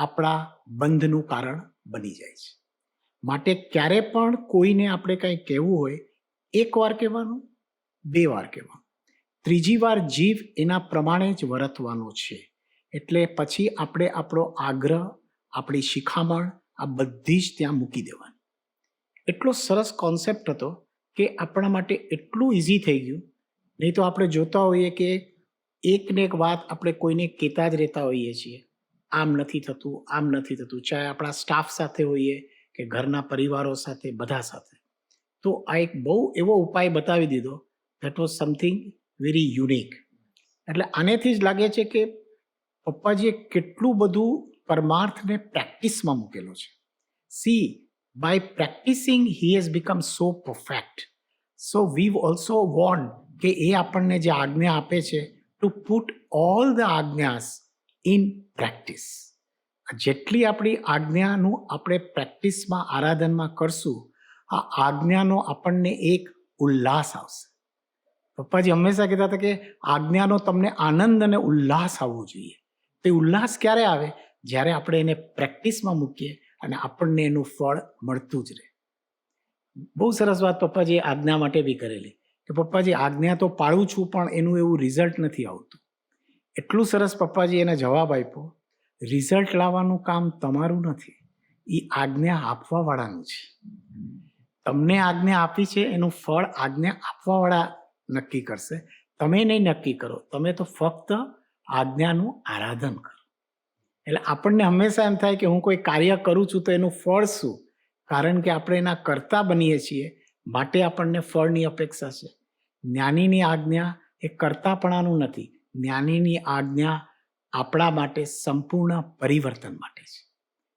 આપણા બંધનું કારણ બની જાય છે. માટે ક્યારે પણ કોઈને આપણે કંઈ કહેવું હોય, 1 વાર કહેવાનું, 2 વાર કહેવાનું, ત્રીજી વાર જીવ એના પ્રમાણે જ વર્તવાનો છે. એટલે પછી આપણે આપણો આગ્રહ, આપણી શિખામણ આ બધી જ ત્યાં મૂકી દેવાની. એટલો સરસ કોન્સેપ્ટ હતો કે આપણા માટે એટલું ઇઝી થઈ ગયું. નહીં તો આપણે જોતા હોઈએ કે એકને એક વાત આપણે કોઈને કહેતા જ રહેતા હોઈએ છીએ, આમ નથી થતું, આમ નથી થતું, ચાહે આપણા સ્ટાફ સાથે હોઈએ કે ઘરના પરિવારો સાથે, બધા સાથે. તો આ એક બહુ એવો ઉપાય બતાવી દીધો that was something very unique. એટલે આનેથી જ લાગે છે કે પપ્પાજીએ કેટલું બધું પરમાર્થને પ્રેક્ટિસમાં મૂકેલો છે. See, by practising he has become so perfect. So we also want કે એ આપણને જે આજ્ઞા આપે છે ટુ પુટ ઓલ ધ આજ્ઞાસ ઇન પ્રેક્ટિસ. જેટલી આપણી આજ્ઞાનું આપણે પ્રેક્ટિસમાં, આરાધનમાં કરશું, આ આજ્ઞાનો આપણને એક ઉલ્લાસ આવશે. પપ્પાજી હંમેશા કહેતા હતા કે આજ્ઞાનો તમને આનંદ અને ઉલ્લાસ આવવો જોઈએ. તે ઉલ્લાસ ક્યારે આવે? જ્યારે આપણે એને પ્રેક્ટિસમાં મૂકીએ અને આપણને એનું ફળ મળતું જ રહે. બહુ સરસ વાત પપ્પાજીએ આજ્ઞા માટે બી કરેલી કે પપ્પાજી આજ્ઞા તો પાળું છું પણ એનું એવું રિઝલ્ટ નથી આવતું. એટલું સરસ પપ્પાજી એને જવાબ આપ્યો, રિઝલ્ટ લાવવાનું કામ તમારું નથી, એ આજ્ઞા આપવાવાળાનું છે. તમને આજ્ઞા આપી છે એનું ફળ આજ્ઞા આપવાવાળા નક્કી કરશે. તમે નહીં નક્કી કરો, તમે તો ફક્ત આજ્ઞાનું આરાધન કરો. એટલે આપણને હંમેશા એમ થાય કે હું કોઈ કાર્ય કરું છું તો એનું ફળ શું? કારણ કે આપણે એના કર્તા બનીએ છીએ, માટે આપણને ફળની અપેક્ષા છે. જ્ઞાનીની આજ્ઞા એ કર્તાપણાનું નથી. જ્ઞાનીની આજ્ઞા આપણા માટે સંપૂર્ણ પરિવર્તન માટે છે.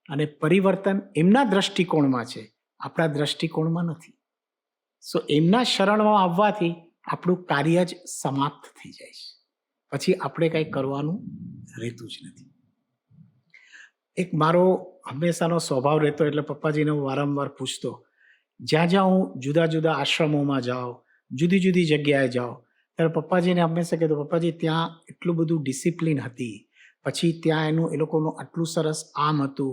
અને પરિવર્તન એમના દ્રષ્ટિકોણમાં છે, આપણા દ્રષ્ટિકોણમાં નથી. સો એમના શરણમાં આવવાથી આપણું કાર્ય જ સમાપ્ત થઈ જાય છે. પછી આપણે કંઈ કરવાનું રહેતું જ નથી. એક મારો હંમેશાનો સ્વભાવ રહેતો, એટલે પપ્પાજીને હું વારંવાર પૂછતો, જ્યાં જ્યાં હું જુદા જુદા આશ્રમોમાં જાઉં, જુદી જુદી જગ્યાએ જાઉં, ત્યારે પપ્પાજીને હંમેશા કહેતો, પપ્પાજી ત્યાં એટલું બધું ડિસિપ્લિન હતી, પછી ત્યાં એનું એ લોકોનું આટલું સરસ આમ હતું,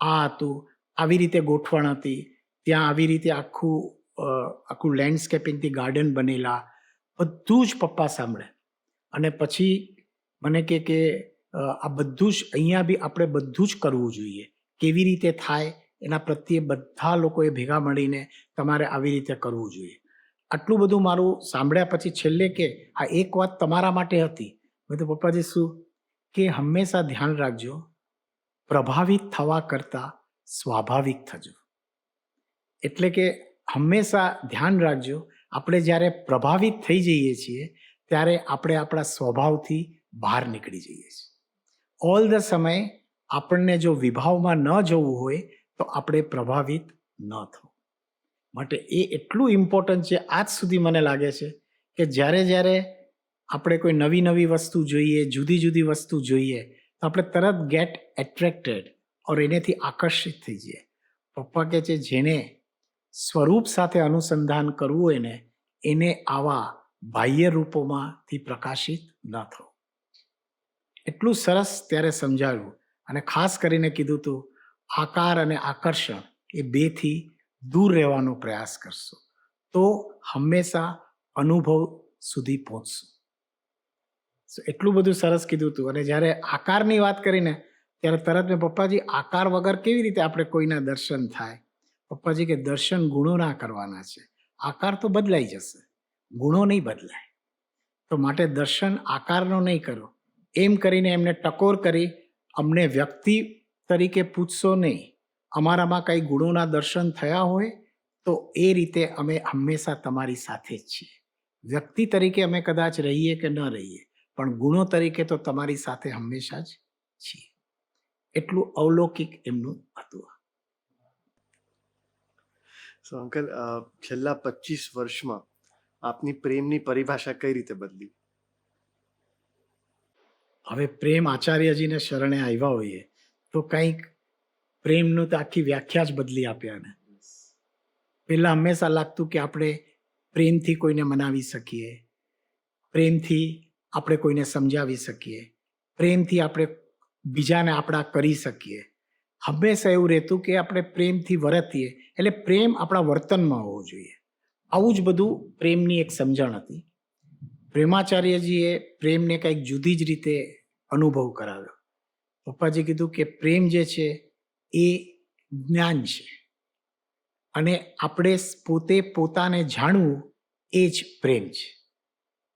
આ હતું, આવી રીતે ગોઠવણ હતી, ત્યાં આવી રીતે આખું લેન્ડસ્કેપિંગથી ગાર્ડન બનેલા, બધું જ પપ્પા સાંભળે. અને પછી મને કે આ બધું જ અહીંયા બી આપણે બધું જ કરવું જોઈએ. કેવી રીતે થાય એના પ્રત્યે બધા લોકોએ ભેગા મળીને તમારે આવી રીતે કરવું જોઈએ. આટલું બધું મારું સાંભળ્યા પછી છેલ્લે કે આ એક વાત તમારા માટે હતી. મેં તો પપ્પાજી શું કે હંમેશા ધ્યાન રાખજો, પ્રભાવિત થવા કરતાં સ્વાભાવિક થજો. એટલે કે હંમેશા ધ્યાન રાખજો, આપણે જ્યારે પ્રભાવિત થઈ જઈએ છીએ ત્યારે આપણે આપણા સ્વભાવથી બહાર નીકળી જઈએ છીએ. ઓલ ધ સમય આપણને જો વિભાવમાં ન જવું હોય તો આપણે પ્રભાવિત ન થવું. માટે એ એટલું ઇમ્પોર્ટન્ટ છે. આજ સુધી મને લાગે છે કે જ્યારે આપણે કોઈ નવી નવી વસ્તુ જોઈએ, જુદી જુદી વસ્તુ જોઈએ, તો આપણે તરત ગેટ એટ્રેક્ટેડ ઓર એનેથી આકર્ષિત થઈ જઈએ. પપ્પા કહે છે જેને સ્વરૂપ સાથે અનુસંધાન કરવું હોય ને એને આવા બાહ્ય રૂપોમાંથી પ્રકાશિત ન થવું. એટલું સરસ ત્યારે સમજાવ્યું. અને ખાસ કરીને કીધું હતું આકાર અને આકર્ષણ એ બેથી દૂર રહેવાનો પ્રયાસ કરશો તો હંમેશા અનુભવ સુધી પહોંચશો. એટલું બધું સરસ કીધું હતું. અને જ્યારે આકારની વાત કરીને ત્યારે તરત મેં પપ્પાજી આકાર વગર કેવી રીતે આપણે કોઈના દર્શન થાય? પપ્પાજી કે દર્શન ગુણોના કરવાના છે, આકાર તો બદલાઈ જશે, ગુણો નહીં બદલાય. તો માટે દર્શન આકારનો નહીં કરો. એમ કરીને એમને ટકોર કરી, અમને વ્યક્તિ તરીકે પૂછશો નહીં, અમારામાં કંઈ ગુણોના દર્શન થયા હોય તો એ રીતે અમે હંમેશા તમારી સાથે જ છીએ. વ્યક્તિ તરીકે અમે કદાચ રહીએ કે ન રહીએ, પણ ગુણો તરીકે તો તમારી સાથે હંમેશા જ છીએ. એટલું અવલૌકિક એમનું હતું. સો અંકલ, છેલ્લા 25 વર્ષમાં આપની પ્રેમની પરિભાષા કઈ રીતે બદલી? હવે પ્રેમ આચાર્યજીને શરણે આવ્યા હોઈએ તો કંઈક પ્રેમનું તો આખી વ્યાખ્યા જ બદલી આપ્યા ને. પહેલા હંમેશા લાગતું કે આપણે પ્રેમથી કોઈને મનાવી શકીએ, પ્રેમથી આપણે કોઈને સમજાવી શકીએ, પ્રેમથી આપણે બીજાને આપણા કરી શકીએ. હંમેશા એવું રહેતું કે આપણે પ્રેમથી વર્તીએ એટલે પ્રેમ આપણા વર્તનમાં હોવો જોઈએ. આવું જ બધું પ્રેમની એક સમજણ હતી. પ્રેમાચાર્યજીએ પ્રેમને કંઈક જુદી જ રીતે અનુભવ કરાવ્યો. પપ્પાજી કીધું કે પ્રેમ જે છે એ જ્ઞાન છે અને આપણે પોતે પોતાને જાણવું એ જ પ્રેમ છે.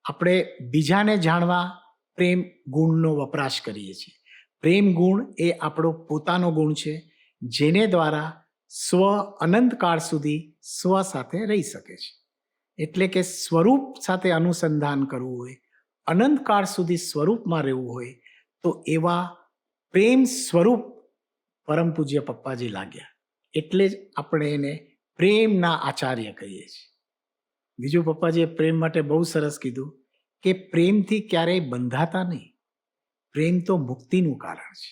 આપણે બીજાને જાણવા પ્રેમ ગુણનો વપરાશ કરીએ છીએ. પ્રેમ ગુણ એ આપણો પોતાનો ગુણ છે જેને દ્વારા સ્વ અનંતકાળ સુધી સ્વ સાથે રહી શકે છે. એટલે કે સ્વરૂપ સાથે અનુસંધાન કરવું હોય, અનંતકાળ સુધી સ્વરૂપમાં રહેવું હોય તો એવા પ્રેમ સ્વરૂપ પરમ પૂજ્ય પપ્પાજી લાગ્યા. એટલે જ આપણે એને પ્રેમના આચાર્ય કહીએ છીએ. બીજું પપ્પાજીએ પ્રેમ માટે બહુ સરસ કીધું કે પ્રેમથી ક્યારેય બંધાતા નહીં. પ્રેમ તો મુક્તિનું કારણ છે.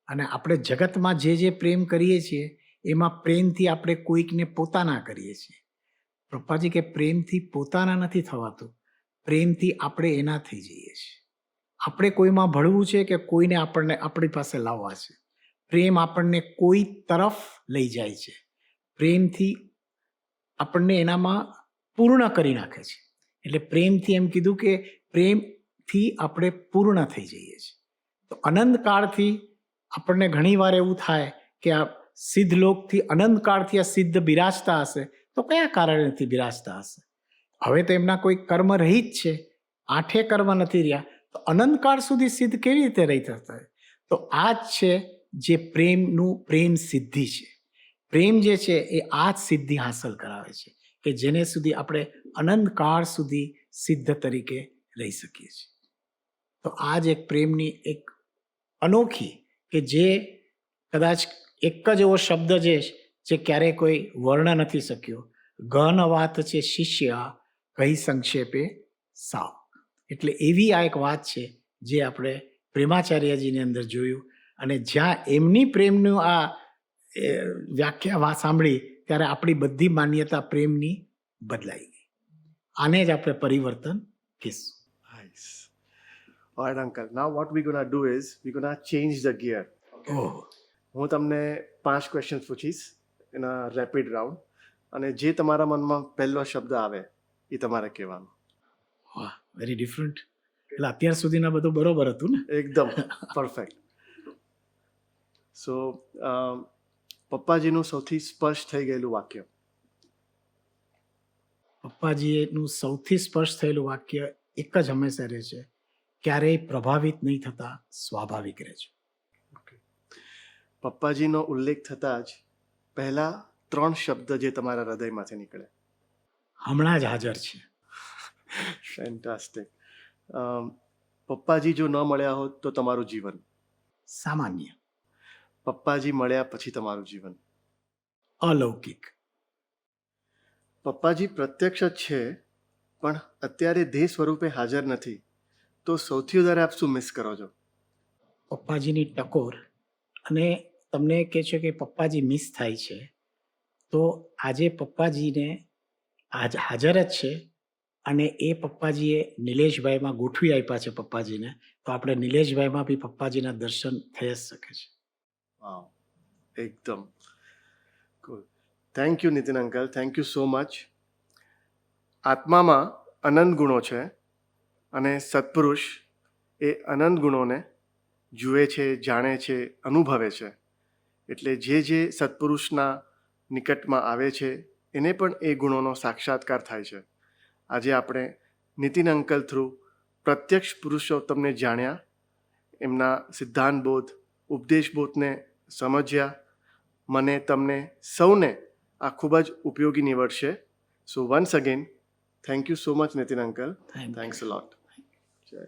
અને આપણે જગતમાં જે પ્રેમ કરીએ છીએ એમાં પ્રેમથી આપણે કોઈકને પોતાના કરીએ છીએ. પપ્પાજી કે પ્રેમથી પોતાના નથી થવાતું, પ્રેમથી આપણે એના થઈ જઈએ છીએ. આપણે કોઈમાં ભળવું છે કે કોઈને આપણી પાસે લાવવા છે. પ્રેમ આપણને કોઈ તરફ લઈ જાય છે. પ્રેમથી આપણને એનામાં પૂર્ણ કરી નાખે છે. એટલે પ્રેમથી એમ કીધું કે પ્રેમથી આપણે પૂર્ણ થઈ જઈએ છીએ. તો અનંતકાળથી આપણને ઘણીવાર એવું થાય કે આ સિદ્ધ લોકથી અનંતકાળથી આ સિદ્ધ બિરાજતા હશે તો કયા કારણેથી બિરાજતા હશે? હવે તો એમના કોઈ કર્મ રહી જ છે, 8 કર્મ નથી રહ્યા, તો અનંતકાળ સુધી સિદ્ધ કેવી રીતે રહી થતા? તો આ જ છે જે પ્રેમનું પ્રેમ સિદ્ધિ છે. પ્રેમ જે છે એ આ જ સિદ્ધિ હાંસલ કરાવે છે કે જેને સુધી આપણે અનંતકાળ સુધી સિદ્ધ તરીકે રહી શકીએ છીએ. તો આ જ એક પ્રેમની એક અનોખી કે જે કદાચ એક જ એવો શબ્દ જે ક્યારેય કોઈ વર્ણ નથી શક્યો, ગહન વાત છે શિષ્ય કહી સંક્ષેપે સાવ. એટલે એવી આ એક વાત છે જે આપણે પ્રેમાચાર્યજીની અંદર જોયું, અને જ્યાં એમની પ્રેમનું આ વ્યાખ્યા સાંભળી ત્યારે આપણી બધી માન્યતા પ્રેમની બદલાઈ ગઈ. આને જ આપણે પરિવર્તન કહીશું. Nice. All right, uncle. Now what we're gonna do is we're gonna change the gear. ઓહ, હું તમને 5 ક્વેશ્ચન પૂછીશ ઇન અ રેપિડ રાઉન્ડ, અને જે તમારા મનમાં પહેલો શબ્દ આવે એ તમારે કહેવાનો. વાહ, વેરી ડિફરન્ટ. એટલે અત્યાર સુધીના બધું બરોબર હતું ને? એકદમ પરફેક્ટ. સો પપ્પાજીનું સૌથી સ્પર્શ થઈ ગયેલું વાક્ય. પપ્પાજીનું સૌથી સ્પર્શ થયેલું વાક્ય એક જ હંમેશા રહે છે, ક્યારેય પ્રભાવિત નહીં થતા સ્વાભાવિક રહેજો. પપ્પાજીનો ઉલ્લેખ થતાં જ પહેલા 3 શબ્દ જે તમારા હૃદયમાંથી નીકળે. હમણાં જ હાજર છે. ફેન્ટાસ્ટિક. પપ્પાજી જો ન મળ્યા હોત તો તમારું જીવન. સામાન્ય, પપ્પાજી મળ્યા પછી તમારું જીવન. અલૌકિક. પપ્પાજી પ્રત્યક્ષ જ છે પણ અત્યારે દેહ સ્વરૂપે હાજર નથી, તો સૌથી વધારે આપ શું મિસ કરો છો? પપ્પાજીની ટકોર. અને તમને કહે છે કે પપ્પાજી મિસ થાય છે, તો આજે પપ્પાજીને આજ હાજર જ છે, અને એ પપ્પાજીએ નિલેશભાઈમાં ગોઠવી આપ્યા છે પપ્પાજીને, તો આપણે નિલેશભાઈમાં બી પપ્પાજીના દર્શન થઈ જ શકે છે. વાવ, એકદમ cool. Thank you Nitin uncle, thank you so much. આત્મામાં અનંત ગુણો છે અને સત્પુરુષ એ અનંત ગુણોને જુએ છે, જાણે છે, અનુભવે છે. એટલે જે સત્પુરુષના નિકટમાં આવે છે એને પણ એ ગુણોનો સાક્ષાત્કાર થાય છે. આજે આપણે નીતિન અંકલ થ્રુ પ્રત્યક્ષ પુરુષોત્તમને જાણ્યા, એમના સિદ્ધાંત બોધ, ઉપદેશ બોધને સમજ્યા. મને, તમને સૌને આ ખૂબ જ ઉપયોગી નીવડશે. So once again thank you so much Nitin uncle. Thank you. Thanks a lot. જય